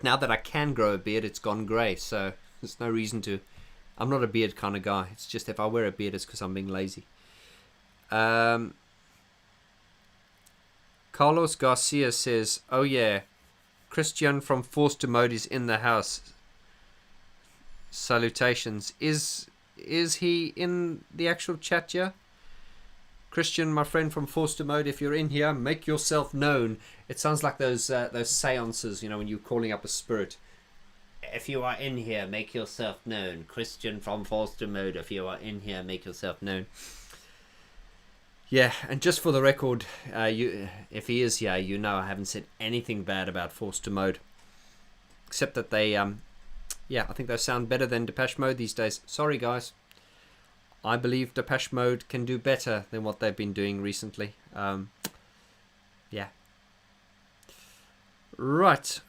now that I can grow a beard, it's gone grey. So there's no reason to. I'm not a beard kind of guy. It's just if I wear a beard, it's because I'm being lazy. Carlos Garcia says, "Oh yeah, Christian from Force to Mode is in the house. Salutations. Is he in the actual chat here? Christian, my friend from Force to Mode, if you're in here, make yourself known." It sounds like those seances, you know, when you're calling up a spirit. If you are in here, make yourself known. Christian from Force to Mode, if you are in here, make yourself known. Yeah, and just for the record, if he is here, you know I haven't said anything bad about Force to Mode, except that they, yeah, I think they sound better than Depeche Mode these days. Sorry, guys. I believe Depeche Mode can do better than what they've been doing recently. Yeah. Right.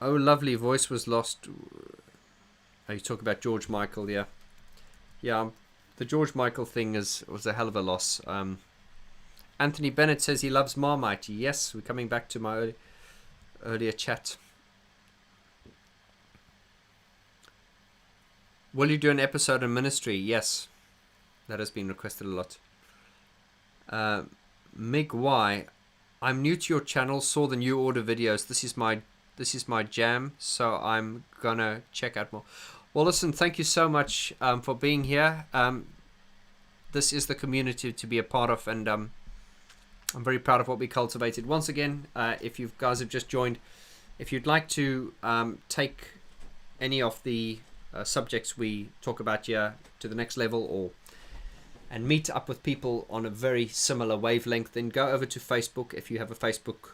Oh, lovely, voice was lost. Oh, you talk about George Michael, yeah. Yeah, the George Michael thing was a hell of a loss. Anthony Bennett says he loves Marmite. Yes, we're coming back to my earlier chat. Will you do an episode on ministry? Yes, that has been requested a lot. Mig Y, I'm new to your channel, saw the new order videos. This is my jam, so I'm gonna check out more. Well, listen, thank you so much for being here. This is the community to be a part of, and I'm very proud of what we cultivated. Once again, if you guys have just joined, if you'd like to take any of the subjects we talk about here to the next level, and meet up with people on a very similar wavelength, then go over to Facebook if you have a Facebook.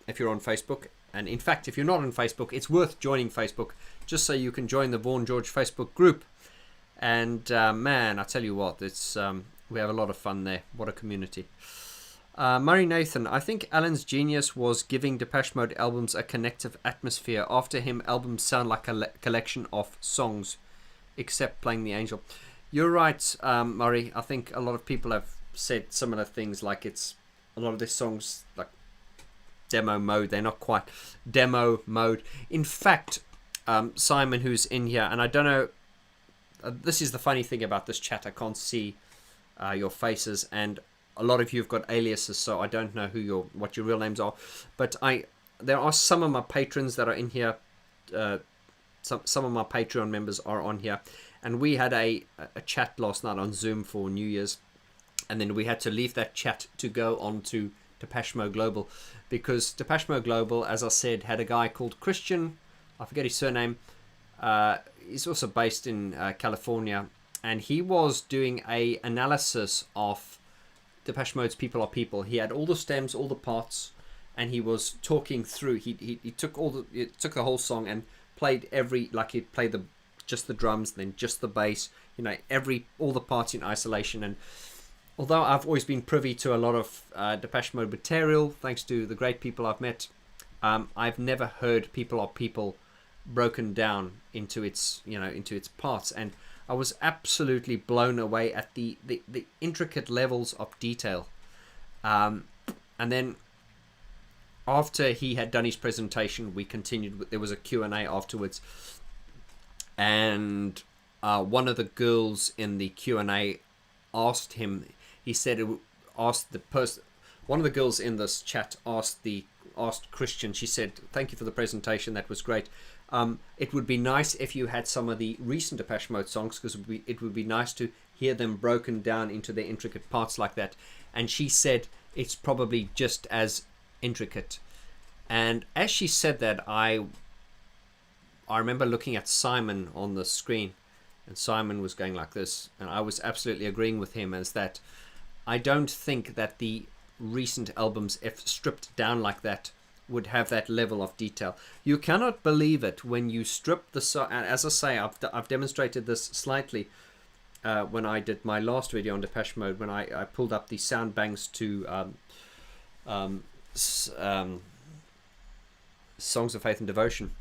If you're on Facebook, and in fact, if you're not on Facebook, it's worth joining Facebook just so you can join the Vaughn George Facebook group. And man, I tell you what, it's we have a lot of fun there. What a community. Murray Nathan, I think Alan's genius was giving Depeche Mode albums a connective atmosphere. After him, albums sound like a collection of songs, except Playing the Angel. You're right, Murray. I think a lot of people have said similar things, like it's a lot of these songs like demo mode. They're not quite demo mode. In fact, Simon, who's in here, and I don't know, this is the funny thing about this chat, I can't see your faces, and a lot of you have got aliases, so I don't know what your real names are. But there are some of my patrons that are in here. Some of my Patreon members are on here, and we had a chat last night on Zoom for New Year's, and then we had to leave that chat to go on to Depeche Mode Global, because Depeche Mode Global, as I said, had a guy called Christian, I forget his surname, he's also based in California, and he was doing a analysis of Depeche Mode's People Are People. He had all the stems, all the parts, and he was talking through. He took the whole song and played he played just the drums, then just the bass, all the parts in isolation. And although I've always been privy to a lot of Depeche Mode material, thanks to the great people I've met, I've never heard People Are People broken down into its parts, and I was absolutely blown away at the intricate levels of detail. And then after he had done his presentation, we continued. There was a Q&A afterwards, and one of the girls in the Q&A asked him. He said one of the girls in this chat asked Christian. She said, "Thank you for the presentation. That was great. It would be nice if you had some of the recent Depeche Mode songs, because it would be nice to hear them broken down into their intricate parts like that." And she said it's probably just as intricate. And as she said that, I remember looking at Simon on the screen, and Simon was going like this, and I was absolutely agreeing with him, as that I don't think that the recent albums, if stripped down like that, would have that level of detail. You cannot believe it when you strip the song. And as I say, I've demonstrated this slightly when I did my last video on Depeche Mode, when I pulled up the sound banks to Songs of Faith and Devotion.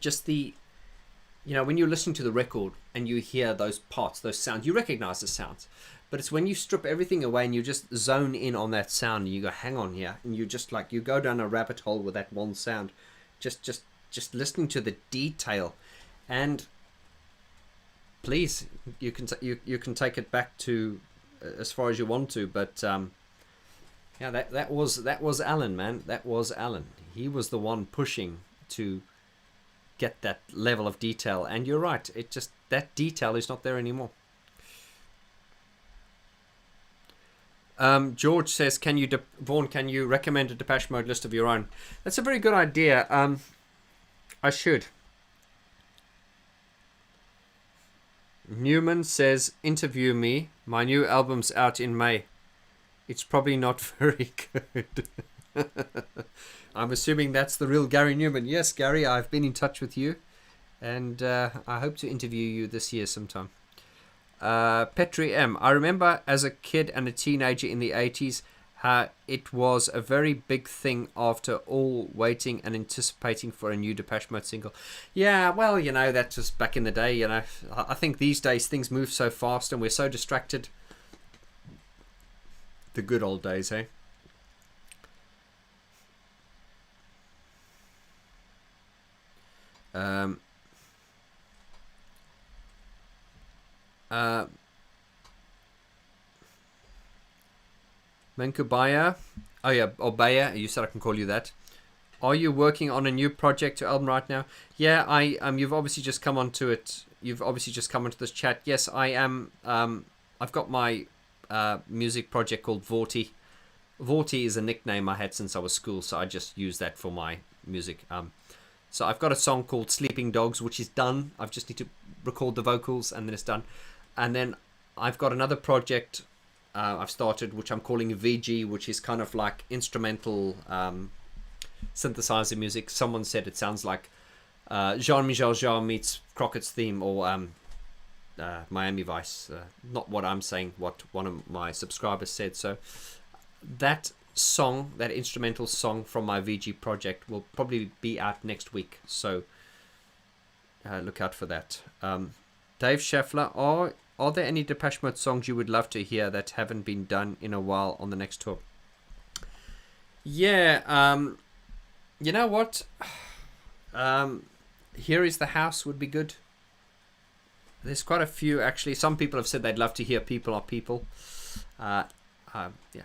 Just when you listen to the record and you hear those parts, those sounds, you recognize the sounds. But it's when you strip everything away and you just zone in on that sound, and you go, hang on here, and you just you go down a rabbit hole with that one sound, just listening to the detail. And please, you can take it back to as far as you want to, but that was Alan, man. That was Alan. He was the one pushing to get that level of detail. And you're right, that detail is not there anymore. George says, Vaughn, can you recommend a Depeche Mode list of your own? That's a very good idea. I should. Numan says, interview me. My new album's out in May. It's probably not very good. I'm assuming that's the real Gary Numan. Yes, Gary, I've been in touch with you, and I hope to interview you this year sometime. Petri M. I remember as a kid and a teenager in the 80s how it was a very big thing after all waiting and anticipating for a new Depeche Mode single. Yeah, well, that's just back in the day. I think these days things move so fast and we're so distracted. The good old days, eh? Menkubaya, Obaya, you said I can call you that. Are you working on a new project or album right now? Yeah, you've obviously just come onto it. You've obviously just come onto this chat. Yes, I am. I've got my music project called Vorti. Vorti is a nickname I had since I was school, so I just use that for my music. So I've got a song called Sleeping Dogs, which is done. I just need to record the vocals, and then it's done. And then I've got another project I've started, which I'm calling VG, which is kind of like instrumental synthesizer music. Someone said it sounds like Jean-Michel Jarre meets Crockett's theme, or Miami Vice. Not what I'm saying, what one of my subscribers said. So that song, that instrumental song from my VG project, will probably be out next week. So look out for that. Dave Scheffler, are there any Depeche Mode songs you would love to hear that haven't been done in a while on the next tour? Yeah, you know what? Here Is the House would be good. There's quite a few, actually. Some people have said they'd love to hear People Are People. Yeah.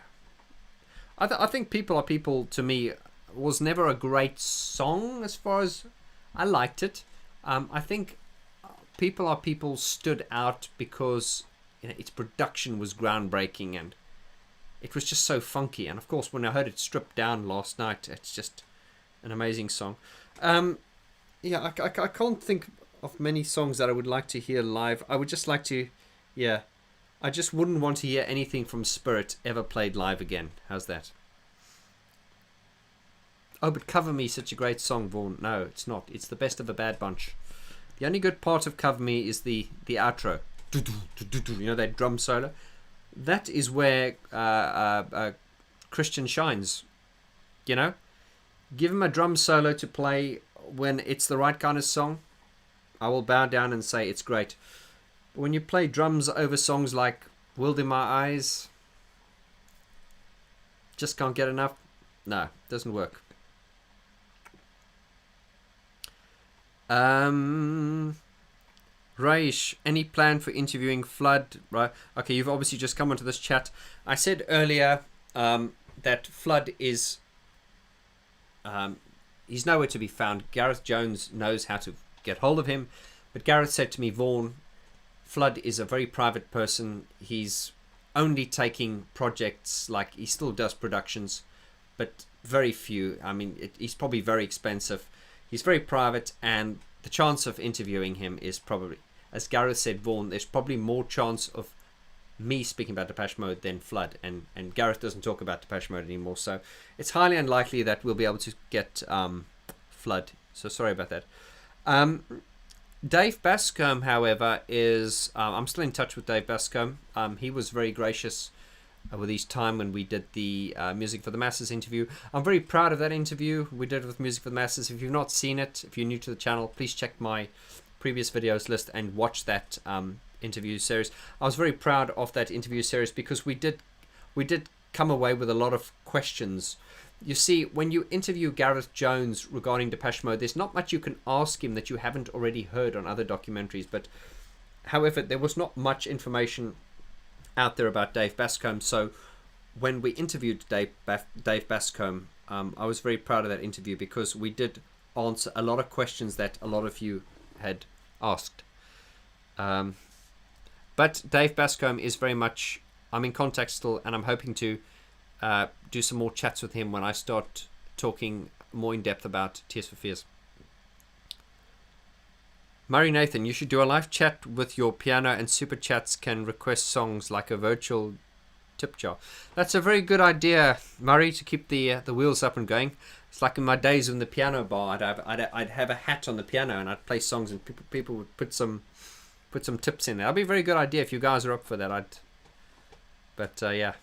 I think People Are People, to me, was never a great song as far as I liked it. I think People Are People stood out because its production was groundbreaking and it was just so funky. And of course, when I heard it stripped down last night, it's just an amazing song. Yeah, I can't think of many songs that I would like to hear live. I would just like to, yeah, I just wouldn't want to hear anything from Spirit ever played live again. How's that? Oh, but Cover Me is such a great song, Vaughn. No, it's not. It's the best of a bad bunch. The only good part of Cover Me is the outro. You know, that drum solo? That is where Christian shines. You know? Give him a drum solo to play when it's the right kind of song. I will bow down and say it's great. But when you play drums over songs like World in My Eyes, just can't get enough. No, doesn't work. Raish, any plan for interviewing Flood? Right. Okay, you've obviously just come onto this chat. I said earlier that Flood is he's nowhere to be found. Gareth Jones knows how to get hold of him, but Gareth said to me, Vaughn, Flood is a very private person. He's only taking projects, like he still does productions, but very few. I mean, he's probably very expensive. He's very private, and the chance of interviewing him is probably, as Gareth said, Vaughn, there's probably more chance of me speaking about Depeche Mode than Flood, and Gareth doesn't talk about Depeche Mode anymore, so it's highly unlikely that we'll be able to get Flood, so sorry about that. Dave Bascombe, however, is I'm still in touch with Dave Bascombe. He was very gracious with his time when we did the Music for the Masses interview. I'm very proud of that interview we did with Music for the Masses. If you've not seen it, if you're new to the channel, please check my previous videos list and watch that interview series. I was very proud of that interview series because we did come away with a lot of questions. You see, when you interview Gareth Jones regarding Depeche Mode, there's not much you can ask him that you haven't already heard on other documentaries. But however, there was not much information out there about Dave Bascombe. So when we interviewed Dave Bascombe, I was very proud of that interview because we did answer a lot of questions that a lot of you had asked. But Dave Bascombe is very much, I'm in contact still, and I'm hoping to do some more chats with him when I start talking more in depth about Tears for Fears. Murray Nathan, you should do a live chat with your piano, and super chats can request songs like a virtual tip jar. That's a very good idea, Murray, to keep the wheels up and going. It's like in my days in the piano bar, I'd have a hat on the piano and I'd play songs, and people would put some tips in there. That'd be a very good idea if you guys are up for that. Yeah.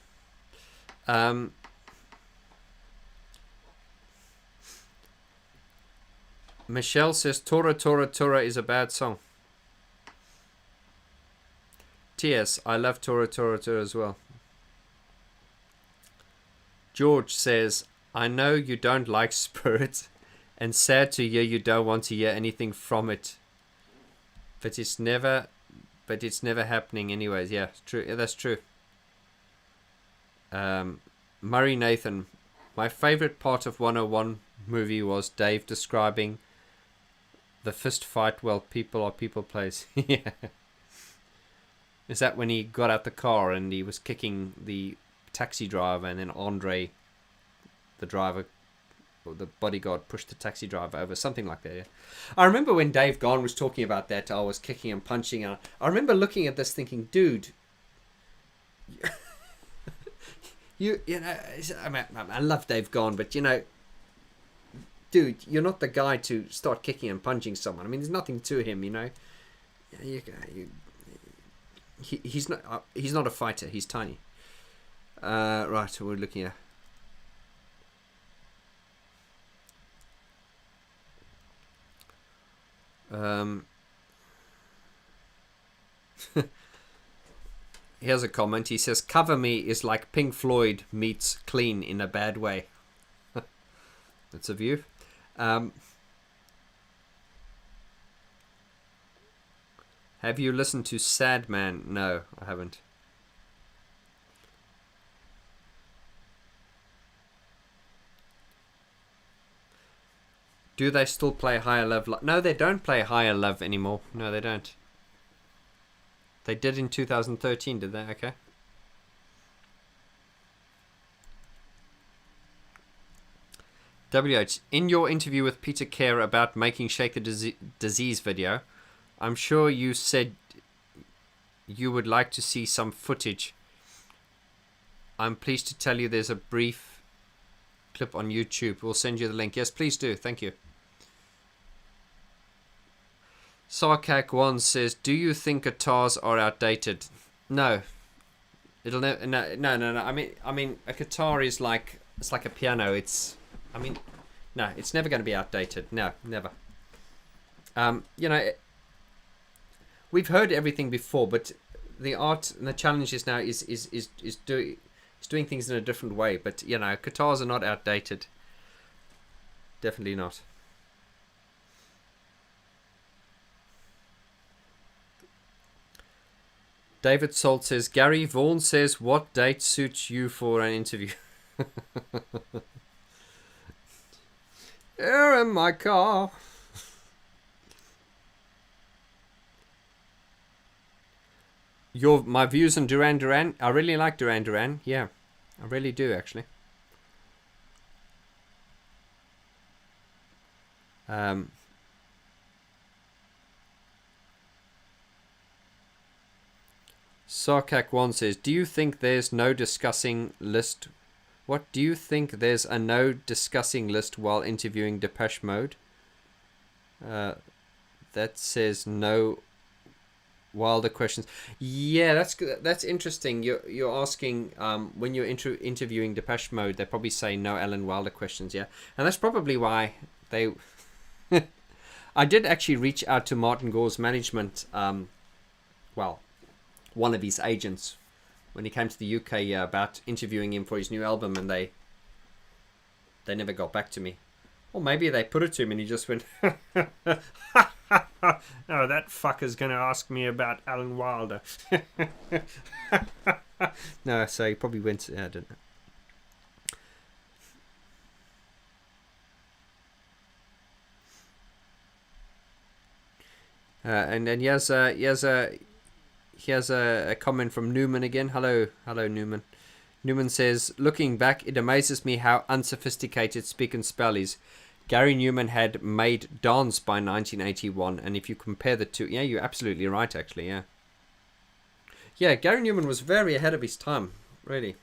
Michelle says Tora Tora Tora is a bad song. T.S. I love Tora Tora Tora as well. George says, I know you don't like Spirit, and sad to hear you don't want to hear anything from it. But it's never happening anyways. Yeah, it's true. Yeah, that's true. Murray Nathan, my favorite part of 101 movie was Dave describing the fist fight while People Are People plays. Yeah. Is that when he got out the car and he was kicking the taxi driver, and then Andre, the driver, or the bodyguard, pushed the taxi driver over, something like that? Yeah. I remember when Dave Vaughn was talking about that, I was kicking and punching, and I remember looking at this thinking, dude, you know, I love Dave Vaughn, but you know, dude, you're not the guy to start kicking and punching someone. I mean, there's nothing to him, you know. He's not a fighter. He's tiny. Right, we're looking at. Here's a comment. He says, "Cover Me is like Pink Floyd meets Clean in a bad way." That's a view. Have you listened to Sad Man? No, I haven't. Do they still play Higher Love? No, they don't play Higher Love anymore. No, they don't. They did in 2013, did they? Okay. WH, in your interview with Peter Kerr about making Shake the Disease video, I'm sure you said you would like to see some footage. I'm pleased to tell you there's a brief clip on YouTube. We'll send you the link. Yes, please do. Thank you. Sarkak1 says, do you think guitars are outdated? No. It'll never. No. I mean, a guitar is like, it's like a piano. No, it's never going to be outdated. No, never. You know, we've heard everything before, but the art and the challenge is now is doing things in a different way. But you know, guitars are not outdated. Definitely not. David Salt says, Gary, Vaughn says, what date suits you for an interview? Here in my car. My views on Duran Duran. I really like Duran Duran. Yeah, I really do actually. Sarkak1 says, do you think there's no discussing list? What do you think there's a no discussing list while interviewing Depeche Mode? That says no wilder questions. Yeah, that's interesting. You're asking when you're interviewing Depeche Mode, they probably say no Alan Wilder questions. Yeah, and that's probably why they. I did actually reach out to Martin Gore's management. Well, one of his agents, when he came to the UK about interviewing him for his new album, and they never got back to me. Or maybe they put it to him and he just went, oh, that fucker's going to ask me about Alan Wilder. No, so he probably went, I don't know. And then he has a comment from Numan again. Hello Numan. Numan says, looking back, it amazes me how unsophisticated Speak and Spell is. Gary Numan had made Dance by 1981, and if you compare the two, yeah, you're absolutely right, actually, yeah. Yeah, Gary Numan was very ahead of his time, really.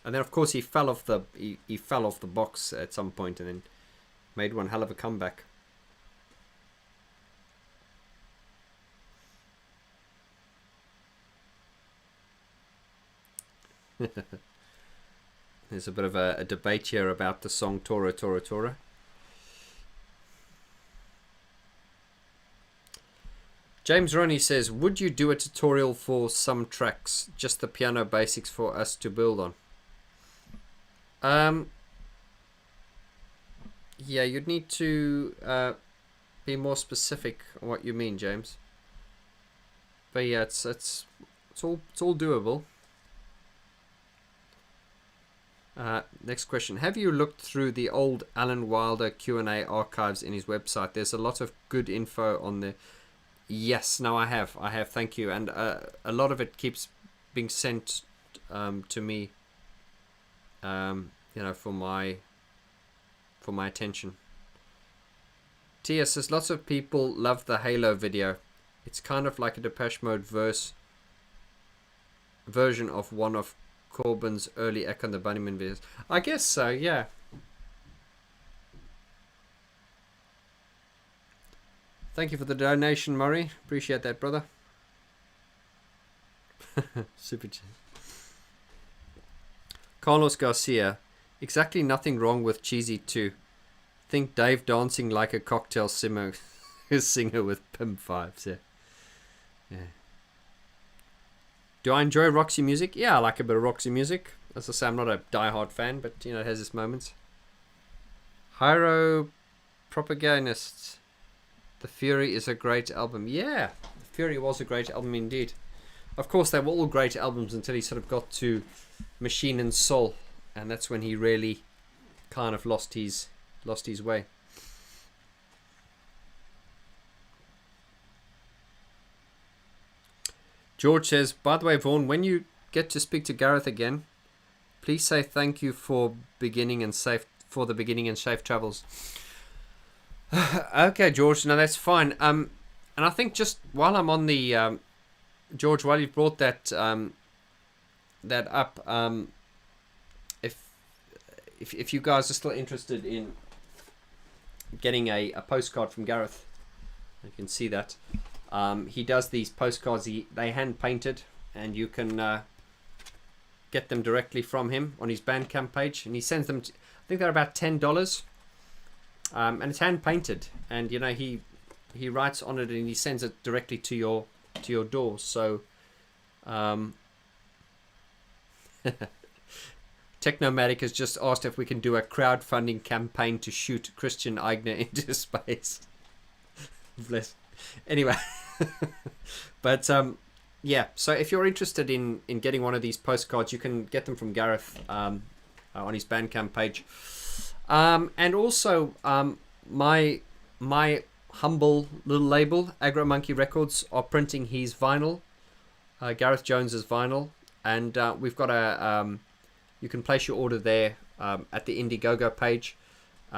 And then, of course, he fell off the box at some point, and then made one hell of a comeback. There's a bit of a debate here about the song Tora Tora Tora. James Ronnie says, would you do a tutorial for some tracks, just the piano basics for us to build on? Yeah, you'd need to be more specific on what you mean, James. But yeah, it's all doable. Next question. Have you looked through the old Alan Wilder Q&A archives in his website? There's a lot of good info on there. Yes, no, I have. Thank you. And a lot of it keeps being sent to me, you know, for my attention. Tia says, lots of people love the Halo video. It's kind of like a Depeche Mode version of one of Corbin's early Echo and the Bunnymen videos. I guess so, yeah. Thank you for the donation, Murray. Appreciate that, brother. Super. Carlos Garcia. Exactly nothing wrong with Cheesy 2. Think Dave dancing like a cocktail singer with Pimp vibes. Yeah. Do I enjoy Roxy music? Yeah, I like a bit of Roxy music. As I say, I'm not a die-hard fan, but you know, it has its moments. Hyro Propagandist. The Fury is a great album. Yeah, The Fury was a great album indeed. Of course, they were all great albums until he sort of got to Machine and Soul, and that's when he really kind of lost his way. George says, by the way, Vaughn, when you get to speak to Gareth again, please say thank you for the beginning and safe travels. Okay, George, no, that's fine. And I think just while I'm on the George, while you've brought that up, if you guys are still interested in getting a postcard from Gareth, you can see that he does these postcards. They hand painted, and you can get them directly from him on his Bandcamp page, and he sends them. I think they're about $10, and it's hand painted, and he writes on it and he sends it directly to your door. So. Technomatic has just asked if we can do a crowdfunding campaign to shoot Christian Eigner into space. Bless. Anyway, but yeah. So if you're interested in getting one of these postcards, you can get them from Gareth on his Bandcamp page, and also my humble little label, Agro Monkey Records, are printing his vinyl, Gareth Jones's vinyl, and we've got a. You can place your order there at the Indiegogo page.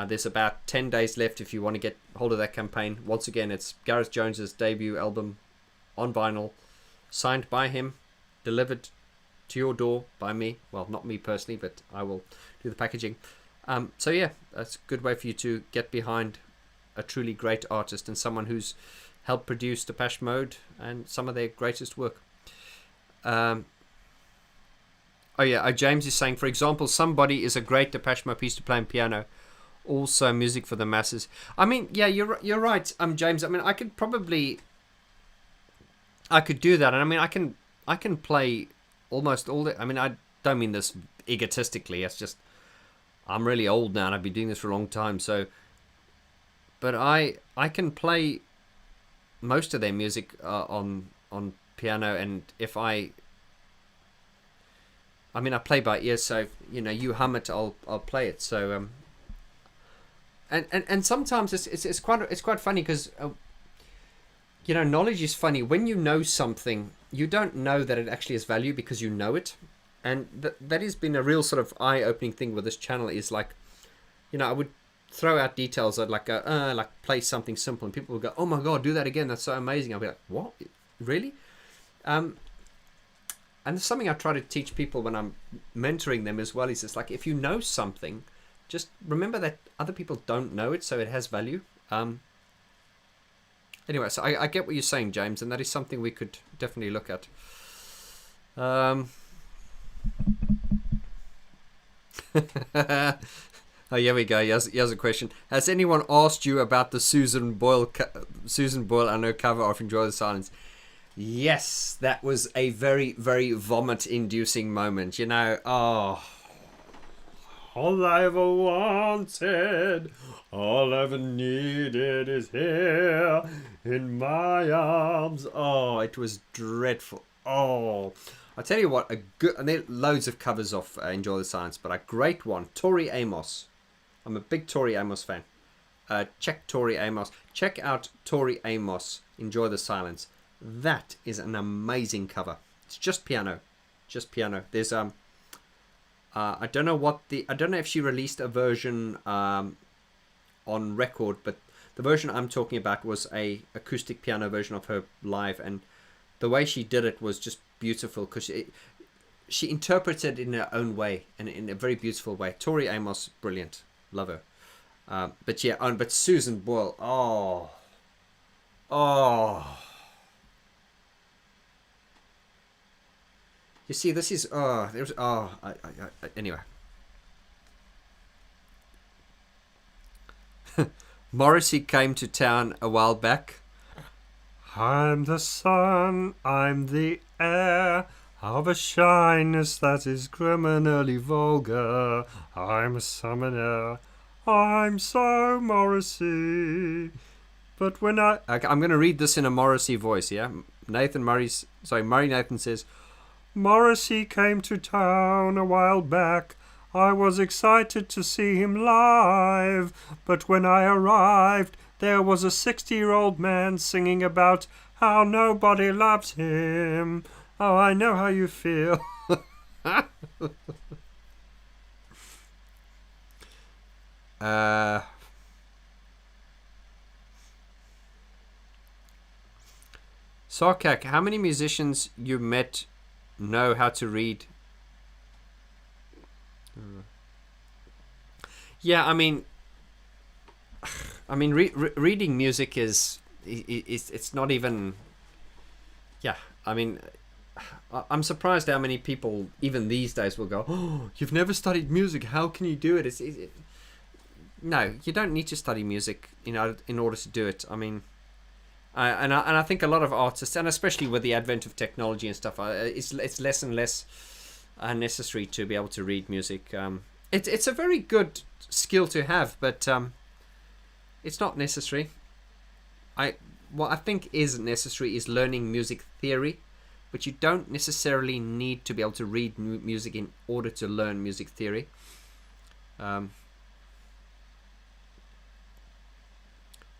There's about 10 days left if you want to get hold of that campaign. Once again, it's Gareth Jones's debut album on vinyl, signed by him, delivered to your door by me. Well, not me personally, but I will do the packaging. So yeah, that's a good way for you to get behind a truly great artist and someone who's helped produce Depeche Mode and some of their greatest work. Oh yeah, James is saying, for example, Somebody is a great Depeche Mode piece to play on piano. Also music for the masses. I mean, yeah, you're right, James. I mean, I could do that, and I mean, I can play almost all the. I mean, I don't mean this egotistically. It's just I'm really old now, and I've been doing this for a long time. So, but I can play most of their music on piano, and if I mean, I play by ear, so you hum it, I'll play it. So and sometimes it's quite funny because knowledge is funny. When you know something, you don't know that it actually has value because you know it, and that has been a real sort of eye-opening thing with this channel. Is like, I would throw out details. I'd like play something simple, and people would go, "Oh my god, do that again! That's so amazing!" I'll be like, "What? Really?" And there's something I try to teach people when I'm mentoring them as well. Is it's like, if you know something, just remember that other people don't know it, so it has value. Anyway, so I get what you're saying, James, and that is something we could definitely look at. Oh, here we go. Here's a question. Has anyone asked you about the Susan Boyle I know cover of Enjoy the Silence? Yes, that was a very, very vomit-inducing moment. All I ever wanted, all I ever needed is here in my arms. Oh, it was dreadful. Oh, I tell you what, and there are loads of covers of Enjoy the Silence, but a great one, Tori Amos. I'm a big Tori Amos fan. Check Tori Amos. Check out Tori Amos, Enjoy the Silence. That is an amazing cover. It's just piano. There's I don't know if she released a version on record, but the version I'm talking about was a acoustic piano version of her live, and the way she did it was just beautiful because she interpreted it in her own way and in a very beautiful way. Tori Amos, brilliant, love her. But Susan Boyle, oh. You see, this is anyway. Morrissey came to town a while back. I'm the sun, I'm the air, of a shyness that is criminally vulgar. I'm a summoner, I'm so Morrissey. But when Okay, I'm going to read this in a Morrissey voice, yeah? Murray Nathan says, Morrissey came to town a while back. I was excited to see him live, but when I arrived, there was a 60-year-old man singing about how nobody loves him. Oh, I know how you feel. Sarkak, how many musicians you met know how to read? Yeah, I mean, reading music is it's not even. Yeah, I mean, I'm surprised how many people even these days will go, "Oh, you've never studied music. How can you do it?" No, you don't need to study music, in order to do it. I mean. And I think a lot of artists, and especially with the advent of technology and stuff, it's less and less necessary to be able to read music. It's a very good skill to have, but it's not necessary. What I think is necessary is learning music theory, but you don't necessarily need to be able to read music in order to learn music theory.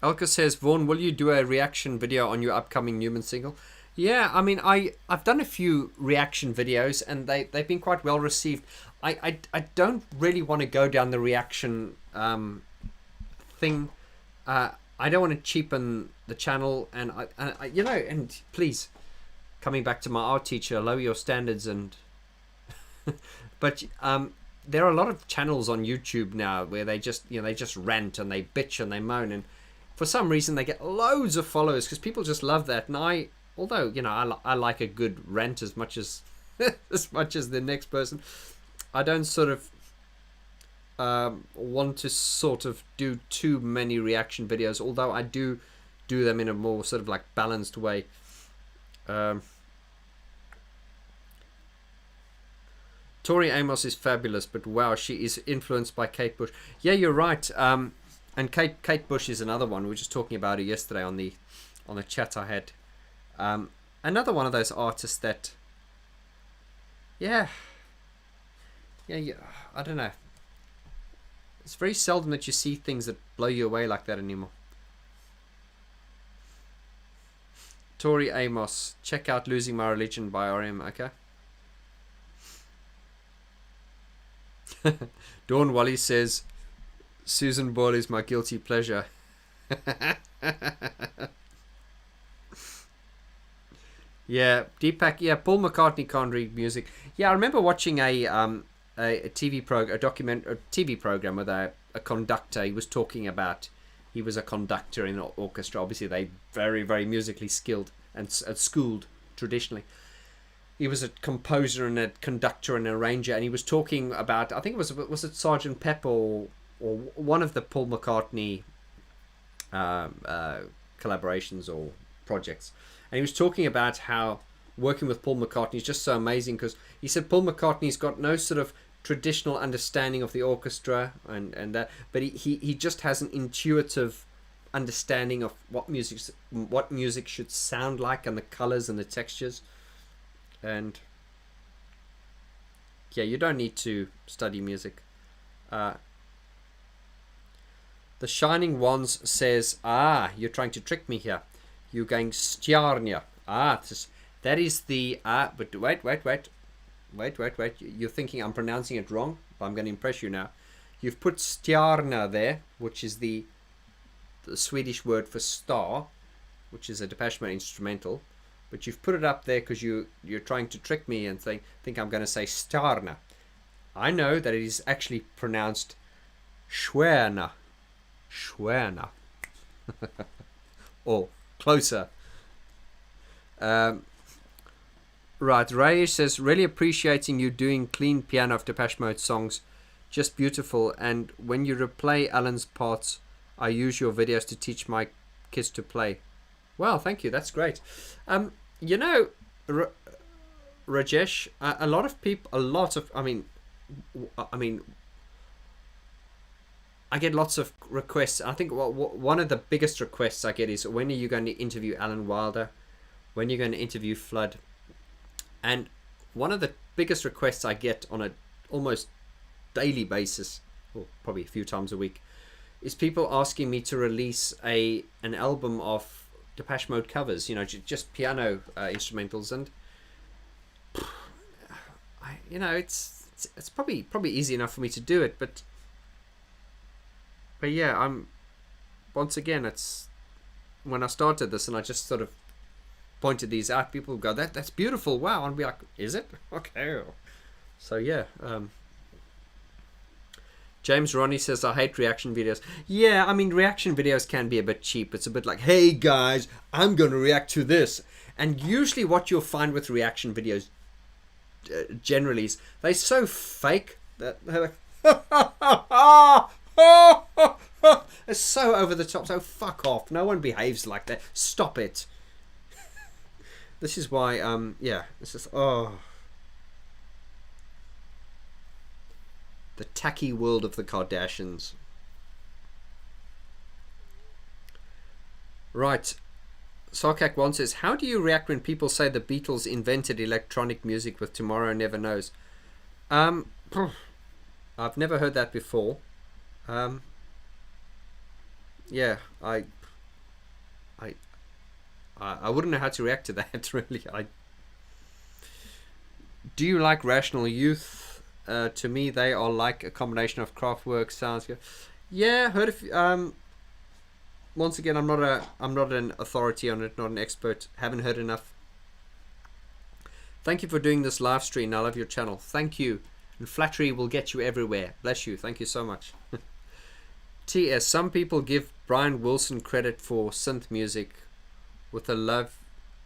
Elka says, Vaughn, will you do a reaction video on your upcoming Numan single? Yeah, I mean, I've done a few reaction videos, and they've been quite well received. I don't really want to go down the reaction thing. I don't want to cheapen the channel, and I and please, coming back to my art teacher, lower your standards. And but there are a lot of channels on YouTube now where they just rant and they bitch and they moan, and for some reason they get loads of followers because people just love that. And although I like a good rant as much as the next person, I don't sort of want to sort of do too many reaction videos, although I do them in a more sort of like balanced way. Tori Amos is fabulous, but wow, she is influenced by Kate Bush. Yeah, you're right. And Kate Bush is another one. We were just talking about her yesterday on the chat I had. Another one of those artists that, yeah, I don't know. It's very seldom that you see things that blow you away like that anymore. Tori Amos, check out "Losing My Religion" by RM. Okay. Dawn Wally says, Susan Boyle is my guilty pleasure. Yeah, Deepak. Yeah, Paul McCartney can't read music. Yeah, I remember watching a TV TV program with a conductor. He was talking about he was a conductor in an orchestra. Obviously, they very, very musically skilled and schooled traditionally. He was a composer and a conductor and an arranger, and he was talking about, I think it was it Sgt. Pepper or one of the Paul McCartney collaborations or projects, and he was talking about how working with Paul McCartney is just so amazing, because he said Paul McCartney's got no sort of traditional understanding of the orchestra and that, but he just has an intuitive understanding of what music should sound like, and the colors and the textures. And yeah, you don't need to study music. The Shining Wands says, you're trying to trick me here. You're going Stjarnia. That is the but wait. You're thinking I'm pronouncing it wrong, but I'm going to impress you now. You've put Stjarna there, which is the Swedish word for star, which is a Depeche Mode instrumental. But you've put it up there because you're trying to trick me and think I'm going to say Stjarna. I know that it is actually pronounced Schwerna. Or closer. Right, Ray says, really appreciating you doing clean piano of Depeche Mode songs. Just beautiful. And when you replay Alan's parts, I use your videos to teach my kids to play. Well, thank you. That's great. Rajesh, a lot of people, I get lots of requests. I think one of the biggest requests I get is, when are you going to interview Alan Wilder? When are you going to interview Flood? And one of the biggest requests I get on a almost daily basis, or probably a few times a week, is people asking me to release an album of Depeche Mode covers, just piano instrumentals, and it's probably easy enough for me to do it, but yeah, once again, it's when I started this and I just sort of pointed these out, people would go, that's beautiful, wow, and I'd be like, is it? Okay. So yeah, James Ronnie says, I hate reaction videos. Yeah, I mean, reaction videos can be a bit cheap. It's a bit like, hey guys, I'm going to react to this. And usually what you'll find with reaction videos generally is they're so fake that they're like, it's so over the top, so fuck off. No one behaves like that. Stop it. This is why, it's just, the tacky world of the Kardashians. Right. Sarkak One says, how do you react when people say the Beatles invented electronic music with Tomorrow Never Knows? I've never heard that before. Yeah, I wouldn't know how to react to that, really. Do you like Rational Youth? To me, they are like a combination of Kraftwerk sounds. Yeah, heard of. Once again, I'm not an authority on it, not an expert. Haven't heard enough. Thank you for doing this live stream. I love your channel. Thank you. And flattery will get you everywhere. Bless you. Thank you so much. T.S. Some people give Brian Wilson credit for synth music with the Love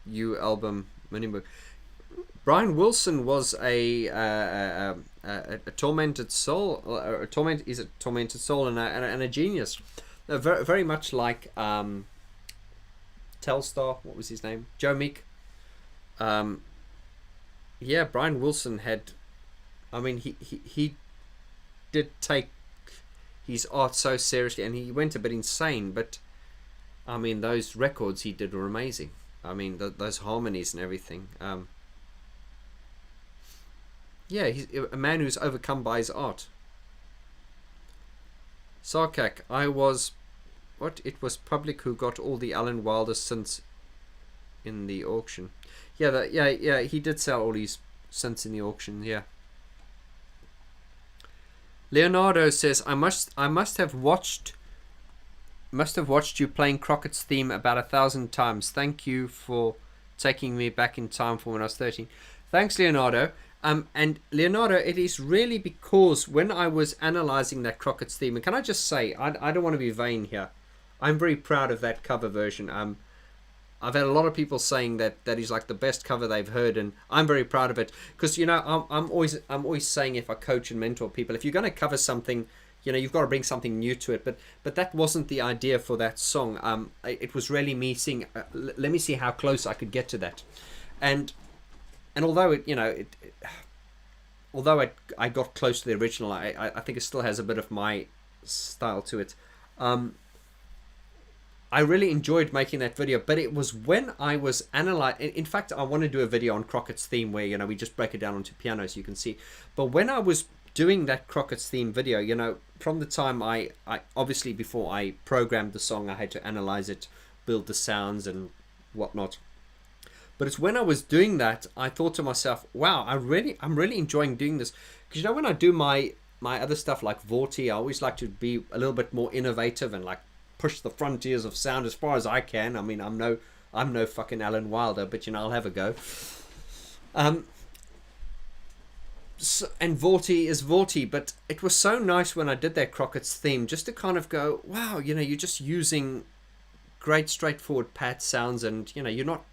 You album. Brian Wilson was a tormented soul, is a tormented soul, and a genius. Very, very much like Telstar. What was his name? Joe Meek. Yeah, Brian Wilson had. I mean, he did take his art so seriously, and he went a bit insane. But I mean, those records he did were amazing. I mean, those harmonies and everything. Yeah, he's a man who's overcome by his art. Sarkak, it was Public who got all the Alan Wilder synths in the auction. Yeah, he did sell all these synths in the auction, yeah. Leonardo says, I must have watched you playing Crockett's theme about 1,000 times. Thank you for taking me back in time for when I was 13. Thanks, Leonardo. And Leonardo, it is really because when I was analysing that Crockett's theme, and can I just say, I don't want to be vain here. I'm very proud of that cover version. I've had a lot of people saying that is like the best cover they've heard, and I'm very proud of it because I'm always saying, if I coach and mentor people, if you're going to cover something, you've got to bring something new to it. But that wasn't the idea for that song. It was really me seeing, let me see how close I could get to that, and although I got close to the original, I think it still has a bit of my style to it. I really enjoyed making that video, but it was when I was analyzing. In fact, I want to do a video on Crockett's theme where we just break it down onto piano so you can see. But when I was doing that Crockett's theme video, from the time I obviously before I programmed the song, I had to analyze it, build the sounds and whatnot. But it's when I was doing that, I thought to myself, wow, I'm really enjoying doing this. Because when I do my other stuff like Vorti, I always like to be a little bit more innovative and like push the frontiers of sound as far as I can. I mean, I'm no fucking Alan Wilder, but I'll have a go. And Vorti is Vorti, but it was so nice when I did that Crockett's theme just to kind of go, wow, you're just using great straightforward pat sounds, and you're not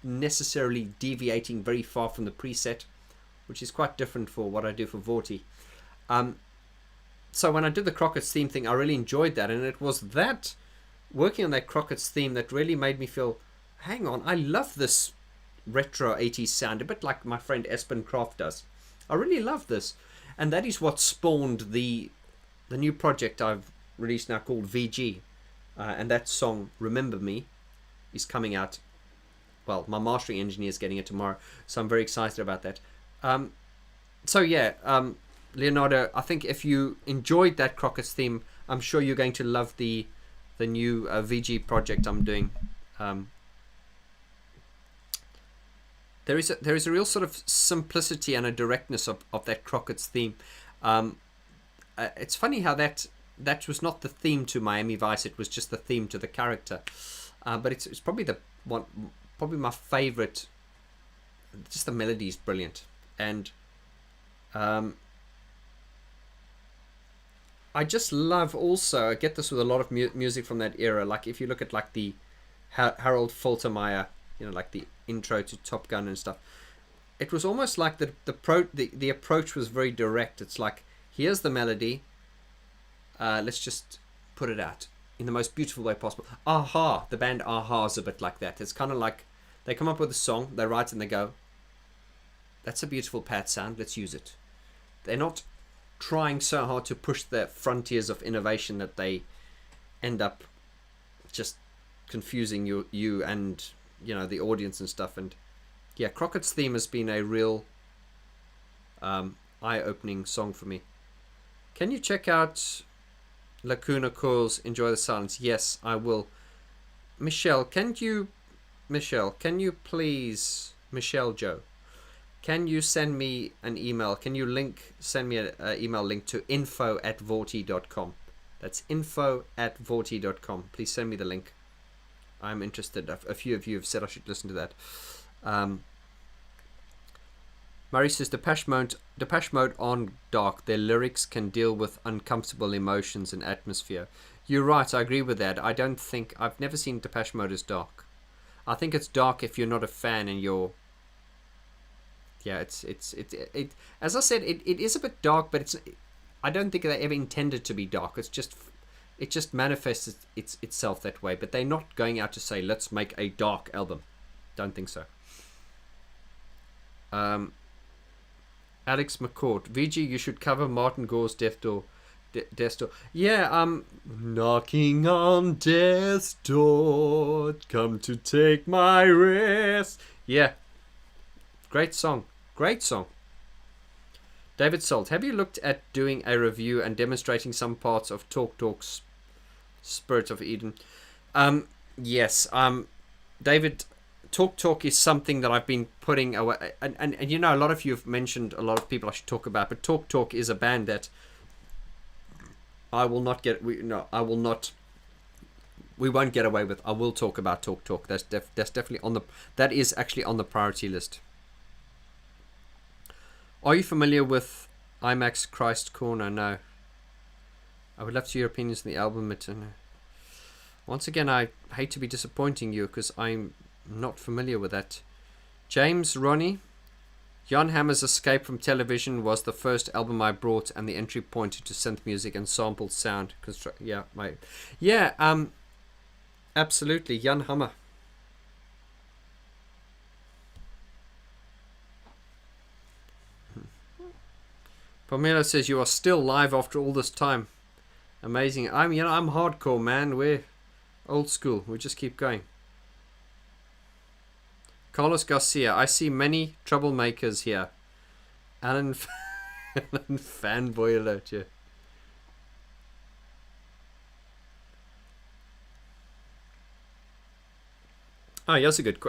necessarily deviating very far from the preset, which is quite different for what I do for Vorti. So when I did the Crockett's theme thing, I really enjoyed that, and it was that working on that Crockett's theme that really made me feel, hang on, I love this retro 80s sound, a bit like my friend Espen Kraft does. I really love this, and that is what spawned the new project I've released now called VG, and that song Remember Me is coming out. Well, my mastering engineer is getting it tomorrow, so I'm very excited about that. So yeah, Leonardo, I think if you enjoyed that Crockett's theme, I'm sure you're going to love the new VG project I'm doing. There is a real sort of simplicity and a directness of that Crockett's theme. It's funny how that was not the theme to Miami Vice. It was just the theme to the character. But it's probably probably my favorite. Just the melody is brilliant, and I just love also. I get this with a lot of music from that era. Like if you look at like the Harold Faltermeyer, like the intro to Top Gun and stuff. It was almost like the approach was very direct. It's like, here's the melody. Let's just put it out in the most beautiful way possible. Aha, the band Aha is a bit like that. It's kind of like they come up with a song, they write and they go, that's a beautiful pad sound, let's use it. They're not trying so hard to push the frontiers of innovation that they end up just confusing you and the audience and stuff. And yeah, Crockett's theme has been a real eye-opening song for me. Can you check out Lacuna Coil's Enjoy the Silence? Yes, I will. Michelle, can you please, Michelle Joe, can you send me an email? Can you send me an email link to info@vorti.com? That's info@vorti.com. Please send me the link. I'm interested. A few of you have said I should listen to that. Murray says Depeche Mode on dark. Their lyrics can deal with uncomfortable emotions and atmosphere. You're right. I agree with that. I've never seen Depeche Mode as dark. I think it's dark if you're not a fan and you're. Yeah, it as I said, it is a bit dark, but I don't think they ever intended to be dark. It just manifests itself that way. But they're not going out to say, let's make a dark album. Don't think so. Alex McCourt, VG, you should cover Martin Gore's Death Door. Yeah, knocking on death's door, come to take my rest. Yeah, great song. David Salt, have you looked at doing a review and demonstrating some parts of Talk's Spirit of Eden? Yes. David, Talk is something that I've been putting away, and a lot of you have mentioned a lot of people I should talk about, but Talk is a band that I will not get. We won't get away with. I will talk about Talk. That's definitely that is actually on the priority list. Are you familiar with IMAX Christ Corner? No. I would love to hear your opinions on the album. Once again, I hate to be disappointing you because I'm not familiar with that. James Ronnie, Jan Hammer's Escape from Television was the first album I brought and the entry point into synth music and sampled sound. Absolutely, Jan Hammer. Pamela says you are still live after all this time. Amazing. I'm hardcore, man. We're old school. We just keep going. Carlos Garcia, I see many troublemakers here. Alan fanboy alert, yeah. Oh, here's a good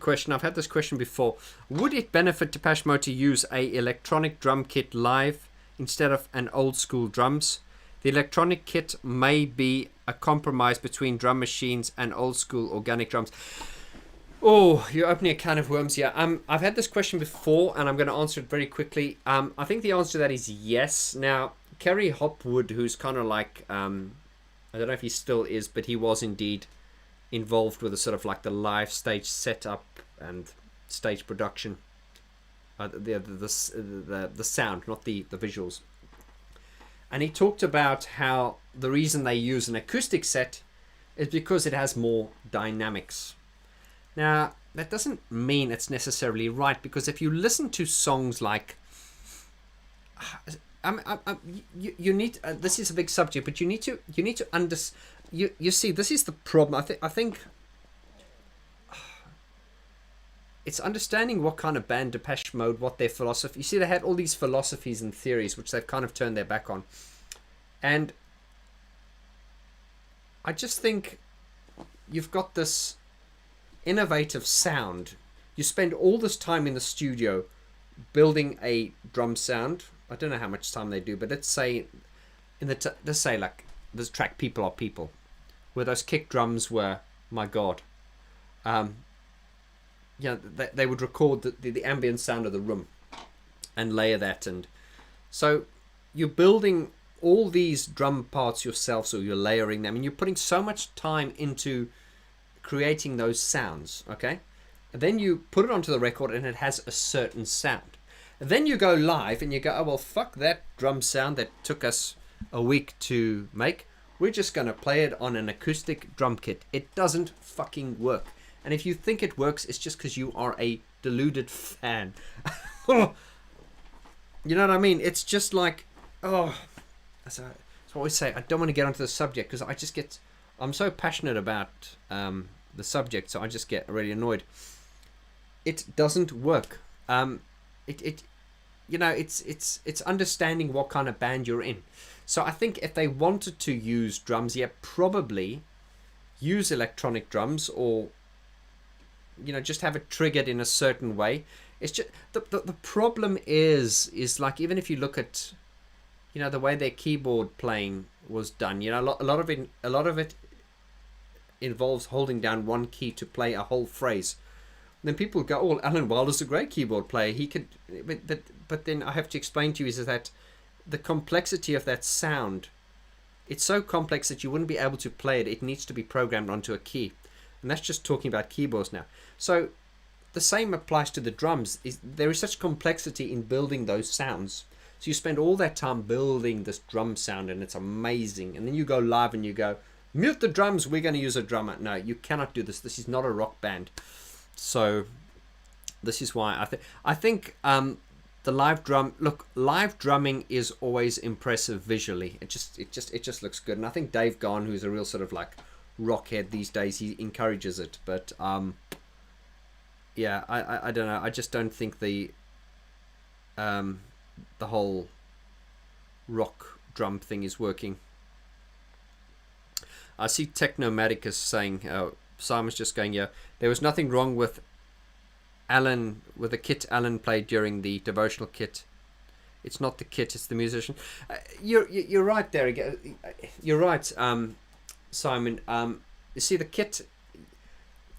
question. I've had this question before. Would it benefit Depeche Mode to use a electronic drum kit live instead of an old school drums? The electronic kit may be a compromise between drum machines and old school organic drums. Oh, you're opening a can of worms here. I've had this question before, and I'm going to answer it very quickly. I think the answer to that is yes. Now, Kerry Hopwood, who's kind of like, I don't know if he still is, but he was indeed involved with the sort of like the live stage setup and stage production, the sound, not the visuals. And he talked about how the reason they use an acoustic set is because it has more dynamics. Now, that doesn't mean it's necessarily right, because if you listen to songs like, you need. This is a big subject, but you need to understand. You see, this is the problem. I think it's understanding what kind of band Depeche Mode, what their philosophy. You see, they had all these philosophies and theories which they've kind of turned their back on, and I just think you've got this innovative sound. You spend all this time in the studio building a drum sound. I don't know how much time they do, but let's say let's say like this track "People Are People," where those kick drums were, my God. They would record the ambient sound of the room and layer that, and so you're building all these drum parts yourself, so you're layering them, and you're putting so much time into creating those sounds, okay? And then you put it onto the record and it has a certain sound. And then you go live and you go, oh, well, fuck that drum sound that took us a week to make. We're just going to play it on an acoustic drum kit. It doesn't fucking work. And if you think it works, it's just because you are a deluded fan. You know what I mean? It's just like, oh, that's what I always say. I don't want to get onto the subject because I'm so passionate about the subject, so I just get really annoyed. It doesn't work. It's understanding what kind of band you're in. So I think if they wanted to use drums, probably use electronic drums, or just have it triggered in a certain way. It's just the problem is like, even if you look at the way their keyboard playing was done, a lot of it involves holding down one key to play a whole phrase. And then people go, "Oh, Alan Wilder's a great keyboard player. He could," but then I have to explain to you is that the complexity of that sound, it's so complex that you wouldn't be able to play it. It needs to be programmed onto a key, and that's just talking about keyboards now. So the same applies to the drums. There is such complexity in building those sounds. So you spend all that time building this drum sound, and it's amazing. And then you go live and you go, "Mute the drums, we're going to use a drummer." No, you cannot do this. This is not a rock band. So this is why I think the live drumming is always impressive visually. It just looks good. And I think Dave Vaughn, who's a real sort of like rockhead these days, he encourages it. But I don't know. I just don't think the whole rock drum thing is working. I see Technomatic is saying, Simon's just going, yeah, there was nothing wrong with the kit Alan played during the devotional kit. It's not the kit, it's the musician. You're right there. You're right, Simon. You see, the kit,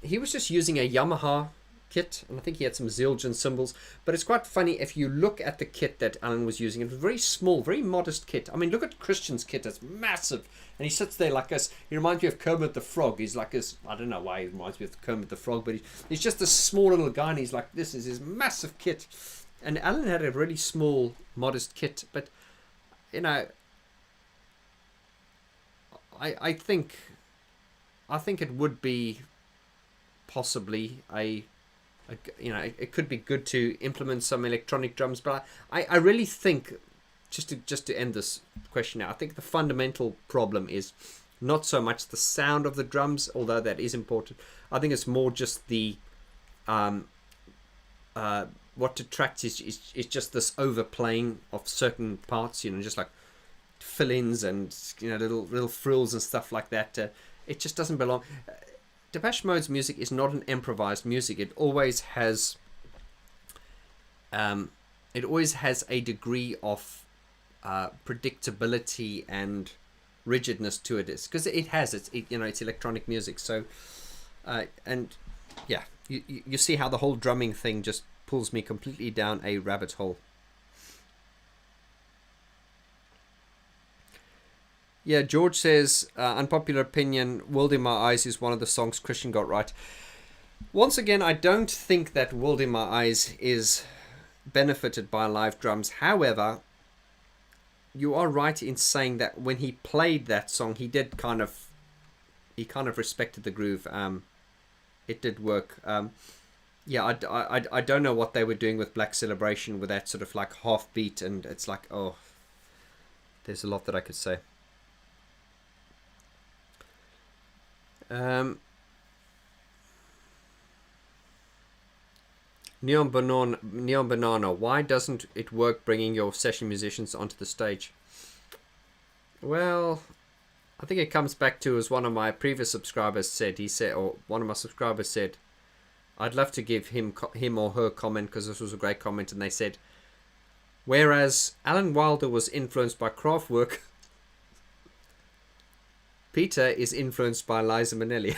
he was just using a Yamaha kit, and I think he had some Zildjian cymbals, but it's quite funny if you look at the kit that Alan was using. It was very small, very modest kit. I mean, look at Christian's kit. It's massive, and he sits there like us. He reminds me of Kermit the Frog. He's like this, I don't know why he reminds me of Kermit the Frog, but he's just a small little guy, and he's like, this is his massive kit. And Alan had a really small, modest kit, but I think it would be possibly it could be good to implement some electronic drums, but I really think, just to end this question now, I think the fundamental problem is not so much the sound of the drums, although that is important. I think it's more just the what detracts is just this overplaying of certain parts, just like fill-ins and little frills and stuff like that. It just doesn't belong. Depeche Mode's music is not an improvised music. It always has a degree of predictability and rigidness to it. It's because it's electronic music. So you see how the whole drumming thing just pulls me completely down a rabbit hole. Yeah, George says, unpopular opinion, World in My Eyes is one of the songs Christian got right. Once again, I don't think that World in My Eyes is benefited by live drums. However, you are right in saying that when he played that song, he kind of respected the groove. It did work. I don't know what they were doing with Black Celebration with that sort of like half beat, and it's like, oh, there's a lot that I could say. Neon Banana, why doesn't it work bringing your session musicians onto the stage? Well, I think it comes back to, as one of my previous subscribers said, or one of my subscribers said, I'd love to give him or her comment, because this was a great comment, and they said, whereas Alan Wilder was influenced by Kraftwerk, Peter is influenced by Liza Minnelli.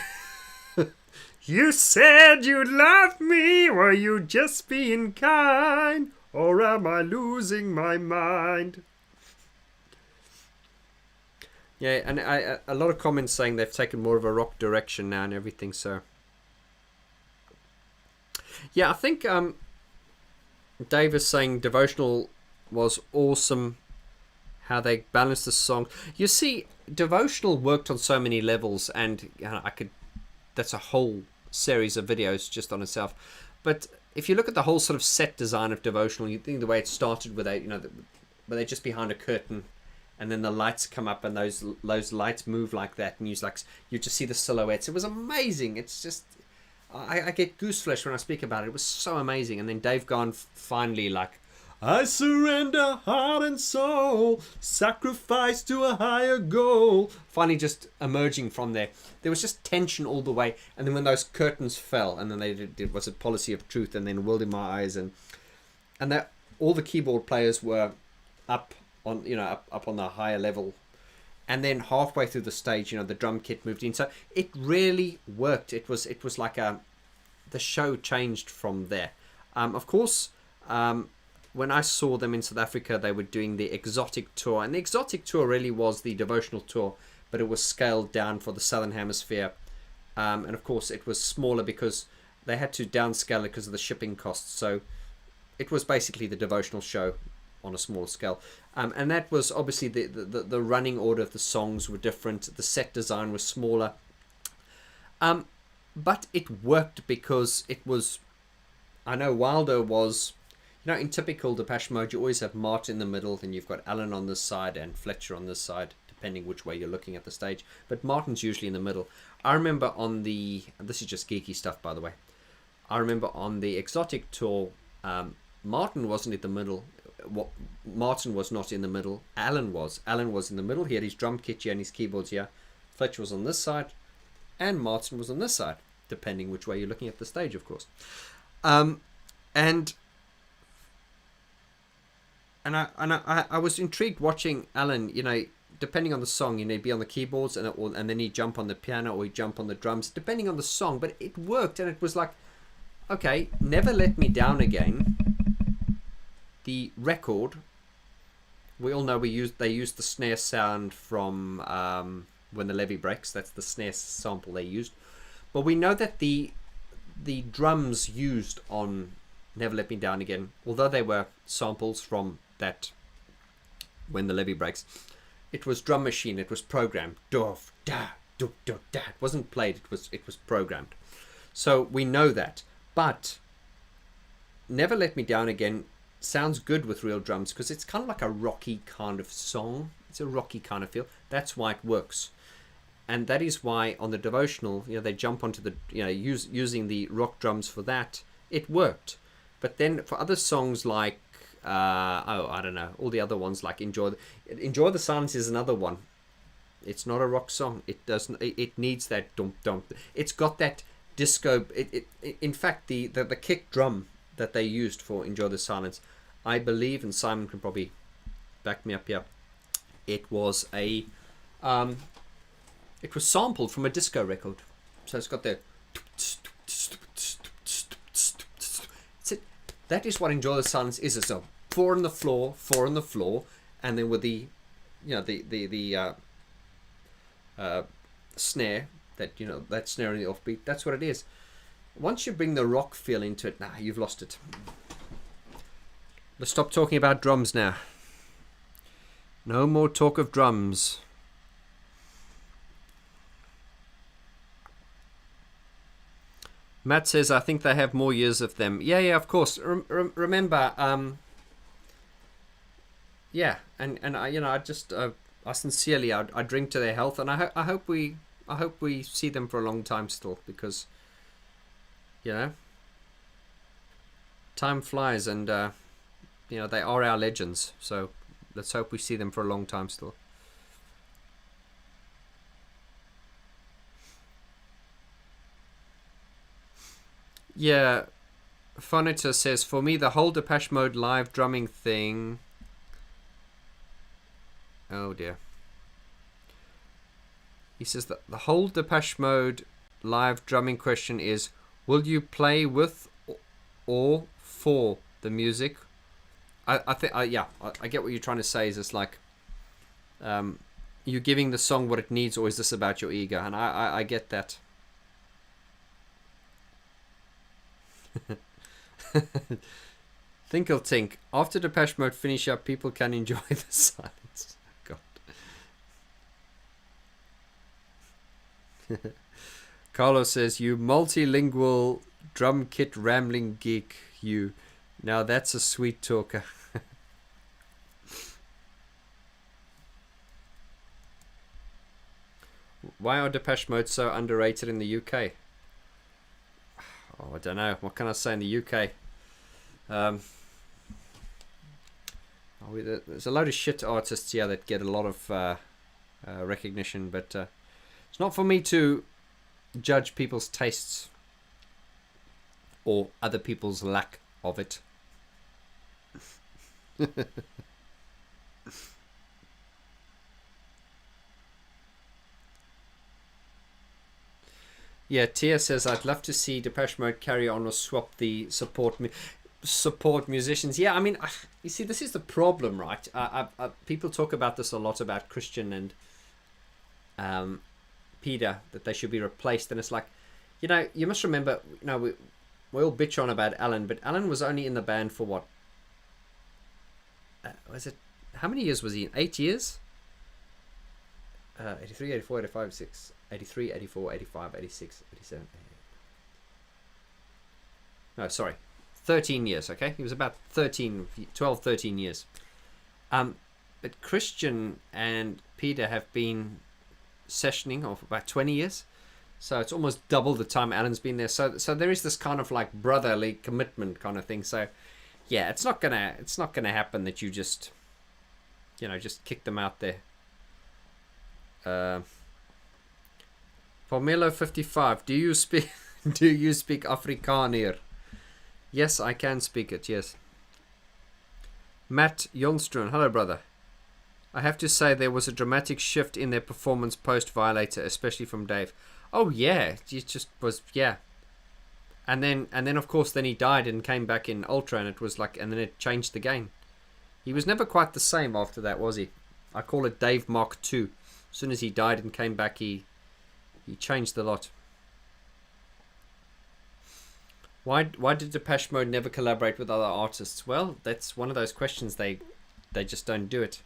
You said you loved me, were you just being kind, or am I losing my mind? Yeah, and a lot of comments saying they've taken more of a rock direction now and everything, so... Yeah, I think Dave is saying Devotional was awesome, how they balanced the song. You see, Devotional worked on so many levels, and that's a whole series of videos just on itself. But if you look at the whole sort of set design of Devotional, you think the way it started with where they're just behind a curtain, and then the lights come up, and those lights move like that, and you just see the silhouettes. It was amazing. It's just, I get goose flesh when I speak about it. It was so amazing. And then Dave Gahan finally, like, I surrender heart and soul, sacrifice to a higher goal. Finally just emerging from there. There was just tension all the way. And then when those curtains fell, and then they did was it Policy of Truth, and then World in My Eyes, and that all the keyboard players were up on the higher level. And then halfway through the stage, the drum kit moved in. So it really worked. It was like the show changed from there. Of course, when I saw them in South Africa, they were doing the Exotic Tour. And the Exotic Tour really was the Devotional Tour, but it was scaled down for the Southern Hemisphere. And of course, it was smaller because they had to downscale it because of the shipping costs. So it was basically the Devotional show on a smaller scale. And that was obviously the running order of the songs were different. The set design was smaller. But it worked because it was... I know Wilder was... in typical Depeche Mode, you always have Martin in the middle, then you've got Alan on this side and Fletcher on this side, depending which way you're looking at the stage. But Martin's usually in the middle. I remember on the... This is just geeky stuff, by the way. I remember on the Exotic Tour, Martin wasn't in the middle. Martin was not in the middle. Alan was. Alan was in the middle. He had his drum kit here and his keyboards here. Fletcher was on this side, and Martin was on this side, depending which way you're looking at the stage, of course. And I was intrigued watching Alan. Depending on the song, he'd be on the keyboards, and then he'd jump on the piano or he'd jump on the drums, depending on the song. But it worked, and it was like, okay, Never Let Me Down Again. The record, we all know they used the snare sound from When the Levee Breaks. That's the snare sample they used. But we know that the drums used on Never Let Me Down Again, although they were samples from that When the Levee Breaks, it was drum machine. It was programmed. Doof, da, doof, doof, da. It wasn't played. It was programmed. So we know that. But Never Let Me Down Again sounds good with real drums because it's kind of like a rocky kind of song. It's a rocky kind of feel. That's why it works. And that is why on the Devotional, they jump onto the, using the rock drums for that. It worked. But then for other songs like, I don't know, all the other ones like Enjoy the Silence is another one. It's not a rock song. It needs that dump dump. It's got that disco. In fact, the kick drum that they used for Enjoy the Silence, I believe, and Simon can probably back me up here, it was sampled from a disco record. So it's got the... That is what Enjoy the Silence is. It's a 4 on the floor, and then with the snare, that snare in the offbeat, that's what it is. Once you bring the rock feel into it, you've lost it. Let's stop talking about drums now. No more talk of drums. Matt says, I think they have more years of them. Yeah, of course. Remember, and I just, I sincerely, I drink to their health, and I hope we see them for a long time still, because, time flies, and they are our legends. So let's hope we see them for a long time still. Yeah, Phonitor says, for me, the whole Depeche Mode live drumming thing... Oh, dear. He says that the whole Depeche Mode live drumming question is, will you play with or for the music? I think, yeah, I get what you're trying to say. Is it's like, you giving the song what it needs, or is this about your ego? And I get that. Think'll think. After Depeche Mode finish up, people can enjoy the silence. God. Carlos says, you multilingual drum kit rambling geek, you. Now that's a sweet talker. Why are Depeche Mode so underrated in the UK? Oh, I don't know. What can I say in the UK? There's a load of shit artists here that get a lot of recognition, but it's not for me to judge people's tastes or other people's lack of it. Yeah, Tia says, I'd love to see Depeche Mode carry on or swap the support musicians. Yeah, I mean, you see, this is the problem, right? People talk about this a lot, about Christian and Peter, that they should be replaced. And it's like, you know, you must remember, you know, we all bitch on about Alan, but Alan was only in the band for what? Was it, how many years was he in? 8 years? 83, 84, 85, 86, 83, 84, 85, 86, 87. No, sorry. 13 years, okay? He was about 12, 13 years. But Christian and Peter have been sessioning for about 20 years. So it's almost double the time Alan's been there. So there is this kind of like brotherly commitment kind of thing. So yeah, it's not gonna happen that you just, you know, just kick them out there. Formelo 55, do you speak Afrikaner? Yes, I can speak it, yes. Matt Jonström, hello brother. I have to say there was a dramatic shift in their performance post Violator, especially from Dave. Oh yeah, it just was, yeah. And then of course then he died and came back in Ultra, and it was like, and then it changed the game. He was never quite the same after that, was he? I call it Dave Mark II. As soon as he died and came back, he changed a lot. Why did Depeche Mode never collaborate with other artists? Well, that's one of those questions. They just don't do it.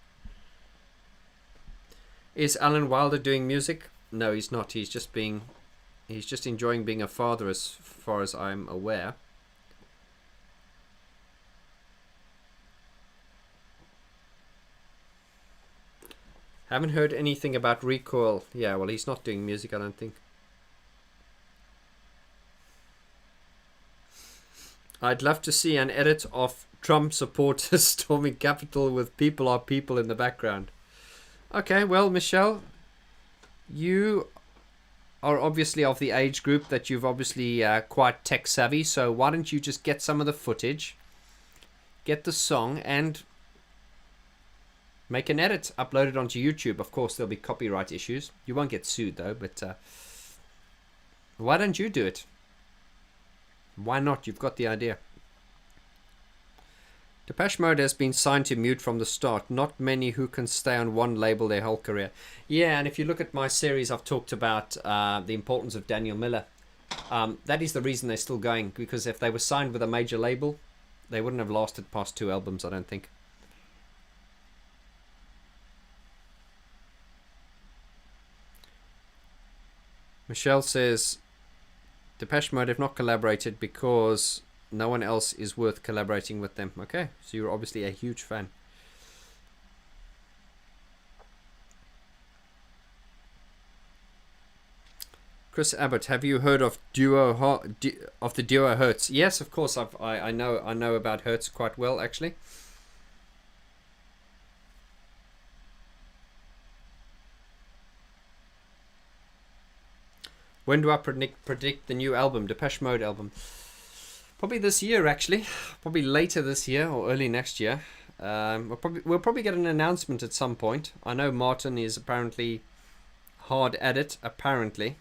Is Alan Wilder doing music? No, he's not. He's just enjoying being a father, as far as I'm aware. Haven't heard anything about Recoil. Yeah, well, he's not doing music, I don't think. I'd love to see an edit of Trump supporters storming Capitol with "People are people" in the background. Okay, well, Michelle, you are obviously of the age group that you've obviously quite tech savvy, so why don't you just get some of the footage, get the song, and make an edit, upload it onto YouTube. Of course, there'll be copyright issues. You won't get sued, though, but why don't you do it? Why not? You've got the idea. Depeche Mode has been signed to Mute from the start. Not many who can stay on one label their whole career. Yeah, and if you look at my series, I've talked about the importance of Daniel Miller. That is the reason they're still going, because if they were signed with a major label, they wouldn't have lasted past 2 albums, I don't think. Michelle says, Depeche Mode have not collaborated because no one else is worth collaborating with them. Okay, so you're obviously a huge fan. Chris Abbott, have you heard of the duo Hertz? Yes, of course. I know about Hertz quite well, actually. When do I predict the new album, Depeche Mode album? Probably this year, actually. Probably later this year or early next year. We'll probably get an announcement at some point. I know Martin is apparently hard at it, apparently.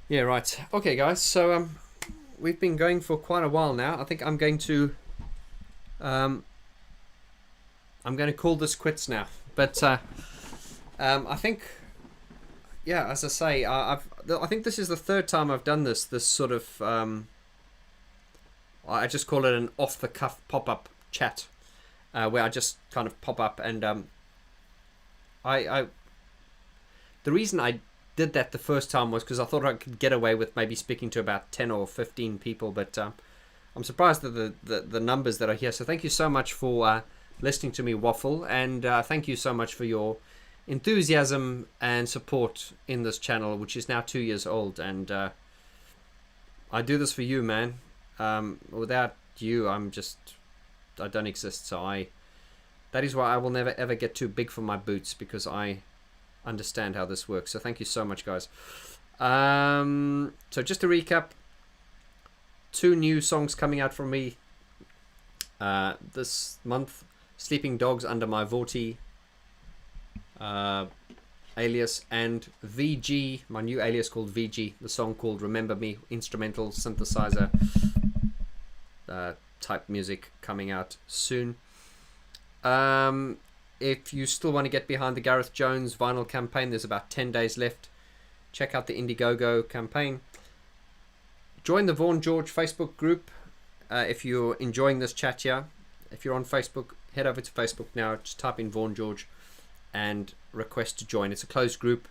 Yeah, right. Okay, guys. So we've been going for quite a while now. I think I'm going to call this quits now. But I think, yeah, as I say, I think this is the third time I've done this sort of, I just call it an off-the-cuff pop-up chat, where I just kind of pop up and the reason I did that the first time was because I thought I could get away with maybe speaking to about 10 or 15 people, but I'm surprised at the numbers that are here. So thank you so much for listening to me waffle, and thank you so much for your enthusiasm and support in this channel, which is now 2 years old. And I do this for you, man. Without you, I don't exist. So that is why I will never ever get too big for my boots, because I understand how this works. So thank you so much, guys. So just to recap, 2 new songs coming out from me this month: Sleeping Dogs under my Vorti alias, and VG, my new alias called VG, the song called Remember Me, instrumental synthesizer type music, coming out soon. If you still want to get behind the Gareth Jones vinyl campaign, there's about 10 days left. Check out the Indiegogo campaign. Join the Vaughn George Facebook group if you're enjoying this chat here. If you're on Facebook, head over to Facebook now. Just type in Vaughn George and request to join. It's a closed group.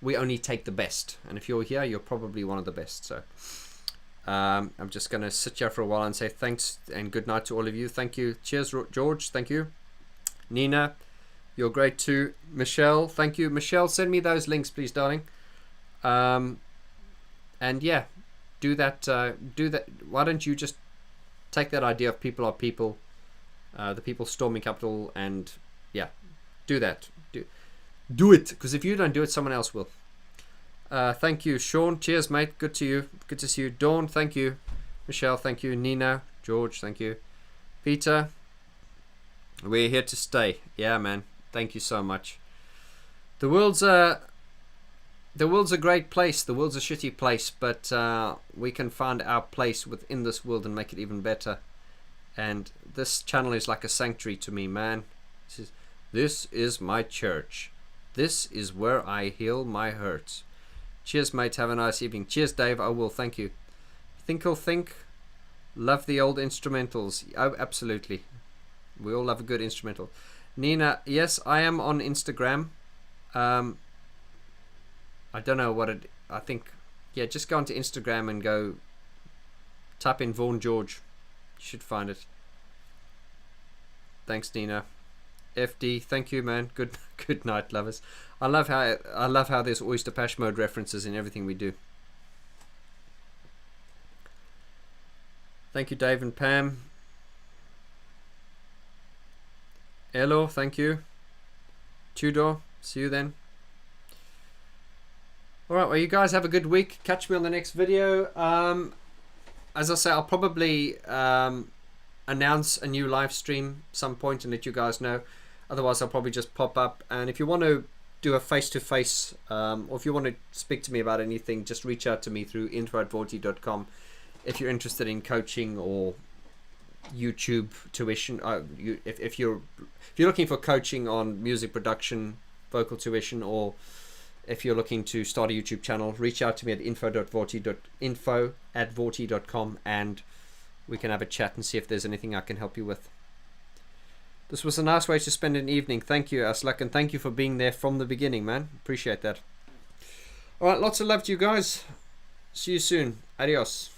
We only take the best. And if you're here, you're probably one of the best. So I'm just going to sit here for a while and say thanks and good night to all of you. Thank you. Cheers, George. Thank you. Nina, you're great too. Michelle, thank you. Michelle, send me those links, please, darling. And yeah, do that. Why don't you just take that idea of people are people, the people storming Capitol, and yeah, do that. Do it, because if you don't do it, someone else will. Thank you, Sean. Cheers, mate. Good to you. Good to see you. Dawn, thank you. Michelle, thank you. Nina, George, thank you. Peter, we're here to stay. Yeah, man. Thank you so much. The world's a great place. The world's a shitty place, but we can find our place within this world and make it even better. And this channel is like a sanctuary to me, man. This is my church. This is where I heal my hurts. Cheers, mate. Have a nice evening. Cheers, Dave. I will. Thank you. Think'll think. Love the old instrumentals. Oh, absolutely. We all love a good instrumental. Nina, yes, I am on Instagram. I don't know what it... I think... Yeah, just go onto Instagram and go... Type in Vaughn George. You should find it. Thanks, Nina. FD, thank you, man. Good night, lovers. I love how there's always Depeche Mode references in everything we do. Thank you, Dave and Pam. Hello, thank you. Tudor, see you then. Alright, well, you guys have a good week. Catch me on the next video. As I say, I'll probably announce a new live stream some point and let you guys know. Otherwise, I'll probably just pop up. And if you want to do a face-to-face, or if you want to speak to me about anything, just reach out to me through info@vorti.com if you're interested in coaching or YouTube tuition. If you're looking for coaching on music production, vocal tuition, or if you're looking to start a YouTube channel, reach out to me at info@vorti.com and we can have a chat and see if there's anything I can help you with. This was a nice way to spend an evening. Thank you, Aslak, and thank you for being there from the beginning, man. Appreciate that. Alright, lots of love to you guys. See you soon. Adios.